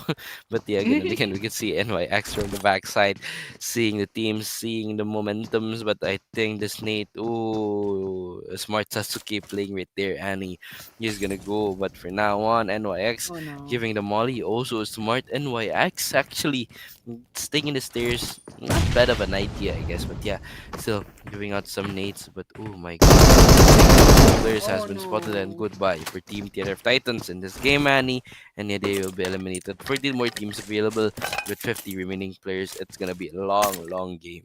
But yeah, again and again we can see NYX from the backside, seeing the teams, seeing the momentums. But I think this Nate, a smart Sasuke playing right there. Annie, he's gonna go. But for now on, NYX giving the molly. Also a smart NYX actually staying in the stairs. Not bad of an idea, I guess. But yeah, still giving out some nades. But oh my god, players has been spotted, and goodbye for Team TRF Titans in this game, Annie. and yeah, they will be eliminated. 14 more teams available with 50 remaining players. It's gonna be a long game.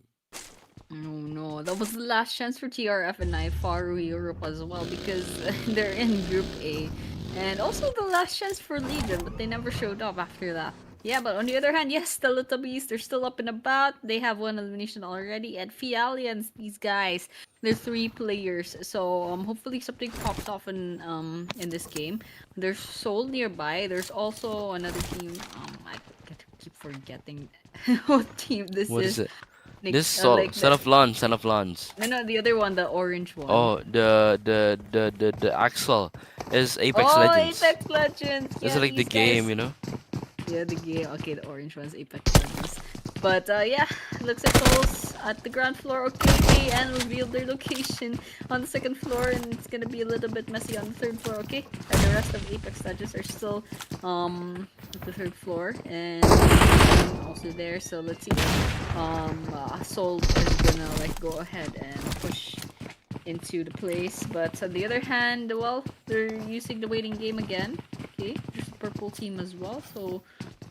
Oh no, that was the last chance for TRF and Naifaru Europe as well because they're in Group A. And also the last chance for Legion, but they never showed up after that. Yeah, but on the other hand, yes, Teletubbies, they're still up and about. They have one elimination already. And Feealians, these guys, they're 3 players. So hopefully something pops off in this game. There's Seoul nearby. There's also another team. I keep forgetting what team this What is. is it? This Sol, like son of Lons, son of Lons. No, the other one, the orange one. Oh, the Axel is Apex oh, Legends. Apex Legends. It's Yeah, like the these game, guys. you know. Yeah, the game. Okay, the orange one's Apex Legends. But yeah, looks like Souls at the ground floor. Okay, and revealed their location on the 2nd floor, and it's gonna be a little bit messy on the 3rd floor. Okay, and the rest of Apex Legends are still at the 3rd floor, and also there. So let's see. Soul is gonna like go ahead and push into the place, but on the other hand, well, they're using the waiting game again. Okay, there's a purple team as well, so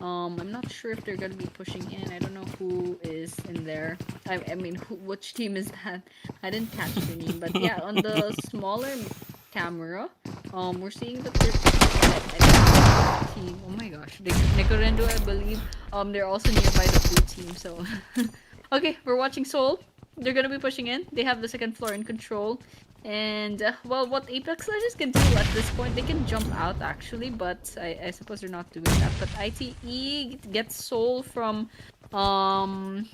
I'm not sure if they're gonna be pushing in. I don't know who is in there. I mean, which team is that? I didn't catch the name, but yeah, on the smaller camera, we're seeing that there's team. Oh my gosh, Neykurendhoo, I believe. They're also nearby the blue team, so okay, we're watching Seoul. They're gonna be pushing in. They have the 2nd floor in control. And, well, what Apex Legends can do at this point, they can jump out actually, but I suppose they're not doing that. But ITE gets Seoul from, I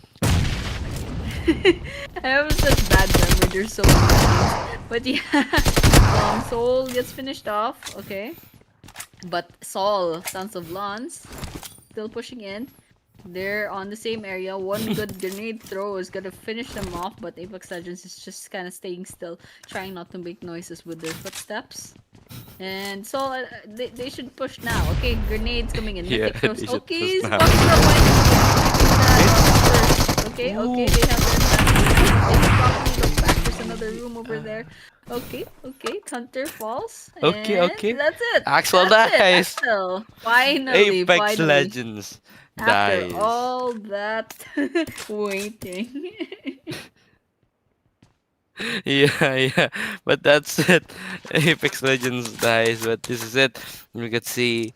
have such bad memory, there's so many things. But yeah, Seoul gets finished off, okay. But Sol, Sons of Lons, still pushing in. They're on the same area. One good grenade throw is gonna finish them off, but Apex Legends is just kind of staying still, trying not to make noises with their footsteps. And so they should push now. Okay, grenades coming in. Yeah, Mythic throws. they should Okay, push now. Okay, they have their plan. They can probably look back. There's another room over there. Okay, Hunter falls. Okay, and okay. That's it. Axel That's it, dies. Axel. Finally, Apex finally. Legends After dies. all that waiting. Yeah. But that's it. Apex Legends dies, but this is it. We can see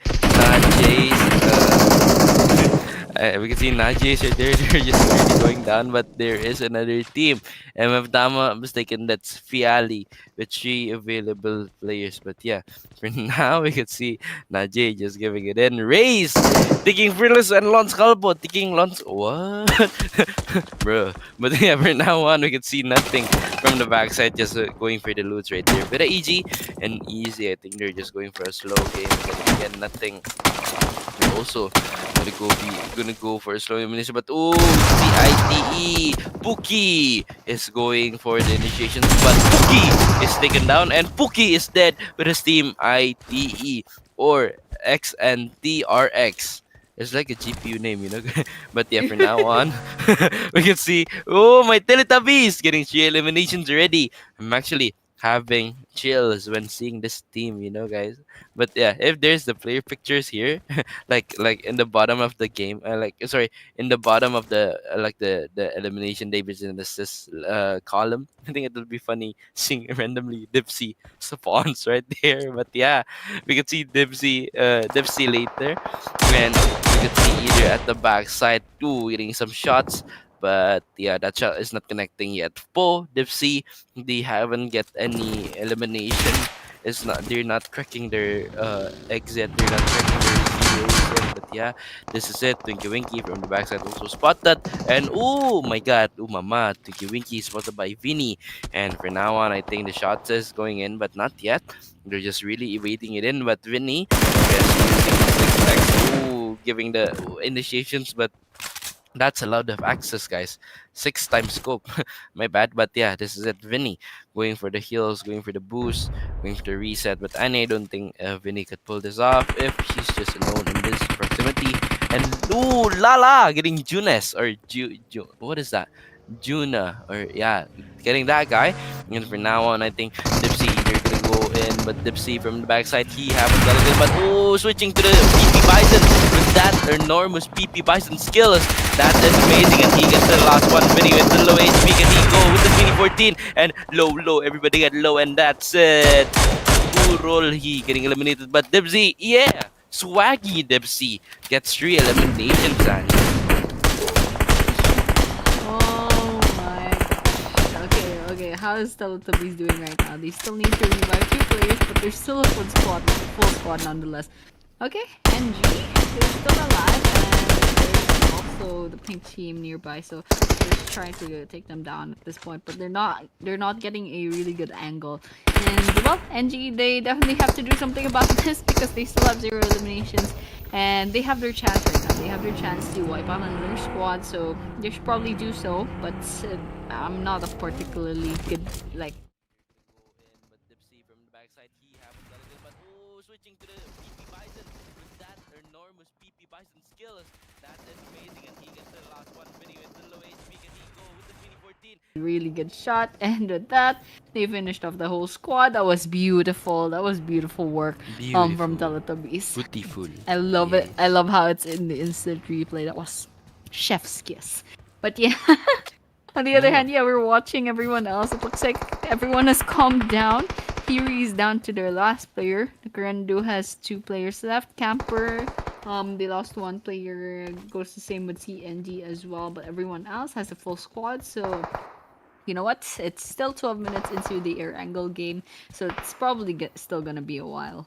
we can see Najis right there. They're just already going down, but there is another team. And if I'm mistaken, that's Feeali with 3 available players. But yeah, for now, we can see Najee just giving it in. Race! Taking Fearless and Lons Calpo. Taking Lons. What? Bro. But yeah, for now on, we can see nothing from the backside. Just going for the loots right there. Bit of EG and easy. I think they're just going for a slow game. Again, nothing. Also gonna go for a slow elimination, but oh, the ITE Pookie is going for the initiations, but Pookie is taken down and Pookie is dead with his team ITE or XNTRX. It's like a GPU name, you know. But yeah, for now on, we can see, oh, my Teletubbies getting 3 eliminations already. I'm actually having chills when seeing this team, you know, guys. But yeah, if there's the player pictures here, like in the bottom of the game, in the bottom of the the elimination tables in this column, I think it would be funny seeing randomly Dipsy spawns right there. But yeah, we can see Dipsy later, and we can see either at the backside too getting some shots. But yeah, that shot is not connecting yet. Po, Dipsy, they haven't get any elimination. They're not cracking their exit. They're not cracking their zeros yet. But yeah, this is it. Twinkie Winky from the backside also spotted. And oh my god, oh mama, Twinkie Winky spotted by Vinny. And for now on, I think the shot is going in, but not yet. They're just really evading it in. But Vinny is using 6x, giving the initiations, but that's a lot of access, guys. 6 times scope. My bad, but yeah, this is it. Vinny going for the heals, going for the boost, going for the reset. But I don't think Vinny could pull this off if she's just alone in this proximity. And ooh, Lala getting Junes or what is that? Juna or yeah, getting that guy. And from now on, I think Dipsy either gonna go in, but Dipsy from the backside, he haven't done it. But switching to the PP Bison with that enormous PP Bison skills. That is amazing, and he gets the last one winning with the low HP. Can he go with the 2014 and low? Everybody get low, and that's it. KuroLhi getting eliminated, but Dipsy, yeah, swaggy Dipsy gets 3 eliminations. Oh my gosh. Okay. How is Teletubbies doing right now? They still need to revive 2 players, but they're still a full squad nonetheless. Okay, NG, they're still alive, and there's also the pink team nearby, so they're just trying to take them down at this point, but they're not getting a really good angle. And well, NG, they definitely have to do something about this because they still have 0 eliminations, and they have their chance right now. They have their chance to wipe out another squad, so they should probably do so, but I'm not a particularly good, like, But Dipsy from the backside, he haven't done it. But switching to the PP Bison with that enormous PP Bison skills. That is amazing, and he gets the last one winning with the low HP. Can he go with the 2014? really good shot, and with that they finished off the whole squad. That was beautiful. That was beautiful work from Teletubbies. Beautiful. I love it. I love how it's in the instant replay. That was chef's kiss. But yeah, on the other hand, yeah, we're watching everyone else. It looks like everyone has calmed down. HIRI is down to their last player. Neykurendhoo has 2 players left. Camper, they lost 1 player. Goes the same with CND as well. But everyone else has a full squad. So you know what? It's still 12 minutes into the air angle game. So it's probably still gonna be a while.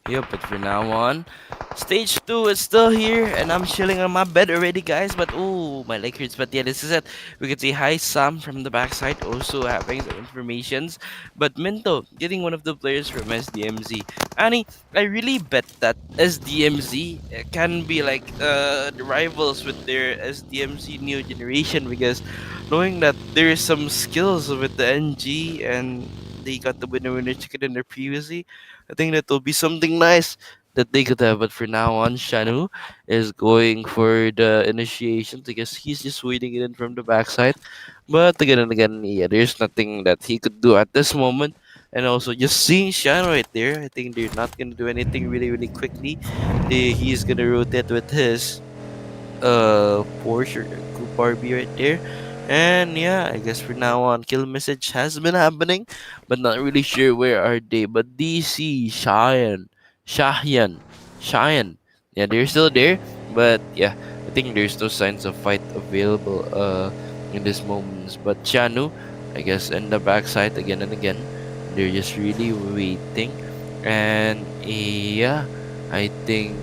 Yep, but for now on, stage 2 is still here, and I'm chilling on my bed already, guys. But my leg hurts. But yeah, this is it. We can see hi Sam from the backside, also having some informations. But Minto getting one of the players from SDMZ. Annie, I really bet that SDMZ can be like the rivals with their SDMZ new generation, because knowing that there is some skills with the NG and they got the winner chicken in there previously. I think that will be something nice that they could have. But for now on, Shanu is going for the initiation. I guess he's just waiting it in from the backside. But again and again, yeah, there's nothing that he could do at this moment. And also, just seeing Shanu right there, I think they're not gonna do anything really quickly. He's gonna rotate with his Porsche Group RB right there. And yeah, I guess for now on, kill message has been happening, but not really sure where are they. But DC, Cheyenne, yeah, they're still there. But yeah, I think there's no signs of fight available in this moments. But Chanu, I guess, in the backside again and again, they're just really waiting. And yeah, I think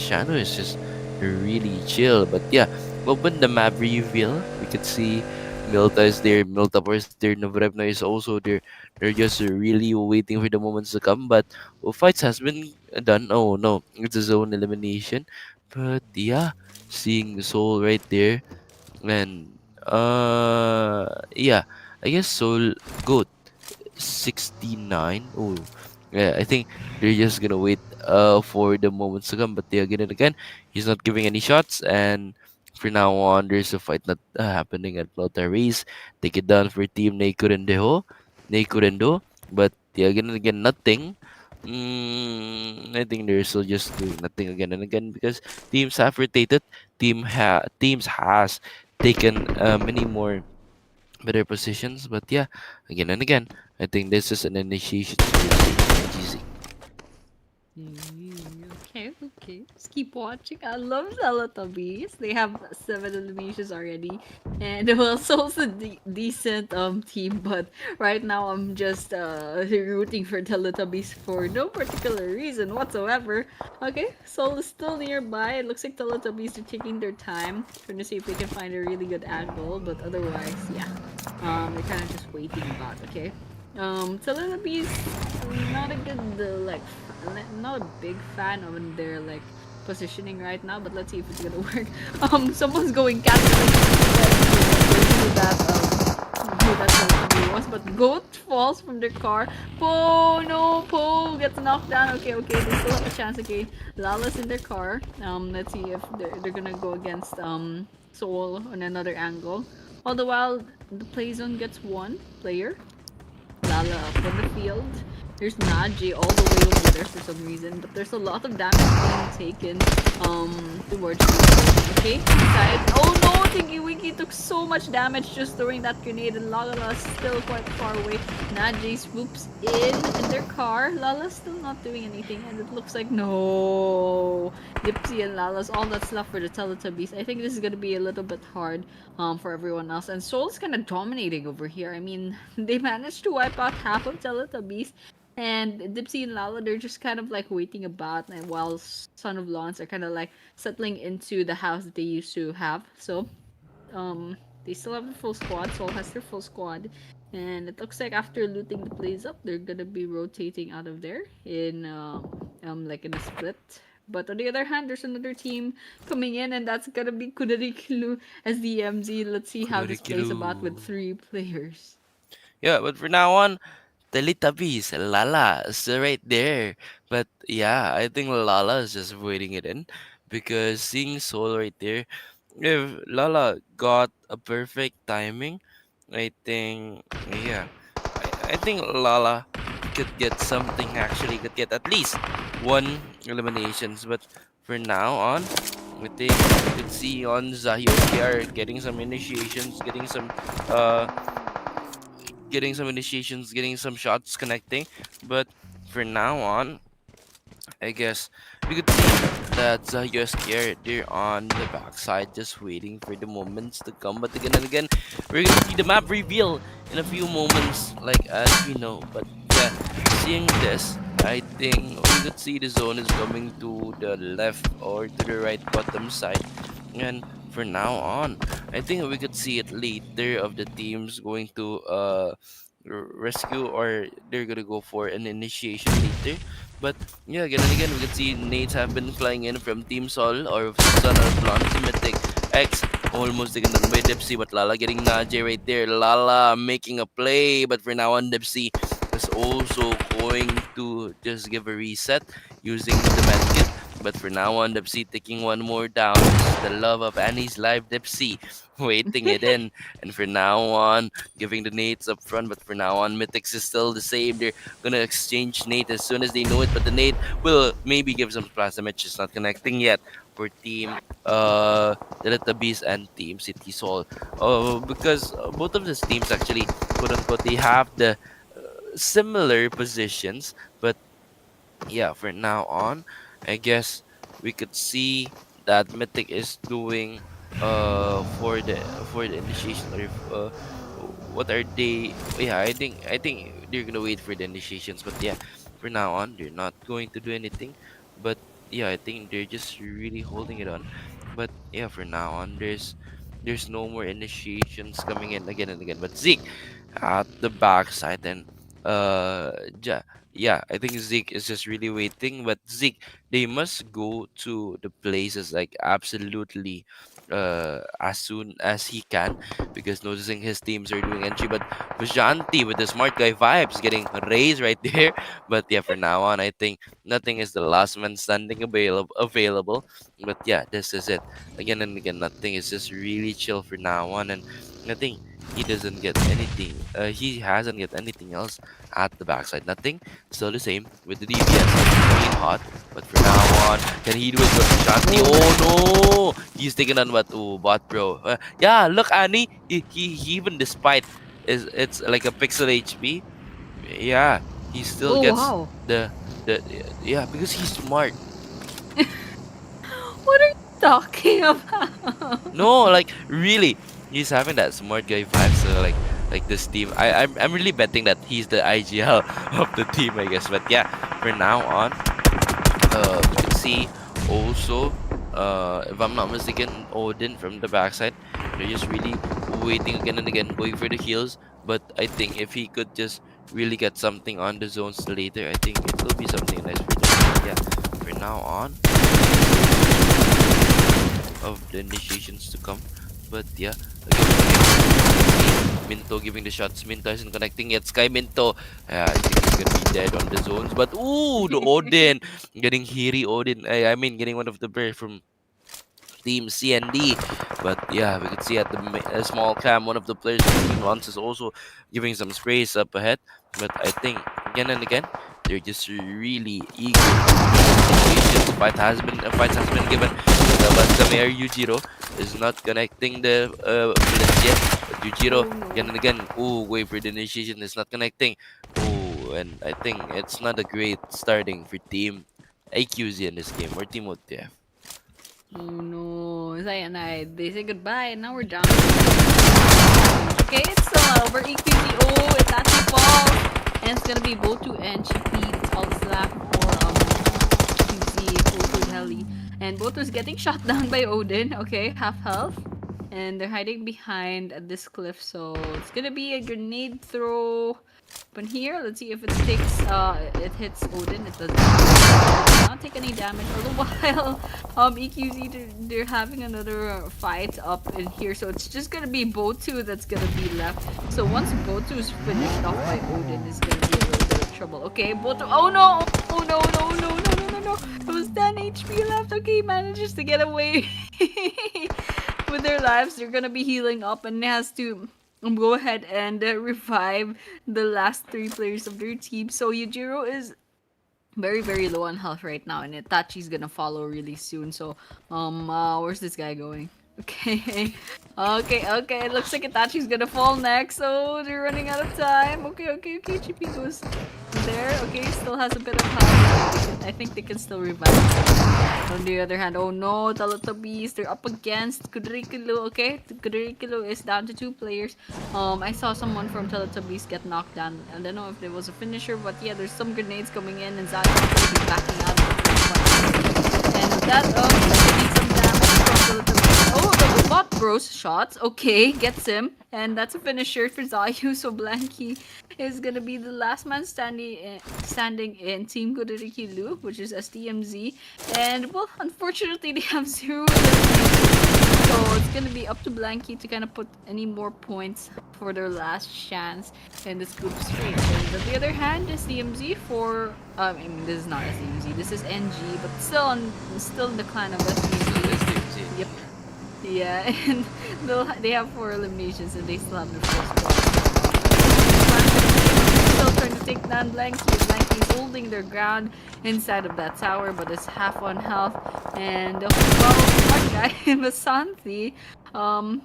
Chanu is just really chill. But yeah, open the map reveal, we could see Milta is there, Milta is there, Novrevna is also there. They're just really waiting for the moments to come. But fights has been done. Oh no, it's a zone elimination. But yeah, seeing the soul right there, and yeah, I guess Soul Goat 69. Oh yeah, I think they're just gonna wait for the moments to come. But yeah, again and again, he's not giving any shots, and for now on, there's a fight not happening at Plota Race. Take it down for Team Neykurendhoo. But yeah, again and again, nothing. I think they're still just doing nothing again and again because teams have rotated. Teams has taken many more better positions. But yeah, again and again, I think this is an initiation for GZ. Okay. Just keep watching. I love Teletubbies. They have 7 eliminations already, and well, Soul's a decent team. But right now, I'm just rooting for Teletubbies for no particular reason whatsoever. Okay, Soul is still nearby. It looks like Teletubbies are taking their time, trying to see if they can find a really good angle. But otherwise, yeah, they're kind of just waiting about. Okay. Teletubbies, not a good not a big fan of their like positioning right now, but let's see if it's gonna work. Someone's going cat who that Teletubby was, but Goat falls from their car. Po gets knocked down. Okay, they still have a chance. Okay, Lala's in their car. Let's see if they're gonna go against Soul on another angle. All the while, the play zone gets 1 player. Lala up on the field. There's Naji all the way over there for some reason, but there's a lot of damage being taken towards the okay side. Oh no, Tinky Winky took so much damage just throwing that grenade, and Lala's still quite far away. Naji swoops in their car. Lala's still not doing anything, and it looks like no. Dipsy and Lala's all that's left for the Teletubbies. I think this is gonna be a little bit hard for everyone else, and Soul's kind of dominating over here. I mean, they managed to wipe out half of Teletubbies, and Dipsy and Lala, they're just kind of like waiting about, and while Son of Lawns are kind of like settling into the house that they used to have. So they still have the full squad. Soul has their full squad, and it looks like after looting the place up, they're gonna be rotating out of there in like in a split. But on the other hand, there's another team coming in, and that's gonna be Kudairikilu SDMZ. Let's see how this plays about with 3 players. Yeah, but for now on, Teletubbies, Lala is still right there. But yeah, I think Lala is just waiting it in because seeing Soul right there, if Lala got a perfect timing, I think yeah, I think Lala could get something actually, could get at least 1 eliminations. But for now on, I think you could see on Zahio are getting some initiations, getting some shots connecting. But for now on, I guess we could see that Zahio is there on the backside, just waiting for the moments to come. But again and again, we're gonna see the map reveal in a few moments, like as we know. But yeah, seeing this, I think we could see the zone is coming to the left or to the right bottom side. And for now on, I think we could see it later of the teams going to rescue, or they're gonna go for an initiation later. But yeah, again and again, we can see nades have been flying in from Team Sol or Son of Lawns, Mythic X almost taken down by Dipsy, but Lala getting Najee right there. Lala making a play, but for now on, Dipsy is also going to just give a reset using the medkit. But for now on, Dipsy taking one more down. The love of Annie's life, Dipsy waiting it in. And for now on, giving the nades up front. But for now on, Mythics is still the same. They're gonna exchange nade as soon as they know it. But the nade will maybe give some splash damage. It's not connecting yet for Team Teletubbies and Team City Sol. Because both of these teams actually, quote unquote, they have the similar positions. But yeah, for now on, I guess we could see that Mythic is doing for the initiation, or what are they? Yeah, I think they're gonna wait for the initiations. But yeah, for now on, they're not going to do anything. But yeah, I think they're just really holding it on. But yeah, for now on, there's no more initiations coming in again and again. But Zeke at the backside, and yeah, I think Zeke is just really waiting. But Zeke, they must go to the places like absolutely as soon as he can, because noticing his teams are doing entry. But Vajanti with the smart guy vibes getting raised right there. But yeah, for now on, I think nothing is the last man standing available. But yeah, this is it. Again and again, nothing is just really chill for now on, and I think he doesn't get anything. He hasn't get anything else at the backside. Nothing. Still the same with the DBS being hot. But for now on, can he do it with Shanti? Oh no! He's taking on what? Oh, bot bro. Yeah, look, Annie. He even despite it's like a pixel HP. Yeah, he still gets the yeah, because he's smart. What are you talking about? No, like really, he's having that smart guy vibe. So like this team, I'm really betting that he's the IGL of the team, I guess. But yeah, for now on, you can see also, if I'm not mistaken, Odin from the backside. They're just really waiting again and again, going for the heals. But I think if he could just really get something on the zones later, I think it will be something nice for them. But yeah, for now on, of the initiations to come. But yeah, again, Minto giving the shots. Minto isn't connecting yet. Sky Minto, I think he's gonna be dead on the zones. But ooh, the Odin getting HIRI Odin. I mean, getting one of the players from Team CND. But yeah, we could see at the small cam, one of the players from Team Lance is also giving some sprays up ahead. But I think again and again, They're just really eager. Fight has been given, but Samir Yujiro is not connecting the bullets yet. But Yujiro again and again, wait for the initiation is not connecting. And I think it's not a great starting for Team AQZ in this game or Team OTF. Oh no, Cyanide. They say goodbye, and now we're down. Okay, it's still not over. EQZ. Oh, it's actually falls. And it's gonna be Goidhoo and Chippy. It's all that's left for EQZ, Hulhudheli. And Goidhoo's getting shot down by Odin. Okay, half health. And they're hiding behind this cliff, so it's gonna be a grenade throw. But here, let's see if it sticks. It hits Odin. It doesn't. Not take any damage. All the while, EQZ they're having another fight up in here, so it's just gonna be Goidhoo that's gonna be left. So once Goidhoo is finished off by Odin, is gonna be a little bit of trouble. Okay, Goidhoo. Oh no! Oh no! No! No! No! No! No! No! It was 10 HP left. Okay, he manages to get away with their lives. They're gonna be healing up, and has to go ahead and revive the last 3 players of their team. So Yujiro is very low on health right now, and Itachi's gonna follow really soon. So where's this guy going? Okay. Okay, it looks like Itachi's gonna fall next, so they're running out of time. Okay, Chippy goes there. Okay, still has a bit of health. I think they can still revive. On the other hand, oh no, Teletubbies, they're up against Kudairikilu. Okay, Kudairikilu is down to 2 players. I saw someone from Teletubbies get knocked down. I don't know if there was a finisher, but yeah, there's some grenades coming in, and Zaya will be backing out of the first one. And that, taking some damage from Teletubbies. Oh, the bot bros shots. Okay, gets him. And that's a finisher for Zayu. So Blanky is gonna be the last man standing in Team Kudairikilu, which is SDMZ. And well, unfortunately, they have 0 eliminations. So it's gonna be up to Blanky to kind of put any more points for their last chance in this group stage. And on the other hand, SDMZ for I mean, this is not SDMZ. This is NG, but still in the clan of SDMZ. Yep. Yeah, and they have 4 eliminations, and they still have their first spot. Still trying to take down Blanky. Blanky's holding their ground inside of that tower, but it's half on health. And one guy, Masanthi,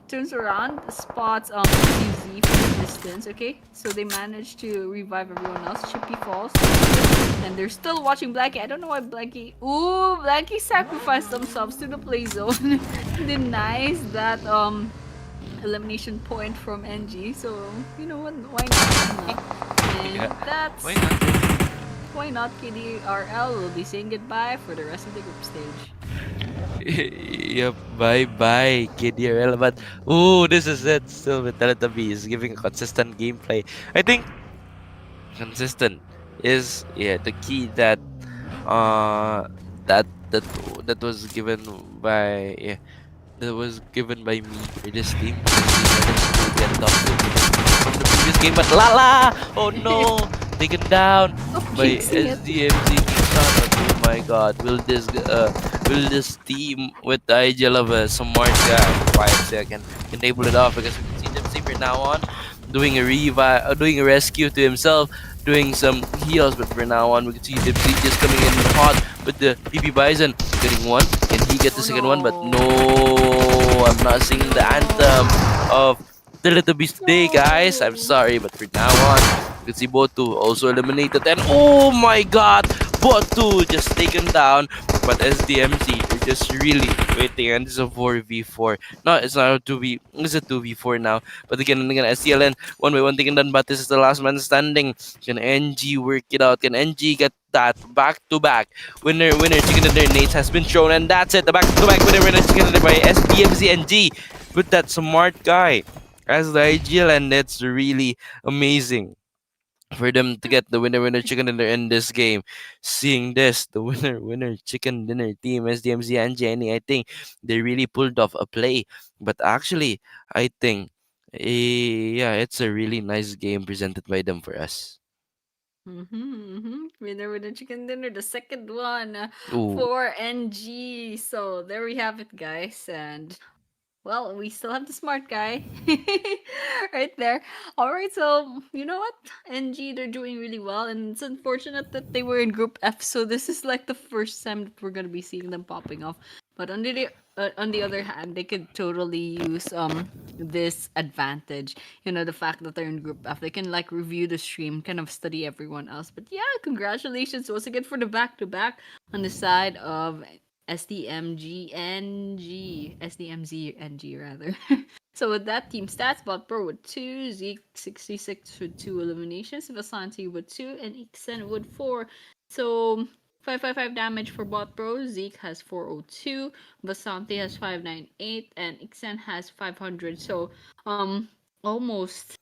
turns around, spots QZ from a distance. Okay, so they manage to revive everyone else. Chippy falls, and they're still watching Blanky. I don't know why Blanky. Ooh, Blanky sacrificed themselves to the play zone. Denies that elimination point from NG. So you know what? Why not? And that's why not. KDRL will be saying goodbye for the rest of the group stage. Yep, bye KDRL. But this is it. Still with Teletubbies giving a consistent gameplay. I think consistent is the key that that was given by that was given by me for this team. We managed to get top 2 from the previous game, but Lala! Oh no! Taken down by SDMZ. But oh my god, will this team with the ideal of a smart guy 5 seconds enable it off? Because we can see them safer now on doing a rescue to himself, doing some heals, but for now on we can see Dipsy just coming in hot with the PP Bison, getting one. Can he get the second one? But no, I'm not singing the anthem of Teletubbies today, guys. I'm sorry, but for now on, you can see Goidhoo also eliminated, and oh my god, Goidhoo just taken down. But SDMC are just really waiting, and this is a 4v4. No, it's not a 2v. It's a 2v4 now. But again and again, STLN 1 by 1 taken down. But this is the last man standing. Can NG work it out? Can NG get that back to back? Winner, chicken dinner. Nate has been shown, and that's it. The back to back winner, chicken dinner by SDMC NG with that smart guy as the IGL, and that's really amazing for them to get the winner chicken dinner in this game. Seeing this, the winner chicken dinner team SDMZ and Jenny, I think they really pulled off a play. But actually, I think it's a really nice game presented by them for us. Winner chicken dinner, the second one Ooh. for NG. So there we have it, guys, and Well, we still have the smart guy right there. All right, so you know what? NG, they're doing really well, and it's unfortunate that they were in Group F. So this is like the first time that we're gonna be seeing them popping off. But on the other hand, they could totally use this advantage. You know, the fact that they're in Group F, they can like review the stream, kind of study everyone else. But yeah, congratulations once again for the back to back on the side of SDMZ NG rather. So with that, Team Stats, Bot Pro with 2, Zeke 66 with 2 eliminations, Vasanti with 2, and Ixen with 4. So 555 damage for Bot Pro, Zeke has 402, Vasanti has 598, and Ixen has 500. So almost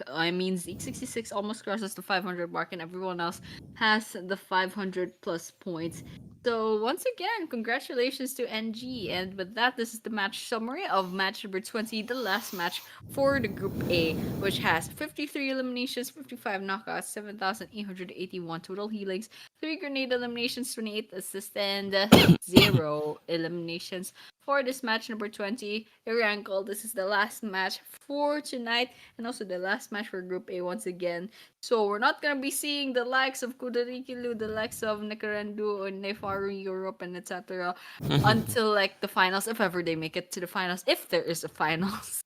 I mean Zeke 66 almost crosses the 500 mark, and everyone else has the 500 plus points. So once again, congratulations to NG. And with that, this is the match summary of match number 20, the last match for the Group A, which has 53 eliminations, 55 knockouts, 7,881 total healings, 3 grenade eliminations, 28 assists, and 0 eliminations for this match number 20. Irankle, this is the last match for tonight, and also the last match for Group A once again. So we're not gonna be seeing the likes of Kudairikilu, the likes of Neykurendhoo or Naifaru Europe, and etc. until like the finals, if ever they make it to the finals, if there is a finals.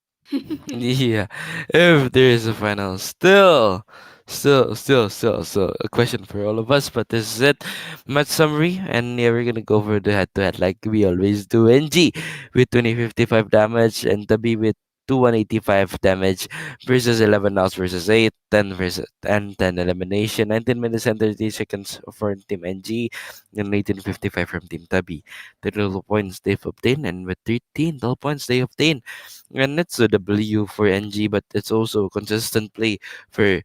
Yeah, if there is a final, still a question for all of us. But this is it, match summary, and yeah, we're gonna go for the head-to-head like we always do. NG with 2055 damage, and Tabi with 2185 damage versus 11 knocks versus 8, 10 versus and 10 elimination, 19 minutes and 30 seconds for Team NG, and 1855 from Team Tabi. The total points they've obtained, and with 13 total points they obtained, and it's a W for NG, but it's also consistent play for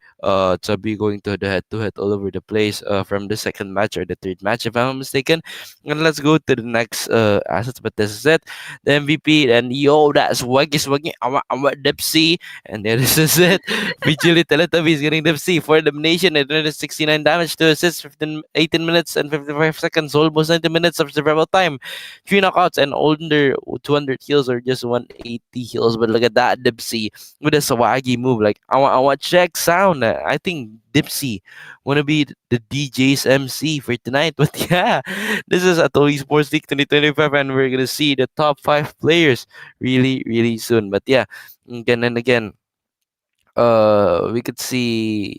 Chubby going to the head all over the place from the second match or the third match if I'm not mistaken. And let's go to the next assets, but this is it, the MVP, and yo, that's swaggy awa Dipsy, and there this is it. Villigili Teletubbies getting Dipsy for elimination at 169 damage, 2 assists, 18 minutes and 55 seconds, almost 90 minutes of survival time, 3 knockouts, and under 200 heals or just 180 heals. But look at that, Dipsy with a swaggy move, like I want check sound. I think Dipsy wanna be the DJ's MC for tonight. But yeah, this is Atoll Esports League 2025, and we're gonna see the top 5 players really soon. But yeah, again and again, we could see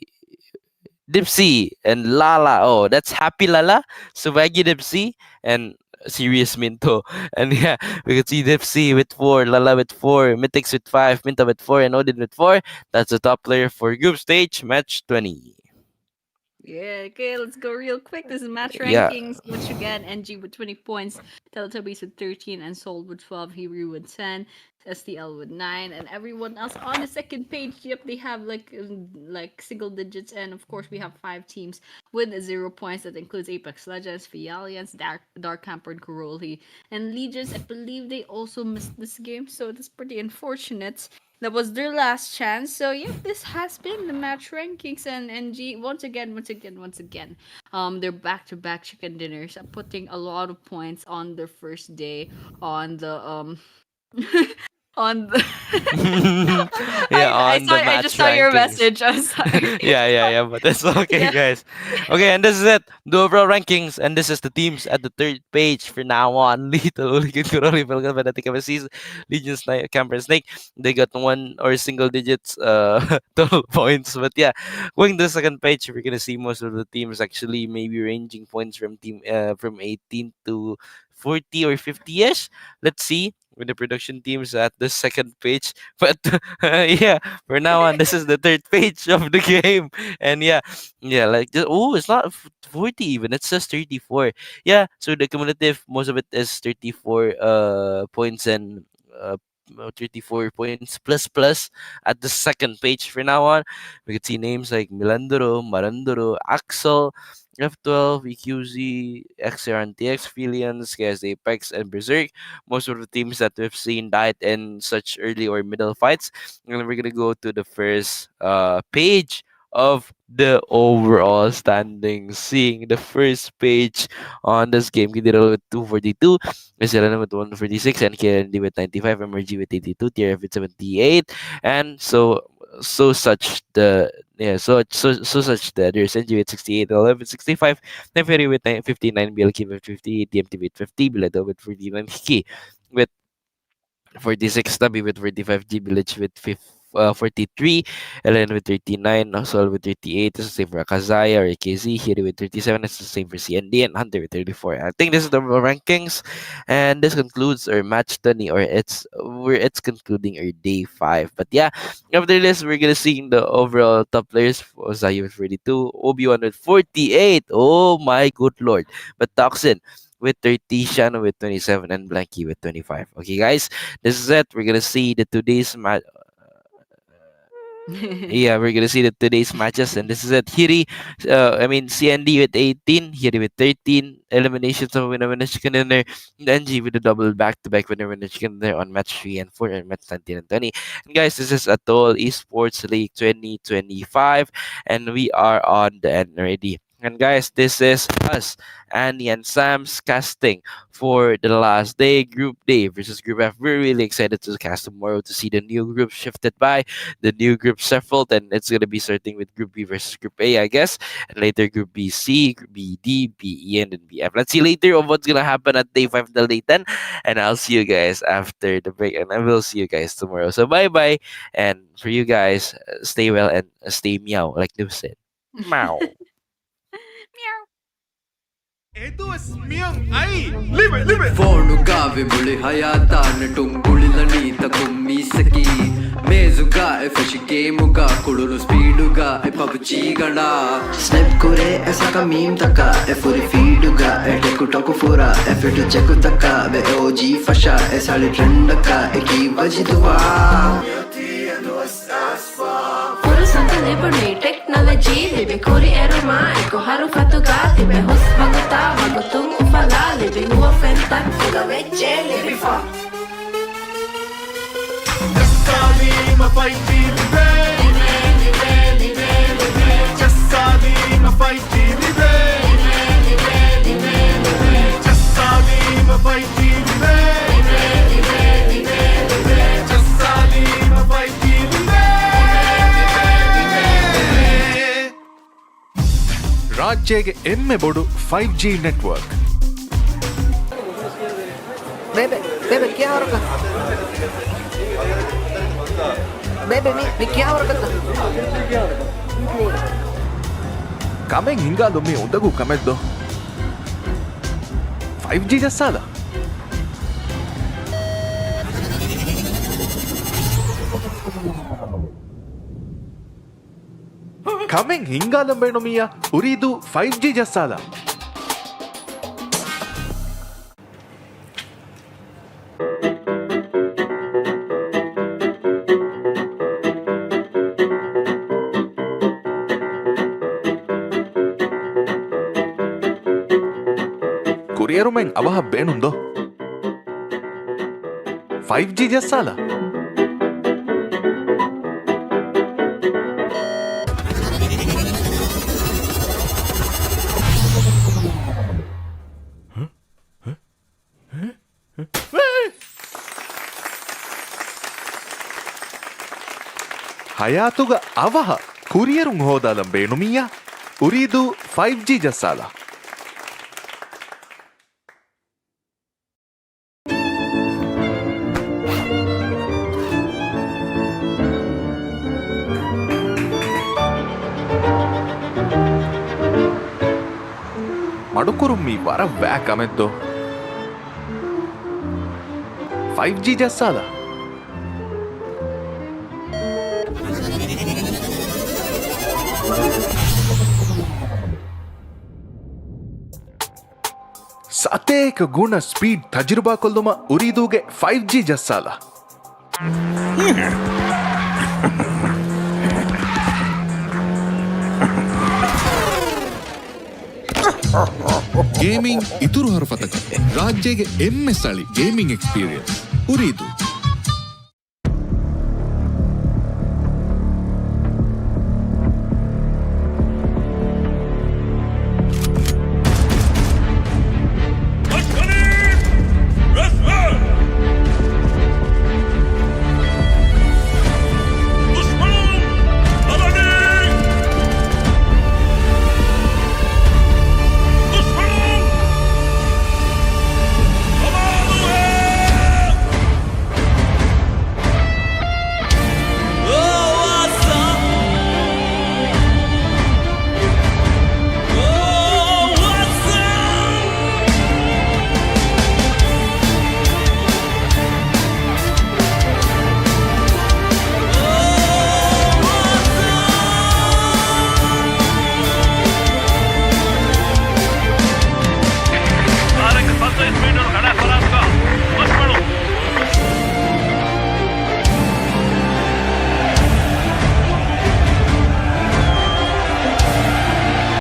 Dipsy and Lala. Oh, that's Happy Lala, Swaggy Dipsy, and Serious Minto. And yeah, we could see Dipsy with 4, Lala with 4, Mythics with 5, Minto with 4, and Odin with 4. That's the top player for group stage match 20. Yeah, okay, let's go real quick. This is match Yeah. rankings. Once again, NG with 20 points, Teletubbies with 13, and Soul with 12, HIRI with 10, STL with 9, and everyone else on the second page. Yep, they have like single digits, and of course we have 5 teams with 0 points. That includes Apex Legends, Feealians, Dark Camper, and KuroLhi. And Legions, I believe they also missed this game, so it's pretty unfortunate. That was their last chance. So yep, this has been the match rankings, and NG once again. They're back-to-back chicken dinners, putting a lot of points on their first day on the on the Yeah, I on saw the I match just saw your rankings. message. I'm sorry. Yeah, but that's okay, Yeah. guys. Okay, and this is it, the overall rankings, and this is the teams at the third page for now on. Little Hooligan Kuroli, Belga, Venetic MSCs, Legions, Camper, and Snake. They got 1 or single digits total points. But yeah, going to the second page, we're gonna see most of the teams actually maybe ranging points from 18 to 40 or 50ish. Let's see with the production teams at the second page. But yeah, for now on, this is the third page of the game. And yeah, like oh, it's not 40 even. It's just 34. Yeah, so the cumulative, most of it is 34 points, and 34 points plus at the second page for now on. We could see names like Milandhoo, Marandhoo, Axel, F12, EQZ, XNTRX, Feealians, KS Apex, and Berserk. Most of the teams that we've seen died in such early or middle fights. And we're gonna go to the first page of the overall standings. Seeing the first page on this game, Kudairikilu with 242, SLN with 146, and KND with 95, MRG with 82, TRF with 78, and such the such the others. NG with 68, 11 65, Naifaru with 59, BLK with 58, DMT with 50, Milandhoo with 49, Hiki with 46, Tabi with 45, G Village with 43, LN with 39, Sol with 38. This is the same for Kazaya or EQZ. HIRI with 37. It's the same for CND, and Hunter with 34. I think this is the rankings, and this concludes our match 20, or it's concluding our day 5. But yeah, after this, we're gonna see the overall top players. Ozayu with 42, Obi-Wan with 48. Oh my good lord! But Toxin with 30, Shano with 27, and Blanky with 25. Okay, guys, this is it. We're gonna see the today's match. Yeah, we're gonna see the today's matches, and this is it. CND with 18, HIRI with 13, eliminations of winner chicken dinner, and NG with a double back-to-back winner chicken dinner on match 3 and 4 and match 19 and 20. And guys, this is Atoll Esports League 2025, and we are on the end already. And guys, this is us, Annie and Sam's casting for the last day, Group D versus Group F. We're really excited to cast tomorrow to see the new group shifted by, the new group shuffled, and it's going to be starting with Group B versus Group A, I guess, and later Group B C, Group B D, B E, and then B F. Let's see later of what's going to happen at day 5 till day 10, and I'll see you guys after the break, and I will see you guys tomorrow. So bye-bye, and for you guys, stay well and stay meow, like New said. Meow. Edu Myung Ai Live Fornu gave buli hayata netungulila nita kummisaki mezuga efesh gameуга kudunu speeduga e PUBG ganda Snap kure esa ka meme taka e furi feeduga e TikTok fura e fit check taka be OG fasha e sali trend ka e ki bajiduwa Liberne technology libe kori eroma eko haru fatuga tibe hos baguta bagutung ufala libe huwa fenta kuga veche libe fa Jassali ma fighti libe Jassali ma fighti libe Jassali ma fighti libe Jassali ma fighti ರಾಜ್ಯಗೆ ಎಮ್ಮೆ ಬೋಡು 5G network Bebe, क्या हो रहा है? Bebe, मी क्या हो रहा है? ಕಮೆಂಗ್ ಹಿಂಗಾದೊಮ್ಮೆ ಉಂದಗೂ ಕಮೆದ್ದು 5G ಜಸ್ಸಾದ ಕಮೆಂಗ್ ಹಿಂಗಾದಂಬೇಣು ಮಿಯ ಉರಿದು 5G ಜಸ್ಸಾದ ಕುರಿಯರು ಮೆಂಗ್ ಅವಹ ಬೇಣುಂದೋ 5G ಜಸ್ಸಾದ ಹಯಾತುಗ ಅವಹ ಕುರಿಯರು ಹೋದಾಲಂ ಬೇಣುಮಿಯ ಉರಿದು 5G ಜಸ್ಸಾಲ ಮಡುಕುರು ಮೀ ವರ ವ್ಯಾಕ್ ಅಮೆದ್ದು 5G ಜಸ್ಸಾಲ ಸತೇಕ ಗುಣ ಸ್ಪೀಡ್ ತಜುರ್ಬಾ ಕೊಲ್ಲುಮ ಉರಿದೂಗೆ 5G ಜಸ್ಸಾಲ ಗೇಮಿಂಗ್ ಇತುರು ಹರಫತಕ ರಾಜ್ಯಗೆ ಎಮ್ಮೆ ಸಳಿ ಗೇಮಿಂಗ್ ಎಕ್ಸ್ಪೀರಿಯನ್ಸ್ ಉರಿದು